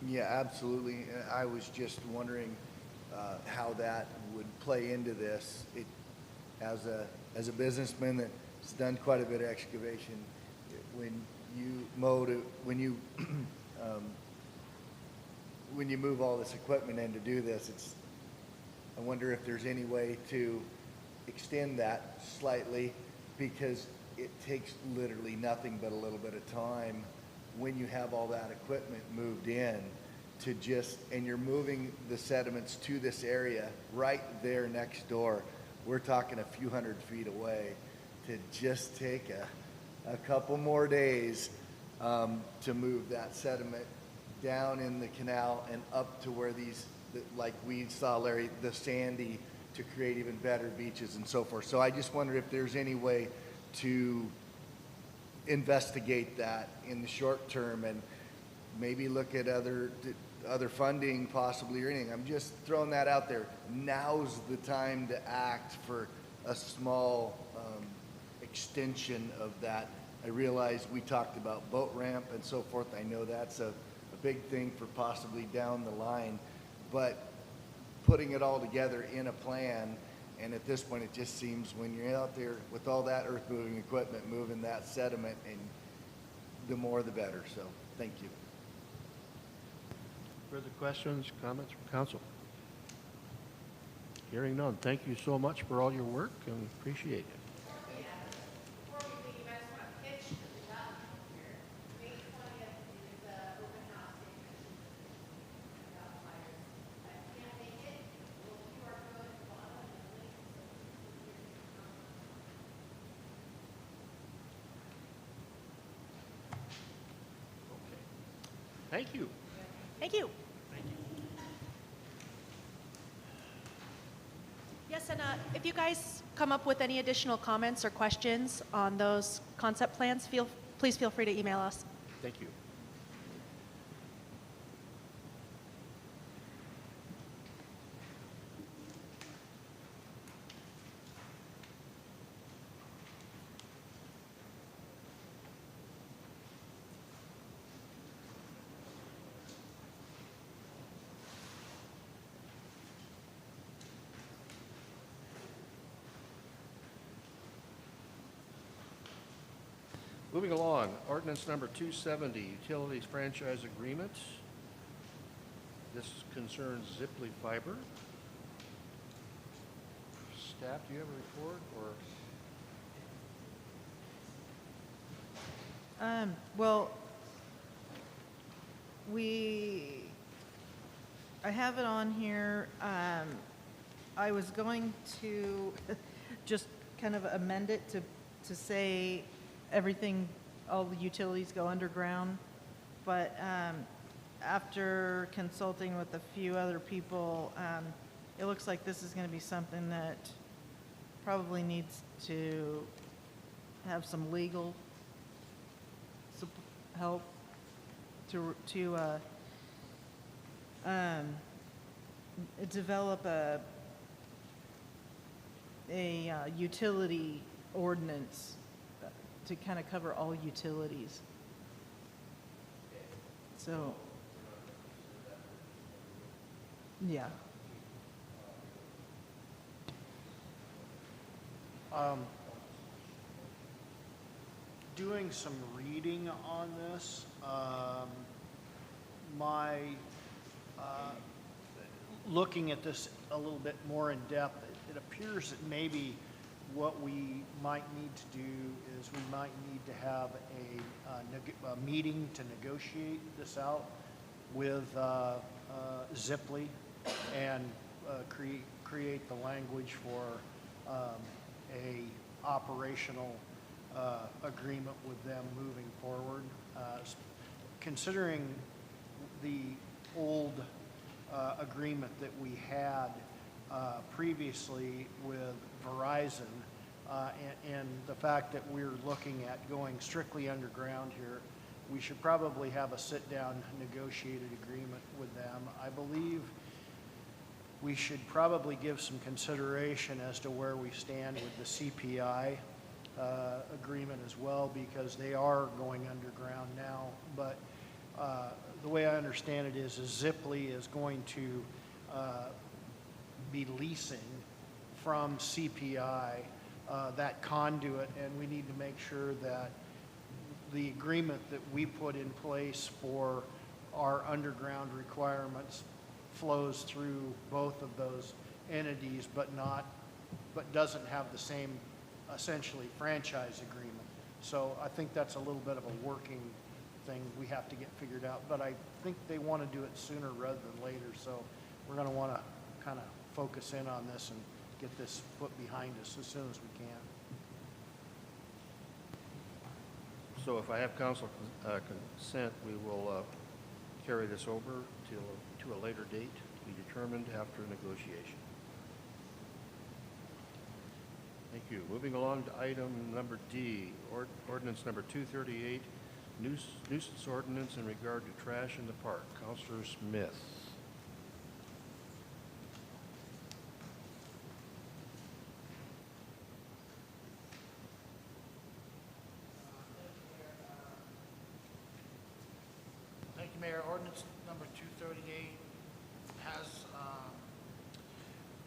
Yeah, absolutely. I was just wondering how that would play into this. As a businessman that's done quite a bit of excavation, when you move all this equipment in to do this, I wonder if there's any way to extend that slightly, because it takes literally nothing but a little bit of time when you have all that equipment moved in to just, and you're moving the sediments to this area right there next door. We're talking a few 100 feet away, to just take a couple more days to move that sediment down in the canal and up to where these, like we saw, Larry, the sandy, to create even better beaches and so forth. So I just wonder if there's any way to investigate that in the short term and maybe look at other funding possibly or anything. I'm just throwing that out there. Now's the time to act for a small extension of that. I realize we talked about boat ramp and so forth. I know that's a big thing for possibly down the line, but putting it all together in a plan, and at this point it just seems when you're out there with all that earth moving equipment moving that sediment, and the more the better. So thank you. Further questions, comments from council? Hearing none. Thank you so much for all your work and appreciate it. Thank you. Thank you. Yes, and if you guys come up with any additional comments or questions on those concept plans, please feel free to email us. Thank you. Moving along, ordinance number 270, utilities franchise agreement. This concerns Ziply Fiber. Staff, do you have a report or? Well, I have it on here. I was going to just kind of amend it to say everything, all the utilities go underground. But after consulting with a few other people, it looks like this is going to be something that probably needs to have some legal help to develop a utility ordinance to kind of cover all utilities. So, yeah. Doing some reading on this, looking at this a little bit more in depth, it appears that maybe what we might need to do is we might need to have a meeting to negotiate this out with Ziply and create the language for a operational agreement with them moving forward. Considering the old agreement that we had previously with Verizon, and the fact that we're looking at going strictly underground here, we should probably have a sit-down negotiated agreement with them. I believe we should probably give some consideration as to where we stand with the CPI agreement as well, because they are going underground now. But the way I understand it is Ziply is going to be leasing from CPI that conduit, and we need to make sure that the agreement that we put in place for our underground requirements flows through both of those entities, but doesn't have the same essentially franchise agreement. So I think that's a little bit of a working thing we have to get figured out. But I think they want to do it sooner rather than later, so we're going to want to kind of focus in on this and get this put behind us as soon as we can. So if I have council consent, we will carry this over to a later date to be determined after negotiation. Thank you. Moving along to item number D, ordinance number 238, nuisance ordinance in regard to trash in the park. Councilor Smith. Thank you, Mayor. Ordinance number 238 has,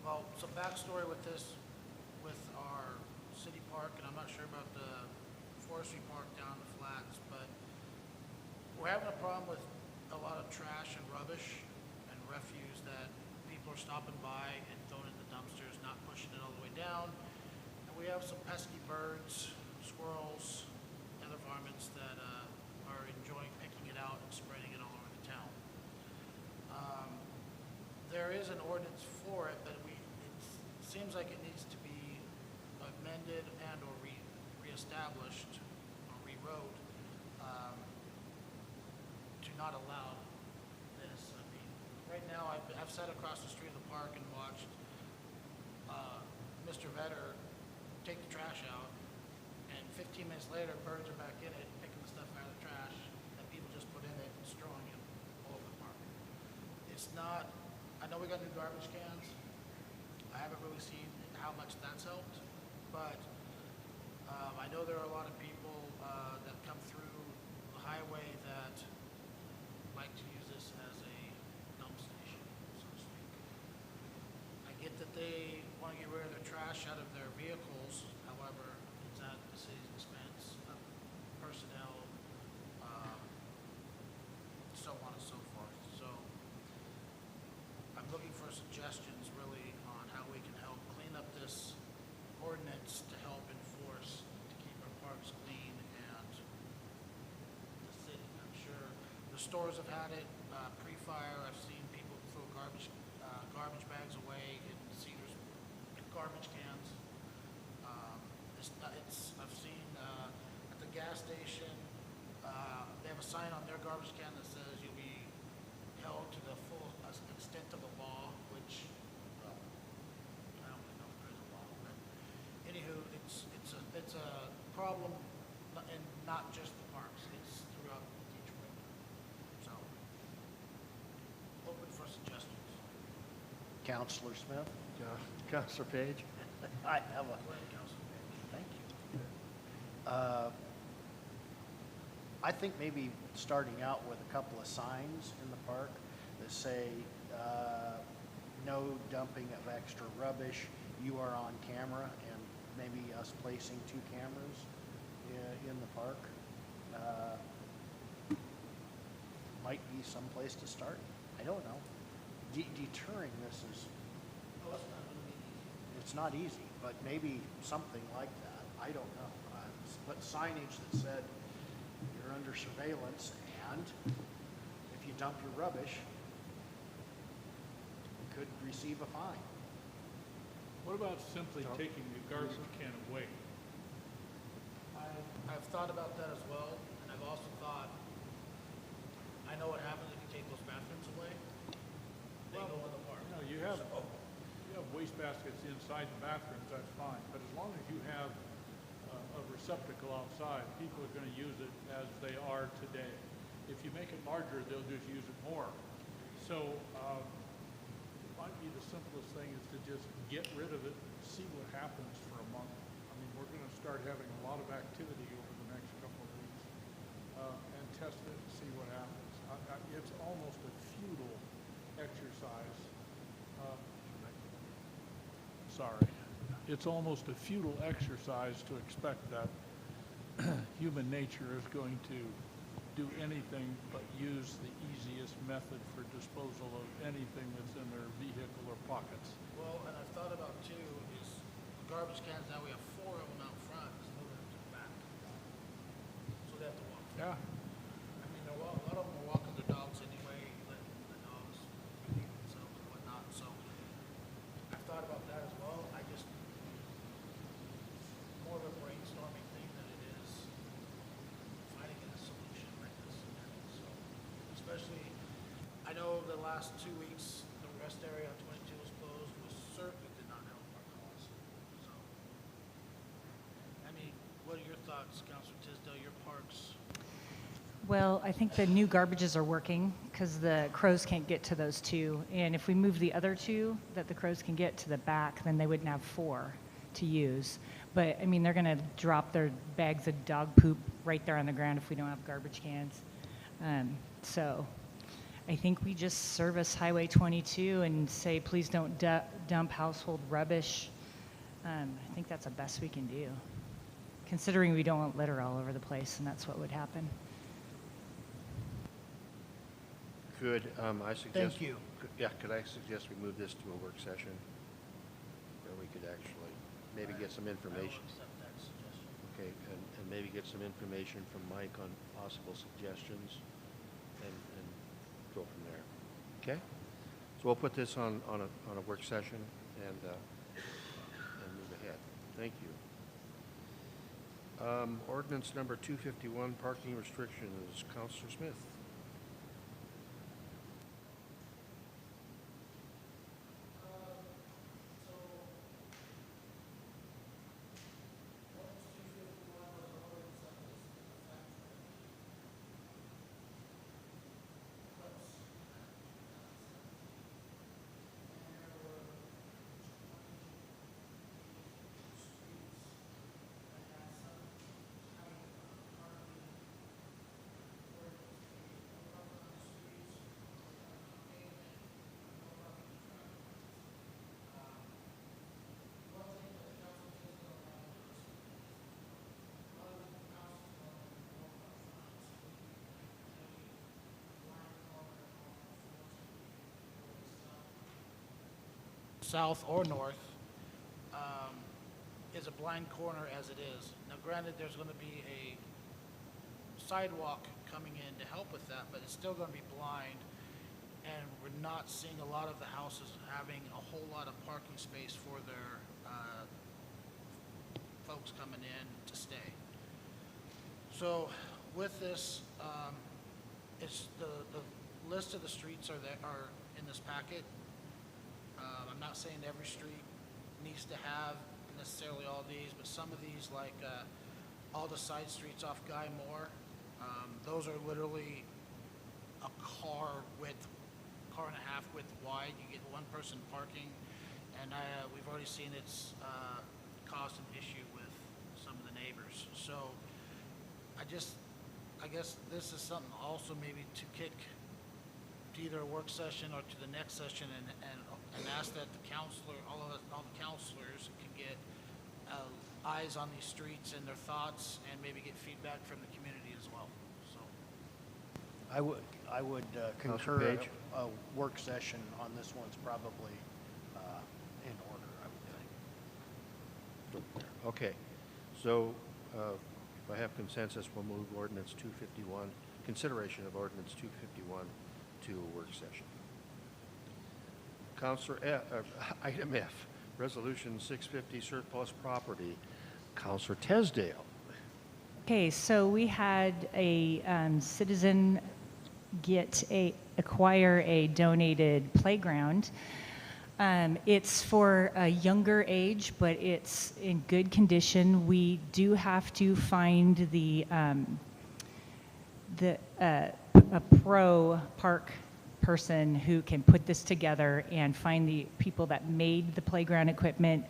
well, some backstory with this, with our city park, and I'm not sure about the forestry park down the flats, but we're having a problem with a lot of trash and rubbish and refuse that people are stopping by and throwing in the dumpsters, not pushing it all the way down. And we have some pesky birds, squirrels, other varmints that are enjoying picking it out and spreading it all over the town. There is an ordinance for it, but it seems like it needs to be amended and or reestablished or rewrote to not allow this. I mean, right now I've sat across the street of the park and watched Mr. Vetter take the trash out, and 15 minutes later, birds are back in it, picking the stuff out of the trash that people just put in it and throwing it all over the park. It's not, I know we got new garbage cans. I haven't really seen how much that's helped, but I know there are a lot of people that come through the highway that like to use this as a dump station, so to speak. I get that they want to get rid of their trash out of their vehicles, however, it's at the city's expense of personnel, so on and so forth. So I'm looking for suggestions really on how we can help clean up this ordinance to help enforce, to keep our parks clean and the city. I'm sure the stores have had it pre-fire. I've seen people throw garbage bags away in Cedar's garbage cans. I've seen at the gas station, they have a sign on their garbage can that says you'll be held to the full extent of the law, which I don't really know if there's a law, but anywho, it's a problem, and not just the parks, it's throughout Detroit. So, open for suggestions. Counselor Smith? Councilor Page. I have a, Go ahead, Councilman. thank you. I think maybe starting out with a couple of signs in the park that say, no dumping of extra rubbish, you are on camera, and maybe us placing 2 cameras in the park might be some place to start. I don't know. Deterring this is, Oh, it's not going to be easy. it's not easy, but maybe something like that. I don't know. But signage that said you're under surveillance, and if you dump your rubbish, you could receive a fine. What about simply taking the garbage can away? I've thought about that as well, and I've also thought, I know what happens if you take those bathrooms away. They go in the park. You have waste baskets inside the bathrooms, that's fine, but as long as you have a receptacle outside, people are going to use it as they are today. If you make it larger, they'll just use it more. So it might be the simplest thing is to just get rid of it, see what happens for a month. I mean, we're going to start having a lot of activity over the next couple of weeks and test it and see what happens. It's almost a futile exercise. It's almost a futile exercise to expect that human nature is going to do anything but use the easiest method for disposal of anything that's in their vehicle or pockets. Well, and I've thought about too, is garbage cans, now we have 4 of them out front, there's moving them to the back. So they have to walk. Yeah. I mean, especially, I know the last 2 weeks, the rest area on 22 was closed, was certainly did not help our cause. So, I mean, what are your thoughts, Councilor Tisdale, your parks? Well, I think the new garbages are working because the crows can't get to those two. And if we move the other two that the crows can get to the back, then they wouldn't have 4 to use. But, I mean, they're going to drop their bags of dog poop right there on the ground if we don't have garbage cans. So I think we just service Highway 22 and say, please don't dump household rubbish. I think that's the best we can do, considering we don't want litter all over the place, and that's what would happen. Could I suggest? Thank you. Could I suggest we move this to a work session where we could actually maybe get some information? Okay, and maybe get some information from Mike on possible suggestions and go from there. Okay? So we'll put this on a work session and move ahead. Thank you. Ordinance number 251, parking restrictions. Councilor Smith. South or north, is a blind corner as it is. Now granted, there's gonna be a sidewalk coming in to help with that, but it's still gonna be blind. And we're not seeing a lot of the houses having a whole lot of parking space for their, folks coming in to stay. So with this, it's the list of the streets are in this packet. I'm not saying every street needs to have necessarily all these, but some of these, like all the side streets off Guy Moore, those are literally a car and a half width wide. You get one person parking, and we've already seen it's caused an issue with some of the neighbors. So I guess this is something also maybe to kick to either a work session or to the next session and ask that the counselor, all the counselors can get eyes on these streets and their thoughts and maybe get feedback from the community as well. So I would Counselor concur Page? a work session on this one's probably in order, I would think. Okay, so if I have consensus, we'll move ordinance 251, consideration of ordinance 251 to a work session. Item F, resolution 650 surplus property. Councilor Tisdale. Okay, so we had a citizen acquire a donated playground. It's for a younger age, but it's in good condition. We do have to find a pro park person who can put this together and find the people that made the playground equipment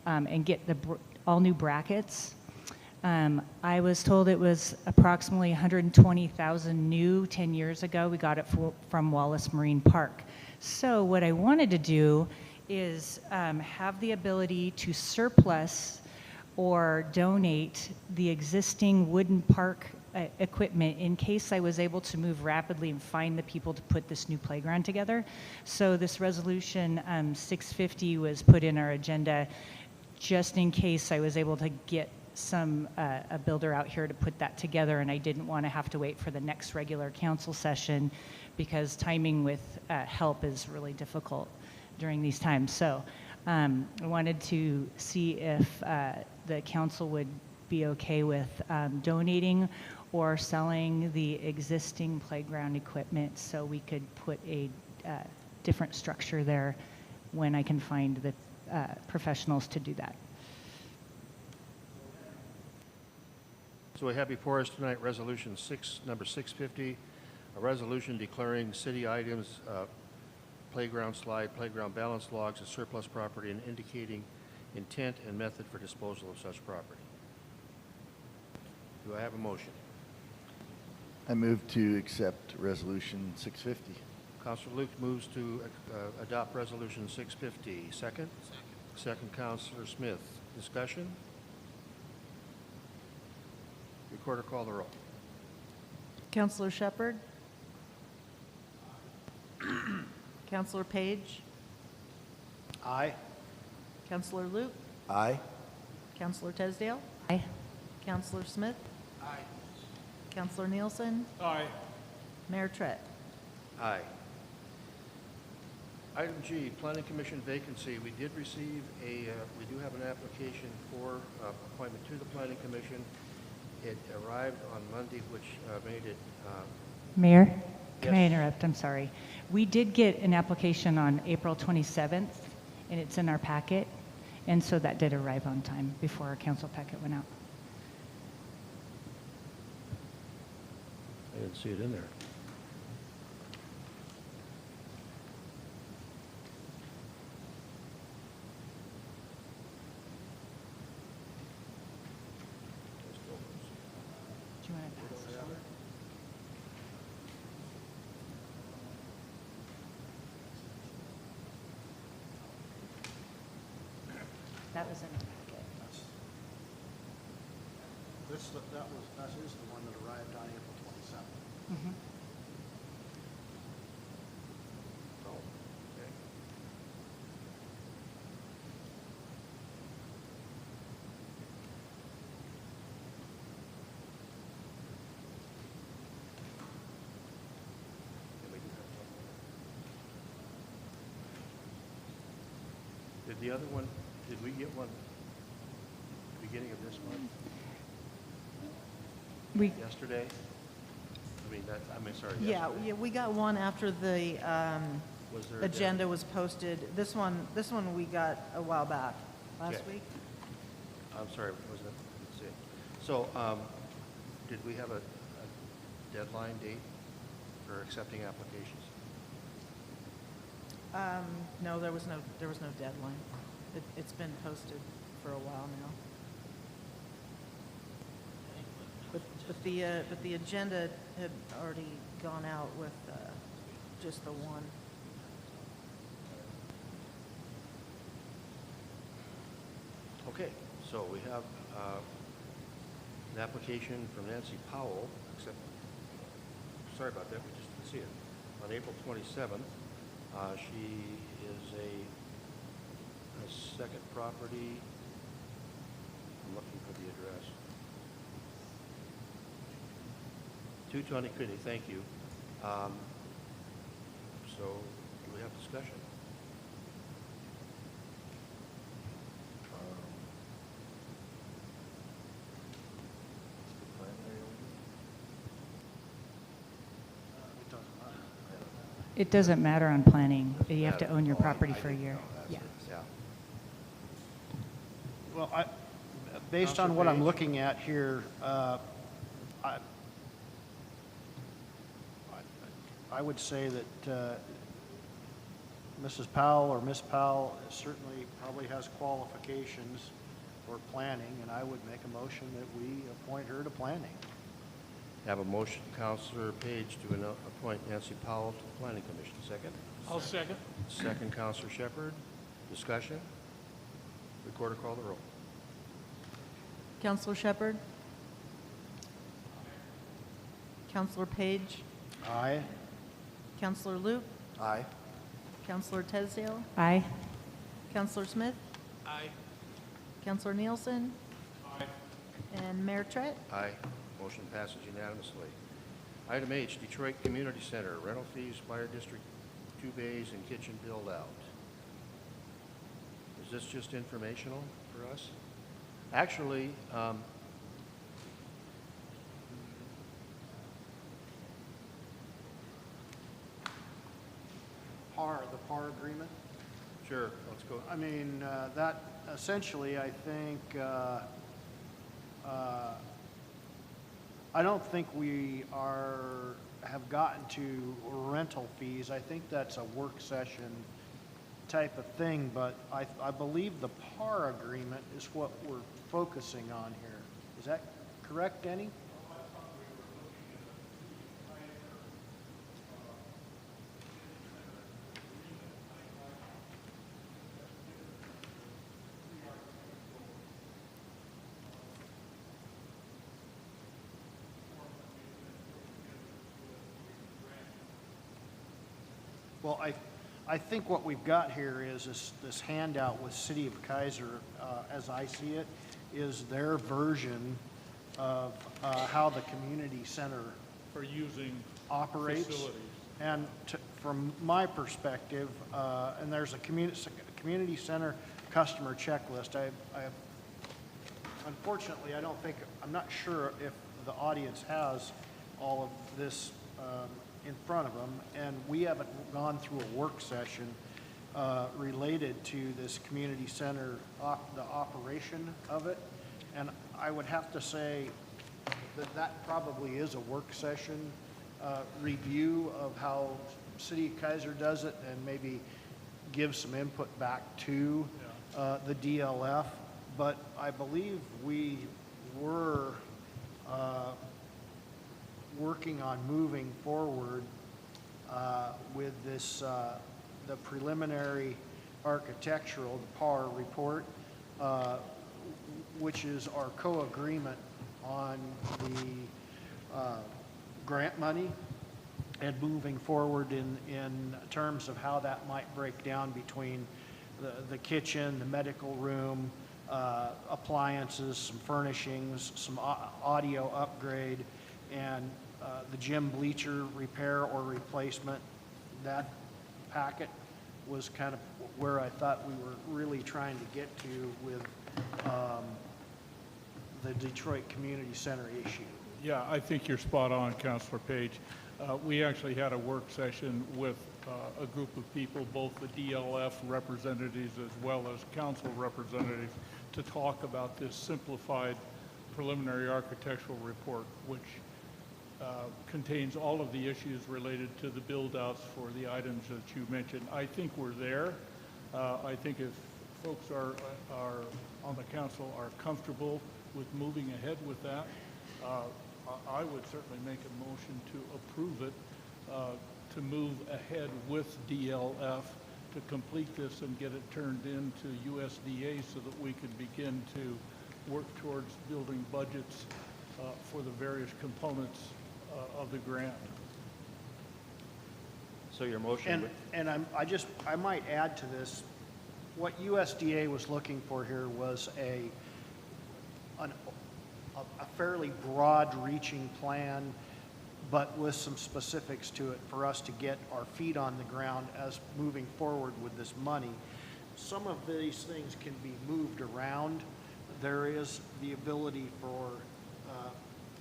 and get the all new brackets. I was told it was approximately $120,000 new 10 years ago. We got it from Wallace Marine Park. So what I wanted to do is have the ability to surplus or donate the existing wooden park equipment in case I was able to move rapidly and find the people to put this new playground together. So this resolution 650 was put in our agenda just in case I was able to get a builder out here to put that together, and I didn't want to have to wait for the next regular council session because timing with help is really difficult during these times. So I wanted to see if the council would be okay with donating or selling the existing playground equipment so we could put a different structure there when I can find the professionals to do that. So we have before us tonight Resolution 6, number 650, a resolution declaring city items, playground slide, playground balance logs as surplus property and indicating intent and method for disposal of such property. Do I have a motion? I move to accept Resolution 650. Councilor Luke moves to adopt Resolution 650. Second? Second, Councilor Smith. Discussion? Recorder, call the roll. Counselor Shepard? Counselor Page? Aye. Counselor Luke? Aye. Counselor Tesdale? Aye. Counselor Smith? Aye. Counselor Nielsen? Aye. Mayor Trett? Aye. Item G, Planning Commission vacancy. We did receive we do have an application for appointment to the Planning Commission. It arrived on Monday, which made it, Mayor, can I Yes. interrupt? I'm sorry. We did get an application on April 27th, and it's in our packet, and so that did arrive on time before our council packet went out. I didn't see it in there. Do you want to pass it over? That was in our packet. That is the one that arrived on April 27th. Mhm. Oh, okay. And we do have one more. Did the other one, did we get one beginning of this month? Yesterday? Sorry, Yeah, yesterday. yeah, we got one after the Was there a agenda was posted. This one we got a while back, last Okay. week. I'm sorry, was that, let's see. So, did we have a deadline date for accepting applications? No, there was no deadline. It's been posted for a while now. But the agenda had already gone out with just the one. Okay, so we have an application from Nancy Powell, sorry about that, we just didn't see it. On April 27th, she is a second property. I'm looking for the address. 220 Quinny, thank you. So, do we have discussion? It doesn't matter on planning. You have to own your property for a year. Yeah. Yeah. Well, based on what I'm looking at here, I would say that Mrs. Powell or Miss Powell certainly probably has qualifications for planning, and I would make a motion that we appoint her to planning. Have a motion, Counselor Page, to appoint Nancy Powell to the Planning Commission. Second? I'll second. Second, Counselor Shepard. Discussion? Recorder, call the roll. Counselor Shepard? Counselor Page? Aye. Counselor Luke? Aye. Counselor Tesdale? Aye. Counselor Smith? Aye. Counselor Nielsen? Aye. And Mayor Trett? Aye. Motion passes unanimously. Item H, Detroit Community Center, rental fees, fire district, 2 bays, and kitchen build-out. Is this just informational for us? Actually, PAR agreement? Sure, let's go. I mean, that essentially, I think, I don't think we have gotten to rental fees. I think that's a work session type of thing, but I believe the PAR agreement is what we're focusing on here. Is that correct, Denny? Well, I think what we've got here is this handout with City of Kaiser, as I see it, is their version of how the community center For using operates. facilities. And from my perspective, and there's a community center customer checklist. Unfortunately, I'm not sure if the audience has all of this in front of them, and we haven't gone through a work session related to this community center, the operation of it. And I would have to say that probably is a work session review of how City of Kaiser does it, and maybe give some input back to the DLF. But I believe we were working on moving forward with this, the preliminary architectural, the PAR report, which is our co-agreement on the grant money, and moving forward in terms of how that might break down between the kitchen, the medical room, appliances, some furnishings, some audio upgrade, and the gym bleacher repair or replacement. That packet was kind of where I thought we were really trying to get to with the Detroit Community Center issue. Yeah, I think you're spot on, Councilor Page. We actually had a work session with a group of people, both the DLF representatives as well as council representatives, to talk about this simplified preliminary architectural report, which contains all of the issues related to the build-outs for the items that you mentioned. I think we're there. I think if folks are on the council are comfortable with moving ahead with that, I would certainly make a motion to approve it, to move ahead with DLF to complete this and get it turned into USDA so that we can begin to work towards building budgets for the various components of the grant. So your motion would... And I might add to this, what USDA was looking for here was a fairly broad-reaching plan, but with some specifics to it for us to get our feet on the ground as moving forward with this money. Some of these things can be moved around. There is the ability for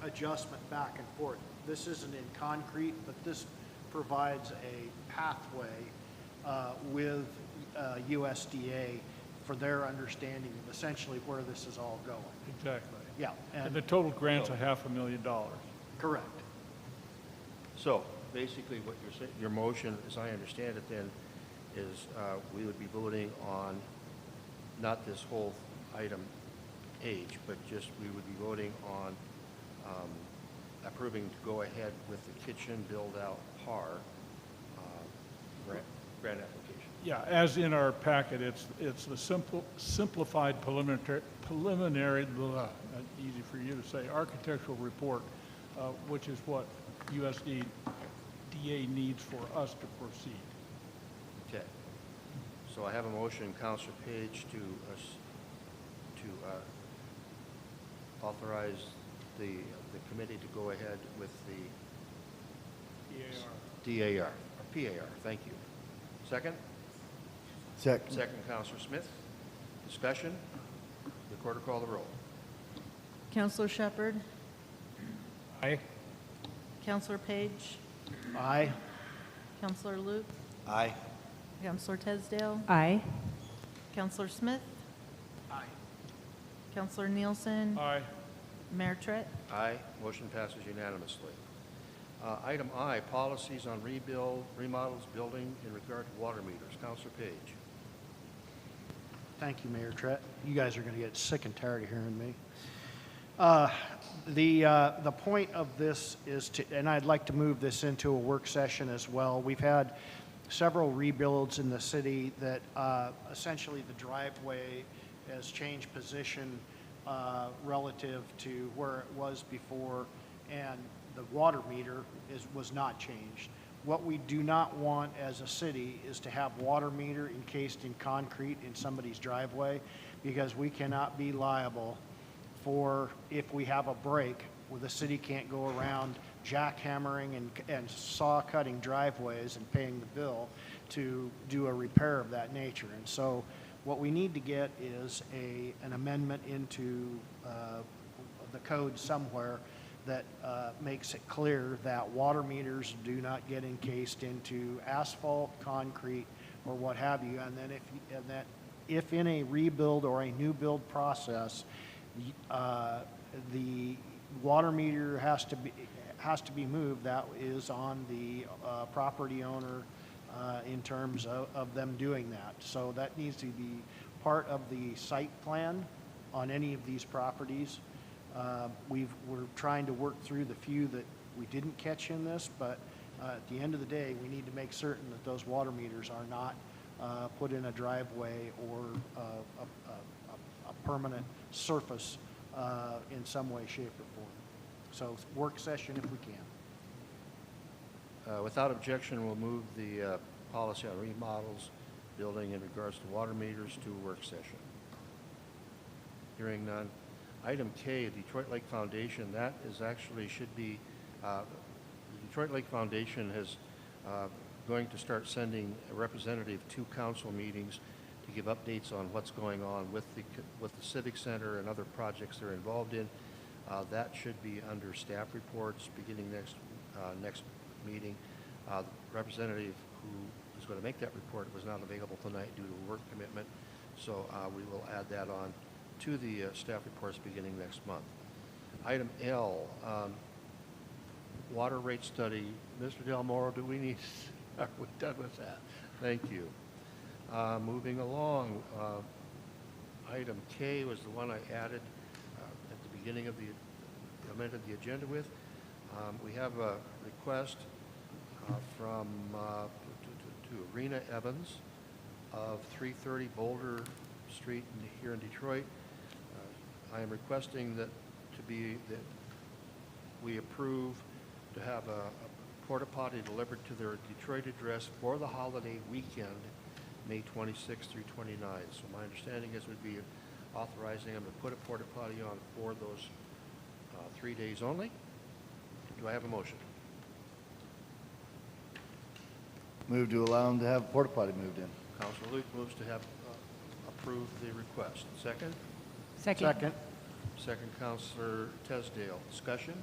adjustment back and forth. This isn't in concrete, but this provides a pathway with USDA for their understanding of essentially where this is all going. Exactly. Yeah. And the total grant's $500,000. Correct. So basically what you're saying, your motion, as I understand it then, is we would be voting on not this whole item H, but just we would be voting on approving to go ahead with the kitchen build-out PAR grant application. Yeah, as in our packet, it's the simplified preliminary, easy for you to say, architectural report, which is what USDA needs for us to proceed. Okay. So I have a motion, Councilor Page, to authorize the committee to go ahead with the DAR, or PAR, thank you. Second? Second. Second, Councilor Smith. Discussion? Recorder, call the roll. Counselor Shepard? Aye. Counselor Page? Aye. Counselor Luke? Aye. Counselor Tesdale? Aye. Counselor Smith? Aye. Counselor Nielsen? Aye. Mayor Tritt? Aye. Motion passes unanimously. Item I, policies on remodels, building in regard to water meters. Counselor Page. Thank you, Mayor Tritt. You guys are going to get sick and tired of hearing me. The point of this is to, and I'd like to move this into a work session as well. We've had several rebuilds in the city that essentially the driveway has changed position relative to where it was before, and the water meter was not changed. What we do not want as a city is to have water meter encased in concrete in somebody's driveway, because we cannot be liable for if we have a break where the city can't go around jackhammering and saw cutting driveways and paying the bill to do a repair of that nature. And so what we need to get is an amendment into the code somewhere that makes it clear that water meters do not get encased into asphalt, concrete, or what have you. And then if in a rebuild or a new build process, the water meter has to be moved, that is on the property owner in terms of them doing that. So that needs to be part of the site plan on any of these properties. We're trying to work through the few that we didn't catch in this, but at the end of the day, we need to make certain that those water meters are not put in a driveway or a permanent surface in some way, shape, or form. So work session if we can. Without objection, we'll move the policy on remodels, building in regards to water meters to work session. Hearing none. Item K, Detroit Lake Foundation, that is actually should be, the Detroit Lake Foundation is going to start sending a representative to council meetings to give updates on what's going on with the Civic Center and other projects they're involved in. That should be under staff reports beginning next meeting. The representative who is going to make that report was not available tonight due to a work commitment, so we will add that on to the staff reports beginning next month. Item L, water rate study. Mr. Del Moro, do we need, are we done with that? Thank you. Moving along, item K was the one I added at the beginning of amended the agenda with. We have a request from to Rena Evans of 330 Boulder Street here in Detroit. I am requesting that we approve to have a porta potty delivered to their Detroit address for the holiday weekend, May 26th through 29th. So my understanding is we'd be authorizing them to put a porta potty on for those 3 days only. Do I have a motion? Move to allow them to have a porta potty moved in. Councilor Luke moves to have approved the request. Second? Second. Second, Councilor Tesdale. Discussion?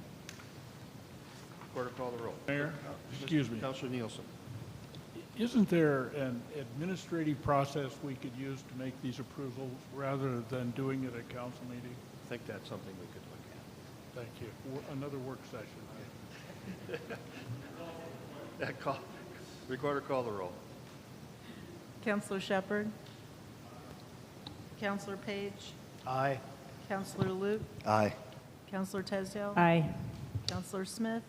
Clerk, call the roll. Mayor, excuse me. Councilor Nielsen. Isn't there an administrative process we could use to make these approvals rather than doing it at council meeting? I think that's something we could look at. Thank you. Another work session. Recorder, call the roll. Counselor Shepard? Counselor Page? Aye. Counselor Luke? Aye. Counselor Tesdale? Aye. Counselor Smith?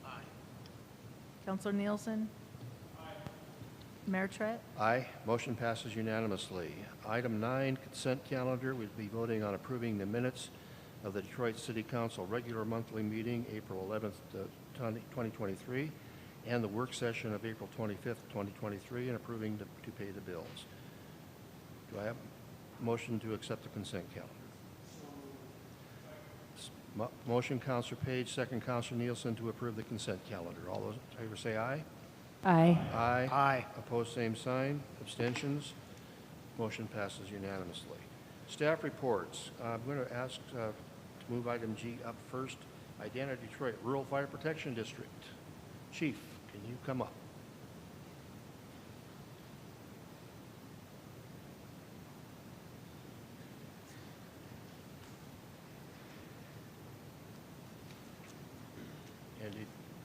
Aye. Counselor Nielsen? Mayor Tritt? Aye. Motion passes unanimously. Item 9, consent calendar. We'll be voting on approving the minutes of the Detroit City Council regular monthly meeting, April 11th, 2023, and the work session of April 25th, 2023, and approving to pay the bills. Do I have a motion to accept the consent calendar? Motion, Councilor Page, second, Councilor Nielsen, to approve the consent calendar. All those in favor say aye. Aye. Aye. Aye. Opposed, same sign. Abstentions? Motion passes unanimously. Staff reports. I'm going to ask to move item G up first. Idana Detroit Rural Fire Protection District. Chief, can you come up?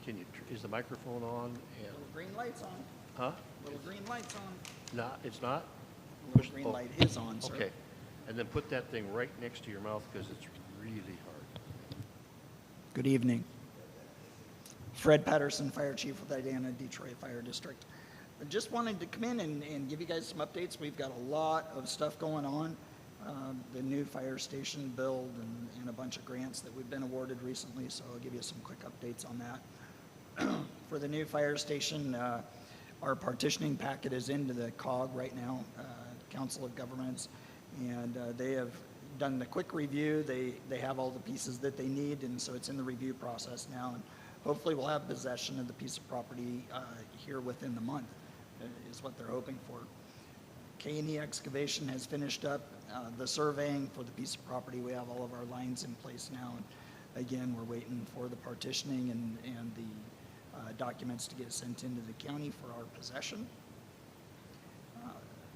can you, is the microphone on? And, Little green light's on. huh? Little green light's on. Not, it's not? Little green oh, light is on, sir. Okay. And then put that thing right next to your mouth because it's really hard. Good evening. Fred Patterson, Fire Chief with Idana, Detroit Fire District. I just wanted to come in and give you guys some updates. We've got a lot of stuff going on. The new fire station build and a bunch of grants that we've been awarded recently, so I'll give you some quick updates on that. For the new fire station, our partitioning packet is into the COG right now, Council of Governments, and they have done the quick review. They have all the pieces that they need, and so it's in the review process now. And hopefully we'll have possession of the piece of property here within the month, is what they're hoping for. K&E Excavation has finished up the surveying for the piece of property. We have all of our lines in place now. And again, we're waiting for the partitioning and the documents to get sent into the county for our possession.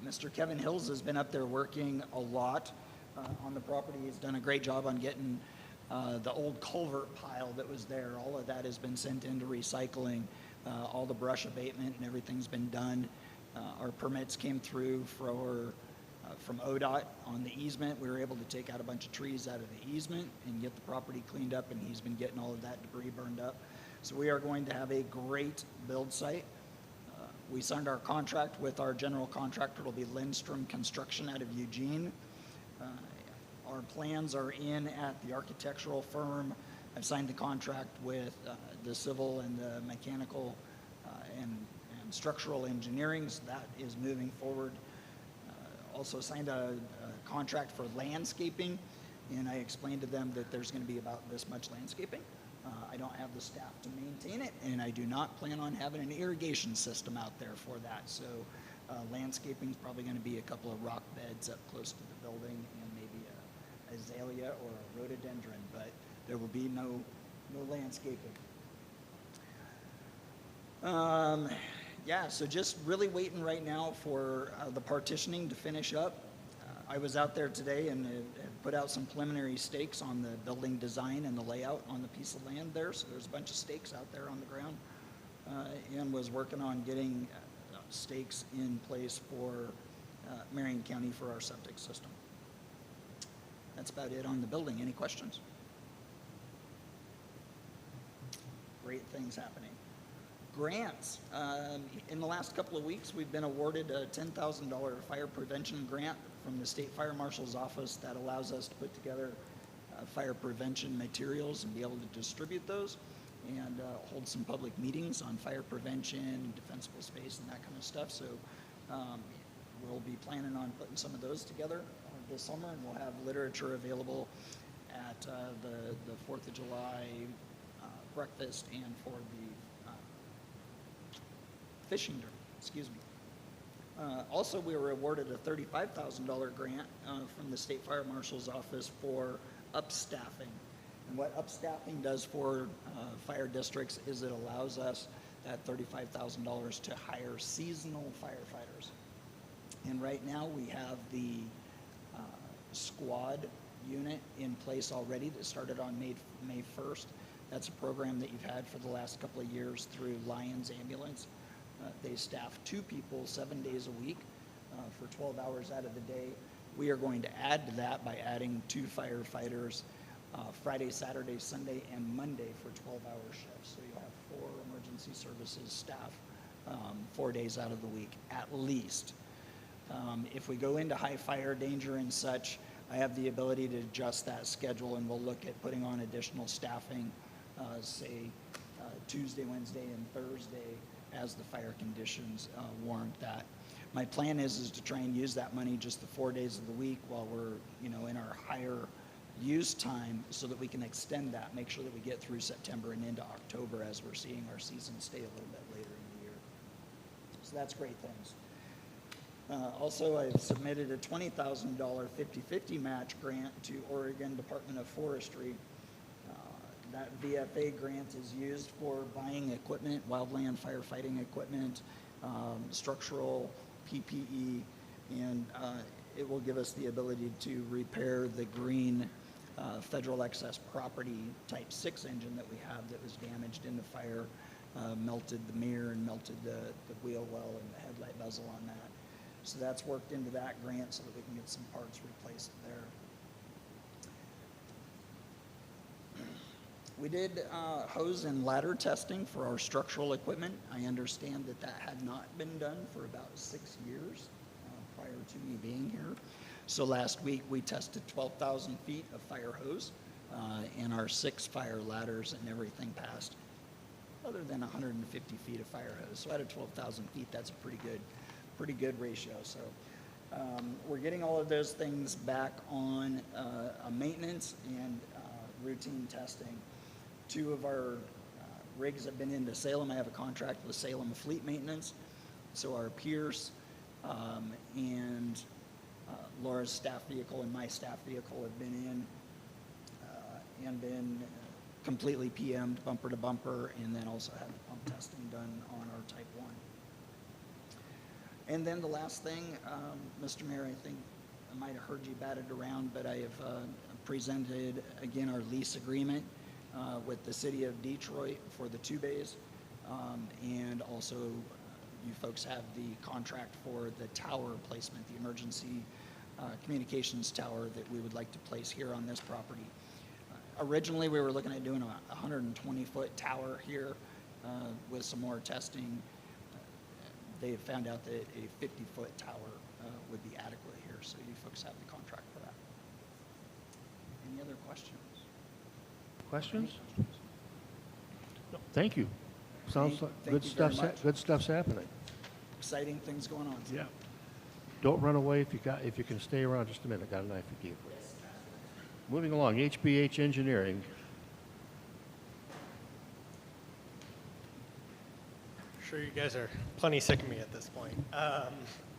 Mr. Kevin Hills has been up there working a lot on the property. He's done a great job on getting the old culvert pile that was there. All of that has been sent into recycling. All the brush abatement and everything's been done. Our permits came through from ODOT on the easement. We were able to take out a bunch of trees out of the easement and get the property cleaned up, and he's been getting all of that debris burned up. So we are going to have a great build site. We signed our contract with our general contractor. It'll be Lindstrom Construction out of Eugene. Our plans are in at the architectural firm. I've signed the contract with the civil and the mechanical and structural engineering, so that is moving forward. Also signed a contract for landscaping, and I explained to them that there's going to be about this much landscaping. I don't have the staff to maintain it, and I do not plan on having an irrigation system out there for that. So landscaping is probably going to be a couple of rock beds up close to the building and maybe a azalea or a rhododendron, but there will be no landscaping. Yeah, so just really waiting right now for the partitioning to finish up. I was out there today and put out some preliminary stakes on the building design and the layout on the piece of land there. So there's a bunch of stakes out there on the ground, and was working on getting stakes in place for Marion County for our septic system. That's about it on the building. Any questions? Great things happening. Grants. In the last couple of weeks, we've been awarded a $10,000 fire prevention grant from the State Fire Marshal's Office that allows us to put together fire prevention materials and be able to distribute those and hold some public meetings on fire prevention, defensible space, and that kind of stuff. So we'll be planning on putting some of those together this summer, and we'll have literature available at the 4th of July breakfast and for the fishing derby, excuse me. Also, we were awarded a $35,000 grant from the State Fire Marshal's Office for upstaffing. And what upstaffing does for fire districts is it allows us that $35,000 to hire seasonal firefighters. And right now we have the squad unit in place already that started on May 1st. That's a program that you've had for the last couple of years through Lions Ambulance. They staff 2 people 7 days a week for 12 hours out of the day. We are going to add to that by adding 2 firefighters Friday, Saturday, Sunday, and Monday for 12-hour shifts. So you'll have 4 emergency services staff 4 days out of the week at least. If we go into high fire danger and such, I have the ability to adjust that schedule, and we'll look at putting on additional staffing, say Tuesday, Wednesday, and Thursday as the fire conditions warrant that. My plan is to try and use that money just the 4 days of the week while we're in our higher use time, so that we can extend that, make sure that we get through September and into October as we're seeing our season stay a little bit later in the year. So that's great things. Also, I've submitted a $20,000 50-50 match grant to Oregon Department of Forestry. That VFA grant is used for buying equipment, wildland firefighting equipment, structural PPE, and it will give us the ability to repair the green federal excess property type 6 engine that we have that was damaged in the fire, melted the mirror and melted the wheel well and the headlight bezel on that. So that's worked into that grant so that we can get some parts replaced there. We did hose and ladder testing for our structural equipment. I understand that that had not been done for about 6 years prior to me being here. So last week we tested 12,000 feet of fire hose and our 6 fire ladders, and everything passed other than 150 feet of fire hose. So out of 12,000 feet, that's a pretty good ratio. So we're getting all of those things back on maintenance and routine testing. 2 of our rigs have been into Salem. I have a contract with Salem Fleet Maintenance. So our Pierce and Laura's staff vehicle and my staff vehicle have been in and been completely PM'd bumper to bumper, and then also had the pump testing done on our Type 1. And then the last thing, Mr. Mayor, I think I might have heard you bat it around, but I have presented again our lease agreement with the city of Detroit for the 2 bays, and also you folks have the contract for the tower placement, the emergency communications tower that we would like to place here on this property. Originally, we were looking at doing a 120-foot tower here with some more testing. They found out that a 50-foot tower would be adequate here, so you folks have the contract for that. Any other questions? Questions? No, thank you. Sounds like Thank good you very stuff's, much. good stuff's happening. Exciting things going on. Yeah. Don't run away if you can stay around just a minute. Got a knife for you. Moving along, HBH Engineering. Sure, you guys are plenty sick of me at this point.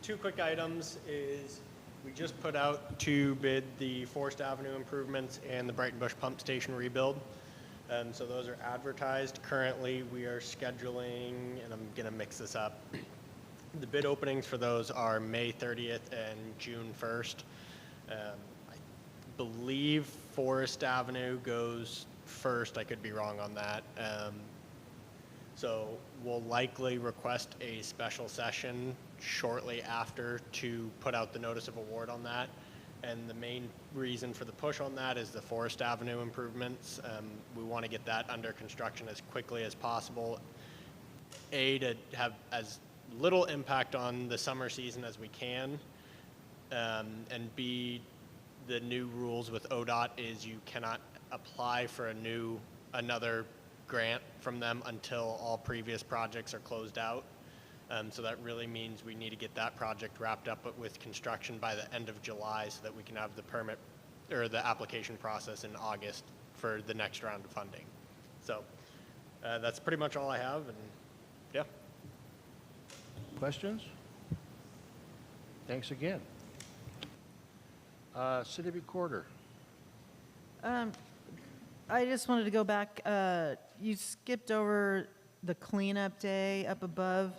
2 quick items is we just put out to bid the Forest Avenue improvements and the Brighton Bush Pump Station rebuild. So those are advertised. Currently, we are scheduling, and I'm going to mix this up. The bid openings for those are May 30th and June 1st. I believe Forest Avenue goes first. I could be wrong on that. So we'll likely request a special session shortly after to put out the notice of award on that. And the main reason for the push on that is the Forest Avenue improvements. We want to get that under construction as quickly as possible. A, to have as little impact on the summer season as we can. And B, the new rules with ODOT is you cannot apply for another grant from them until all previous projects are closed out. So that really means we need to get that project wrapped up with construction by the end of July so that we can have the permit or the application process in August for the next round of funding. So that's pretty much all I have, and yeah. Questions? Thanks again. City Recorder. I just wanted to go back. You skipped over the cleanup day up above.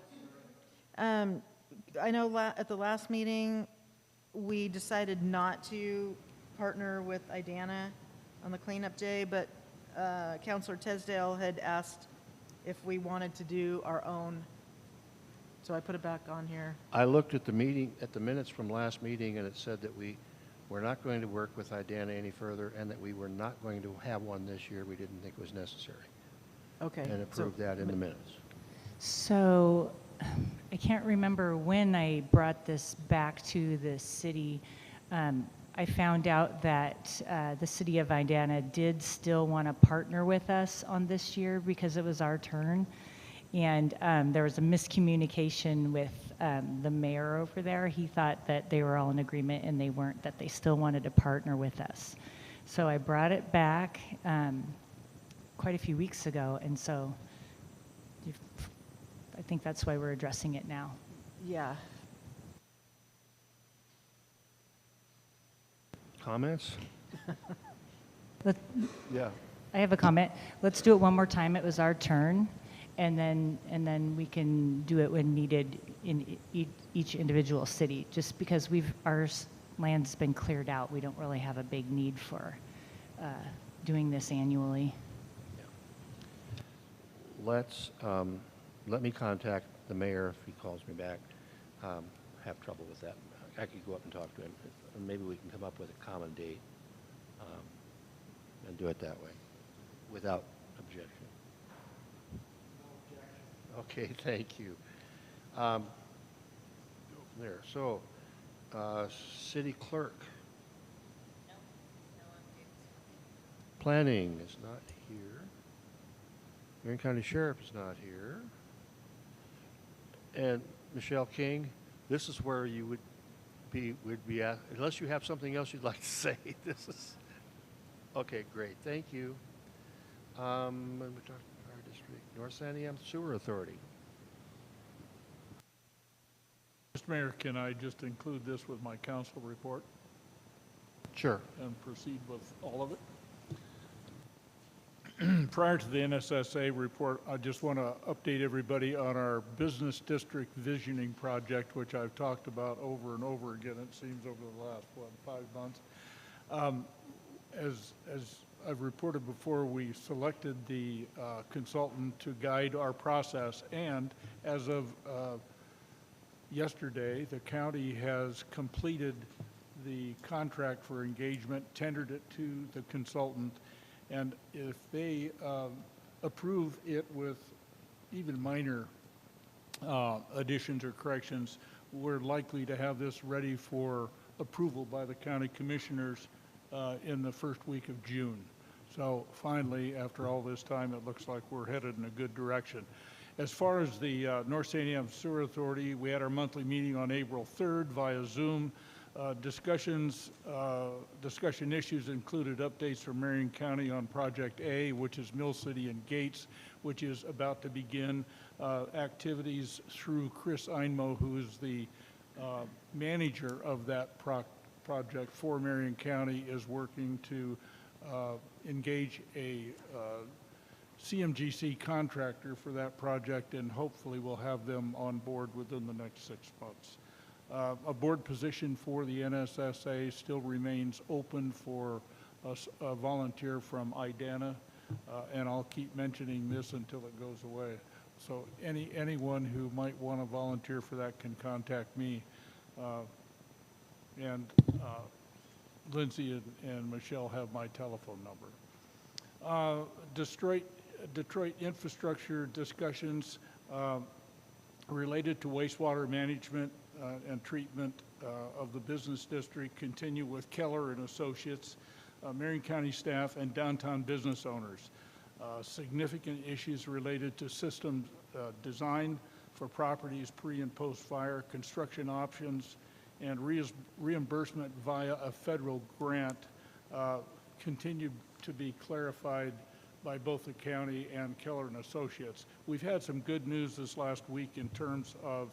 I know at the last meeting, we decided not to partner with IDANA on the cleanup day, but Councilor Tesdale had asked if we wanted to do our own. So I put it back on here. I looked at the minutes from last meeting, and it said that we were not going to work with IDANA any further, and that we were not going to have one this year. We didn't think it was necessary. Okay. And approved that in the minutes. So I can't remember when I brought this back to the city. I found out that the city of IDANA did still want to partner with us on this year because it was our turn. And there was a miscommunication with the mayor over there. He thought that they were all in agreement and they weren't, that they still wanted to partner with us. So I brought it back quite a few weeks ago, and so I think that's why we're addressing it now. Yeah. Comments? Yeah. I have a comment. Let's do it one more time. It was our turn, and then we can do it when needed in each individual city. Just because our land's been cleared out, we don't really have a big need for doing this annually. Let me contact the mayor if he calls me back. Have trouble with that. I could go up and talk to him. And maybe we can come up with a common date and do it that way without objection. Okay, thank you. There. So, city clerk. Planning is not here. Marion County Sheriff is not here. And Michelle King, this is where you would be at, unless you have something else you'd like to say. This is, okay, great, thank you. We talked about our district, North Santiam Sewer Authority. Mr. Mayor, can I just include this with my council report? Sure. And proceed with all of it? Prior to the NSSA report, I just want to update everybody on our business district visioning project, which I've talked about over and over again, it seems, over the last, 5 months. As I've reported before, we selected the consultant to guide our process, and as of yesterday, the county has completed the contract for engagement, tendered it to the consultant, and if they approve it with even minor additions or corrections, we're likely to have this ready for approval by the county commissioners in the first week of June. So finally, after all this time, it looks like we're headed in a good direction. As far as the North Santiam Sewer Authority, we had our monthly meeting on April 3rd via Zoom. Discussion issues included updates from Marion County on Project A, which is Mill City and Gates, which is about to begin. Activities through Chris Einmo, who is the manager of that project for Marion County, is working to engage a CMGC contractor for that project, and hopefully we'll have them on board within the next 6 months. A board position for the NSSA still remains open for a volunteer from IDANA, and I'll keep mentioning this until it goes away. So anyone who might want to volunteer for that can contact me. And Lindsay and Michelle have my telephone number. Detroit infrastructure discussions related to wastewater management and treatment of the business district continue with Keller and Associates, Marion County staff, and downtown business owners. Significant issues related to system design for properties pre and post fire, construction options, and reimbursement via a federal grant continue to be clarified by both the county and Keller and Associates. We've had some good news this last week in terms of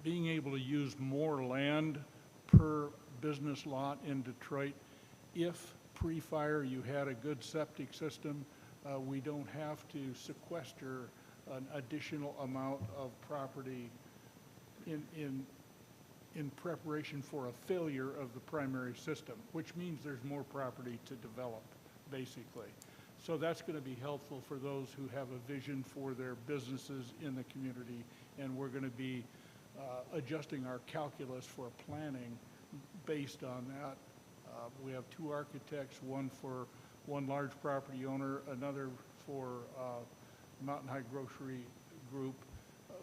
being able to use more land per business lot in Detroit. If pre-fire you had a good septic system, we don't have to sequester an additional amount of property in preparation for a failure of the primary system, which means there's more property to develop, basically. So that's going to be helpful for those who have a vision for their businesses in the community, and we're going to be adjusting our calculus for planning based on that. We have 2 architects, one for one large property owner, another for Mountain High Grocery Group,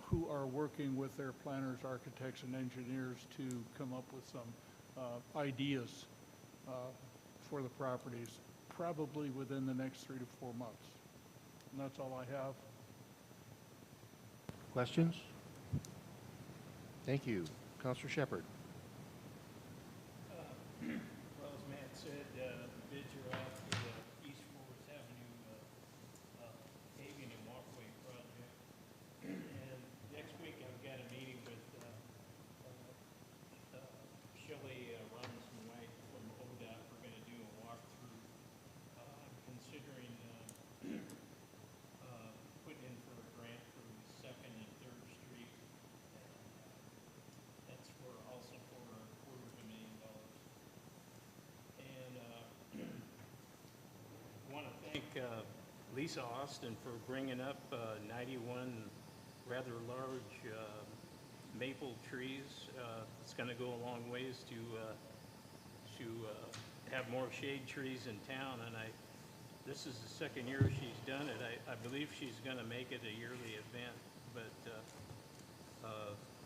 who are working with their planners, architects, and engineers to come up with some ideas for the properties, probably within the next 3 to 4 months. And that's all I have. Questions? Thank you. Councilor Shepard. Well, as Matt said, bids are out for the East Forest Avenue paving and walkway project. And next week I've got a meeting with Shelley Robinson-White from ODOT. We're going to do a walkthrough. I'm considering putting in for a grant for 2nd and 3rd Street. That's for also Lisa Austin for bringing up 91 rather large maple trees. It's going to go a long ways to have more shade trees in town, and this is the second year she's done it. I believe she's going to make it a yearly event, but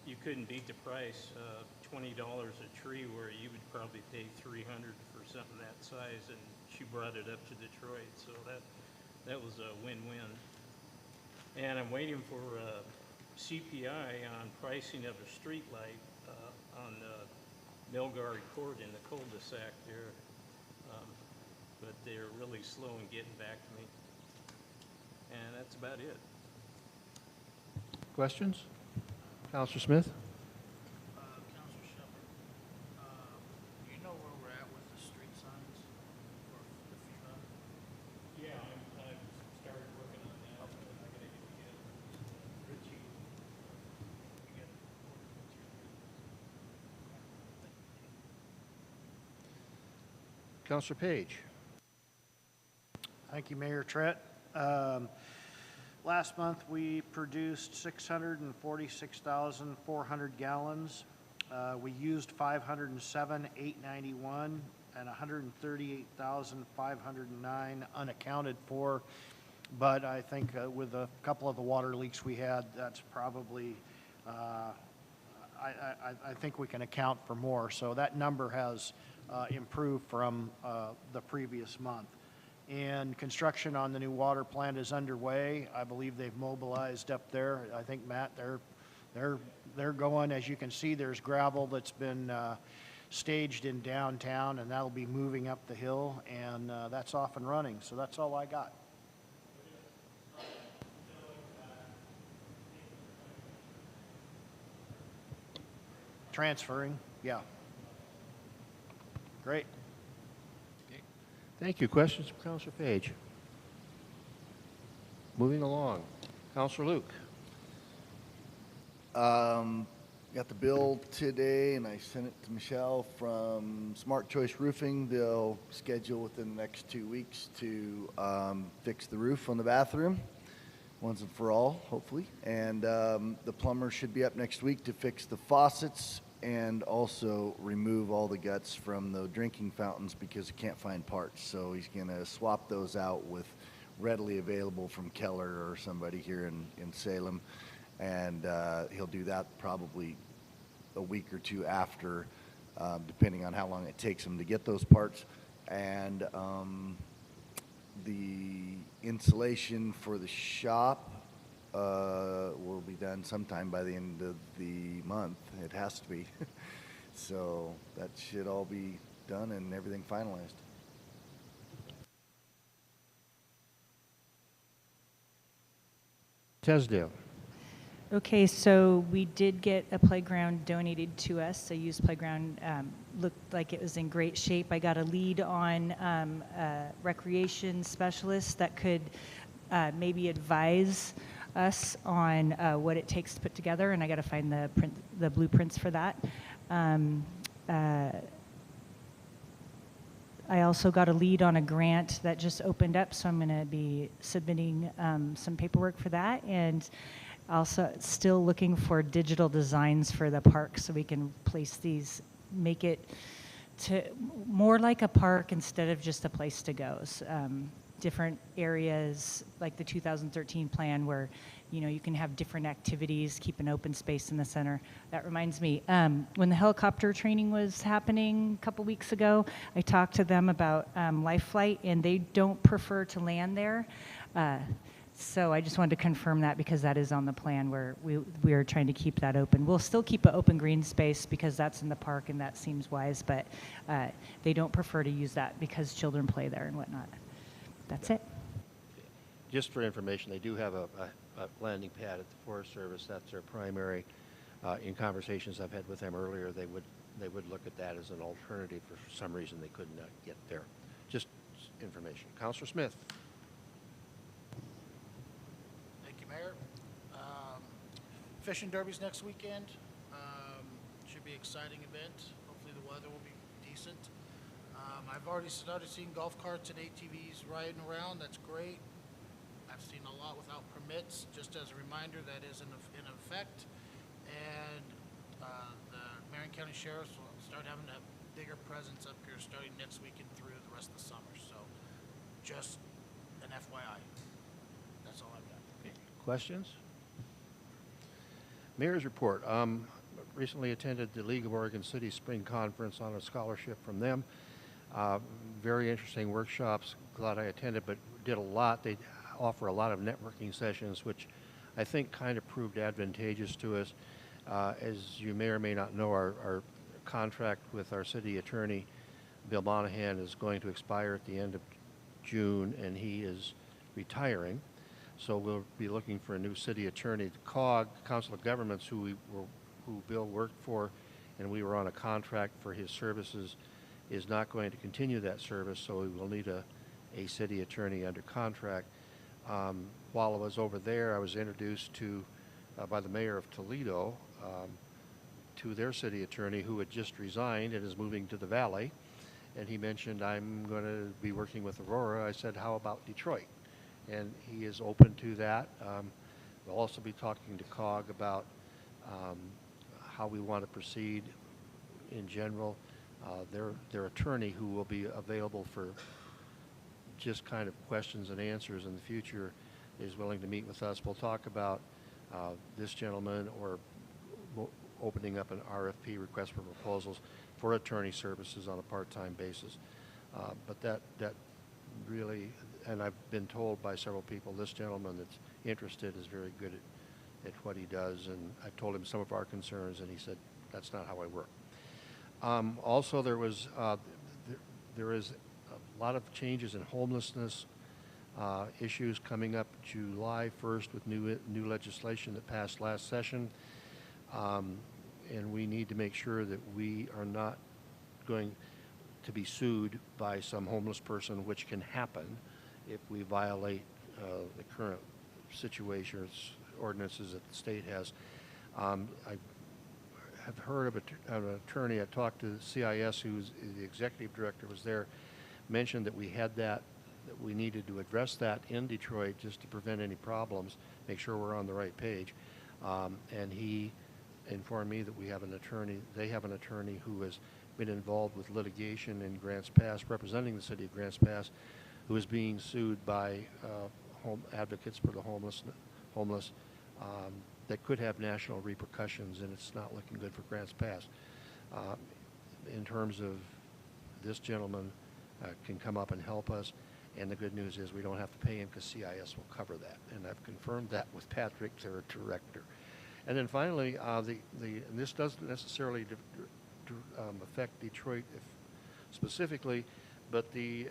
you couldn't beat the price, $20 a tree, where you would probably pay $300 for something that size, and she brought it up to Detroit, so that was a win-win. And I'm waiting for CPI on pricing of a street light on Milgard Court in the cul-de-sac there, but they're really slow in getting back to me. And that's about it. Questions? Counselor Smith? Counselor Shepherd, do you know where we're at with the street signs for the FEMA? Yeah, I've started working on that. I gotta get together with Richie. We got Counselor Page? Thank you, Mayor Trett. Last month, we produced 646,400 gallons. We used 507,891 and 138,509 unaccounted for. But I think with a couple of the water leaks we had, that's probably, I think we can account for more. So that number has improved from the previous month. And construction on the new water plant is underway. I believe they've mobilized up there. I think, Matt, they're going. As you can see, there's gravel that's been staged in downtown, and that'll be moving up the hill, and that's off and running. So that's all I got. Transferring, yeah. Great. Thank you. Questions from Counselor Page? Moving along. Counselor Luke? Got the bill today, and I sent it to Michelle from Smart Choice Roofing. They'll schedule within the next 2 weeks to fix the roof on the bathroom, once and for all, hopefully. And the plumber should be up next week to fix the faucets and also remove all the guts from the drinking fountains because he can't find parts. So he's going to swap those out with readily available from Keller or somebody here in Salem. And he'll do that probably a week or two after, depending on how long it takes him to get those parts. And the insulation for the shop will be done sometime by the end of the month. It has to be. So that should all be done and everything finalized. Tesdale? Okay, so we did get a playground donated to us. A used playground looked like it was in great shape. I got a lead on a recreation specialist that could maybe advise us on what it takes to put together, and I got to find the blueprints for that. I also got a lead on a grant that just opened up, so I'm going to be submitting some paperwork for that, and also still looking for digital designs for the park so we can place these, make it to more like a park instead of just a place to go. So, different areas like the 2013 plan where, you know, you can have different activities, keep an open space in the center. That reminds me, when the helicopter training was happening a couple weeks ago, I talked to them about Life Flight, and they don't prefer to land there. So I just wanted to confirm that because that is on the plan where we are trying to keep that open. We'll still keep an open green space because that's in the park and that seems wise, but they don't prefer to use that because children play there and whatnot. That's it. Just for information, they do have a landing pad at the Forest Service. That's their primary. In conversations I've had with them earlier, they would look at that as an alternative if for some reason they couldn't get there. Just information. Counselor Smith. Thank you, Mayor. Fishing Derby's next weekend. Should be an exciting event. Hopefully the weather will be decent. I've already started seeing golf carts and ATVs riding around. That's great. law without permits. Just as a reminder, that is in effect. And the Marion County Sheriffs will start having a bigger presence up here starting next week and through the rest of the summer. So just an FYI. That's all I've got. Questions? Mayor's report. Recently attended the League of Oregon Cities Spring Conference on a scholarship from them. Very interesting workshops. Glad I attended, but did a lot. They offer a lot of networking sessions, which I think kind of proved advantageous to us. As you may or may not know, our contract with our city attorney, Bill Monahan, is going to expire at the end of June, and he is retiring. So we'll be looking for a new city attorney. The COG, Council of Governments, who Bill worked for, and we were on a contract for his services, is not going to continue that service, so we will need a city attorney under contract. While I was over there, I was introduced to by the mayor of Toledo to their city attorney, who had just resigned and is moving to the Valley. And he mentioned, I'm going to be working with Aurora. I said, how about Detroit? And he is open to that. We'll also be talking to COG about how we want to proceed in general. Their attorney, who will be available for just kind of questions and answers in the future, is willing to meet with us. We'll talk about this gentleman, or opening up an RFP, request for proposals, for attorney services on a part-time basis. But that really, and I've been told by several people, this gentleman that's interested is very good at what he does, and I've told him some of our concerns, and he said, that's not how I work. Also, there is a lot of changes in homelessness issues coming up July 1st with new legislation that passed last session. And we need to make sure that we are not going to be sued by some homeless person, which can happen if we violate the current situations, ordinances that the state has. I have heard of an attorney. I talked to CIS, who's the executive director, was there, mentioned that we had that we needed to address that in Detroit just to prevent any problems, make sure we're on the right page. And he informed me that we have an attorney, they have an attorney who has been involved with litigation in Grants Pass, representing the city of Grants Pass, who is being sued by home advocates for the homeless that could have national repercussions, and it's not looking good for Grants Pass. In terms of this gentleman can come up and help us, and the good news is we don't have to pay him because CIS will cover that, and I've confirmed that with Patrick, their director. And then finally, and this doesn't necessarily affect Detroit specifically, but the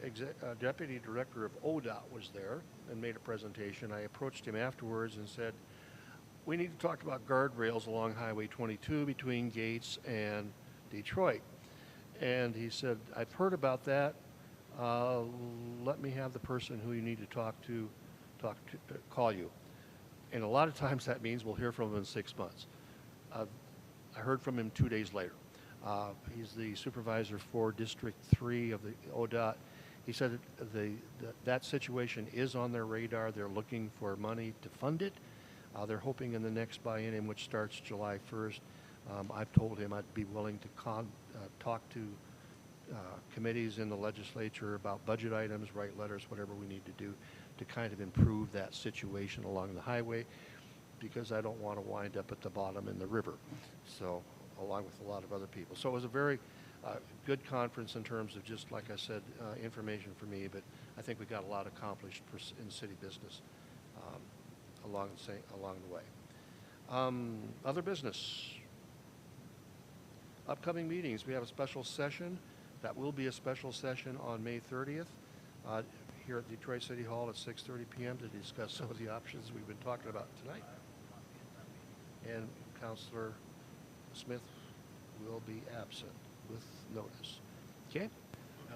deputy director of ODOT was there and made a presentation. I approached him afterwards and said, we need to talk about guardrails along Highway 22 between Gates and Detroit. And he said, I've heard about that. Let me have the person who you need to call you. And a lot of times that means we'll hear from him in 6 months. I heard from him 2 days later. He's the supervisor for District 3 of the ODOT. He said that situation is on their radar. They're looking for money to fund it. They're hoping in the next biennium, which starts July 1st, I've told him I'd be willing to talk to committees in the legislature about budget items, write letters, whatever we need to do to kind of improve that situation along the highway, because I don't want to wind up at the bottom in the river, so along with a lot of other people. So it was a very good conference in terms of, just like I said, information for me, but I think we got a lot accomplished in city business along the way. Other business. Upcoming meetings. We have a special session. That will be a special session on May 30th here at Detroit City Hall at 6:30 p.m. to discuss some of the options we've been talking about tonight. And Councilor Smith will be absent with notice. Okay?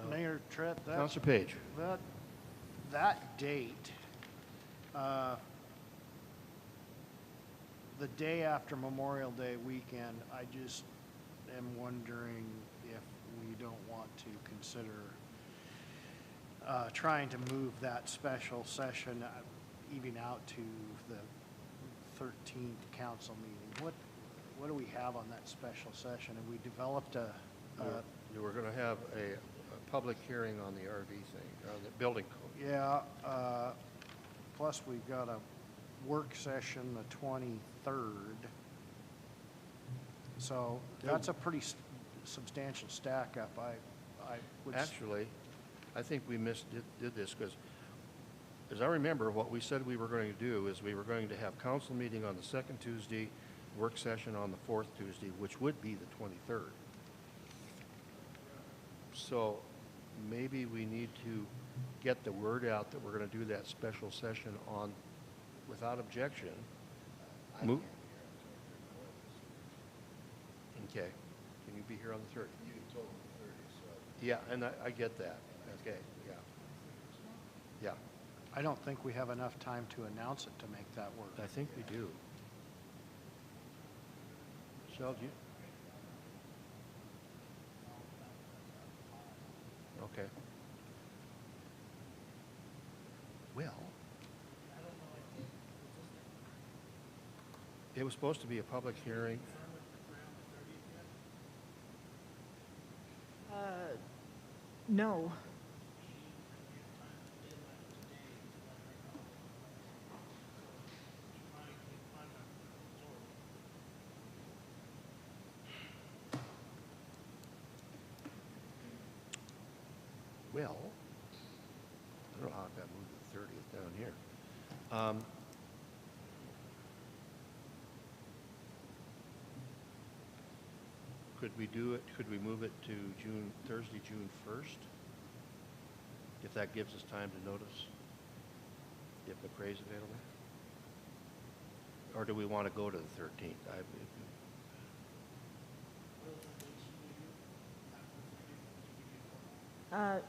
Mayor Tritt, Councilor Page. That date, the day after Memorial Day weekend, I just am wondering if we don't want to consider trying to move that special session. even out to the 13th council meeting. What do we have on that special session? Have we developed a, You were going to have a public hearing on the RV thing, on the building code. yeah, plus we've got a work session the 23rd. So that's a pretty substantial stack up. I would. Actually, I think we did this because, as I remember, what we said we were going to do is we were going to have council meeting on the second Tuesday, work session on the fourth Tuesday, which would be the 23rd. So maybe we need to get the word out that we're going to do that special session on, without objection. Move. Okay. Can you be here on the 30th? You told them the 30th, so. Yeah, and I get that. Okay, yeah. Yeah, I don't think we have enough time to announce it to make that work. I think we do. Michelle, do you? Okay. Well, it was supposed to be a public hearing. No. Well, I don't know how it got moved to the 30th down here. Could we do it, could we move it to Thursday, June 1st? If that gives us time to notice, if McCrae's available? Or do we want to go to the 13th?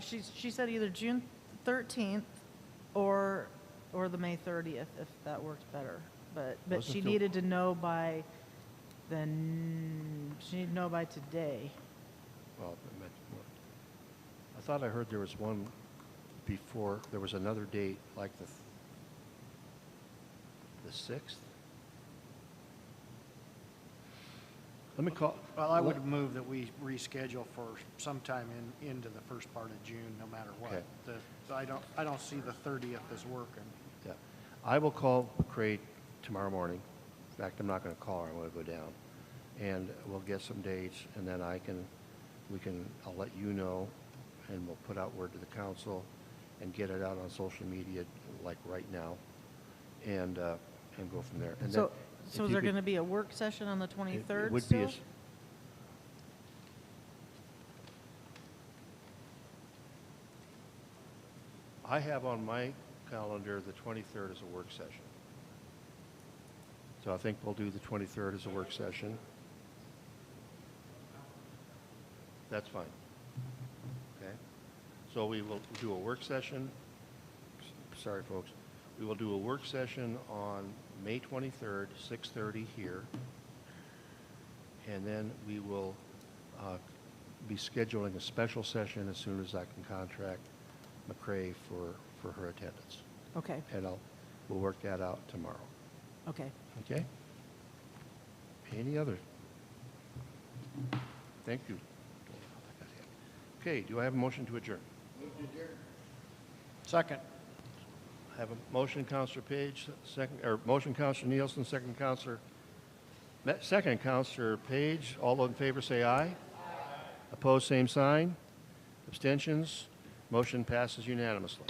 She said either June 13th or the May 30th, if that works better. But Wasn't she the- needed to know by she needed to know by today. Well, I thought I heard there was one before, there was another date, like the 6th? Let me call. Well, I would move that we reschedule for sometime into the first part of June, no matter what. Okay. I don't see the 30th as working. Yeah. I will call McCrae tomorrow morning. In fact, I'm not going to call her, I'm going to go down. And we'll get some dates, and then I'll let you know, and we'll put out word to the council and get it out on social media, like right now, and go from there. And then So if is you there could- going to be a work session on the 23rd It would be still? I have on my calendar the 23rd as a work session. So I think we'll do the 23rd as a work session. That's fine. Okay? So we will do a work session. Sorry, folks. We will do a work session on May 23rd, 6:30 here. And then we will be scheduling a special session as soon as I can contract McCrae for her attendance. Okay, And we'll work that out tomorrow. okay. Okay? Any other? Thank you. Okay, do I have a motion to adjourn? Second. I have a motion, Counselor Page, second, or motion, Counselor Nielsen, second, Counselor Page. All those in favor say aye. Aye. Opposed, same sign. Abstentions? Motion passes unanimously.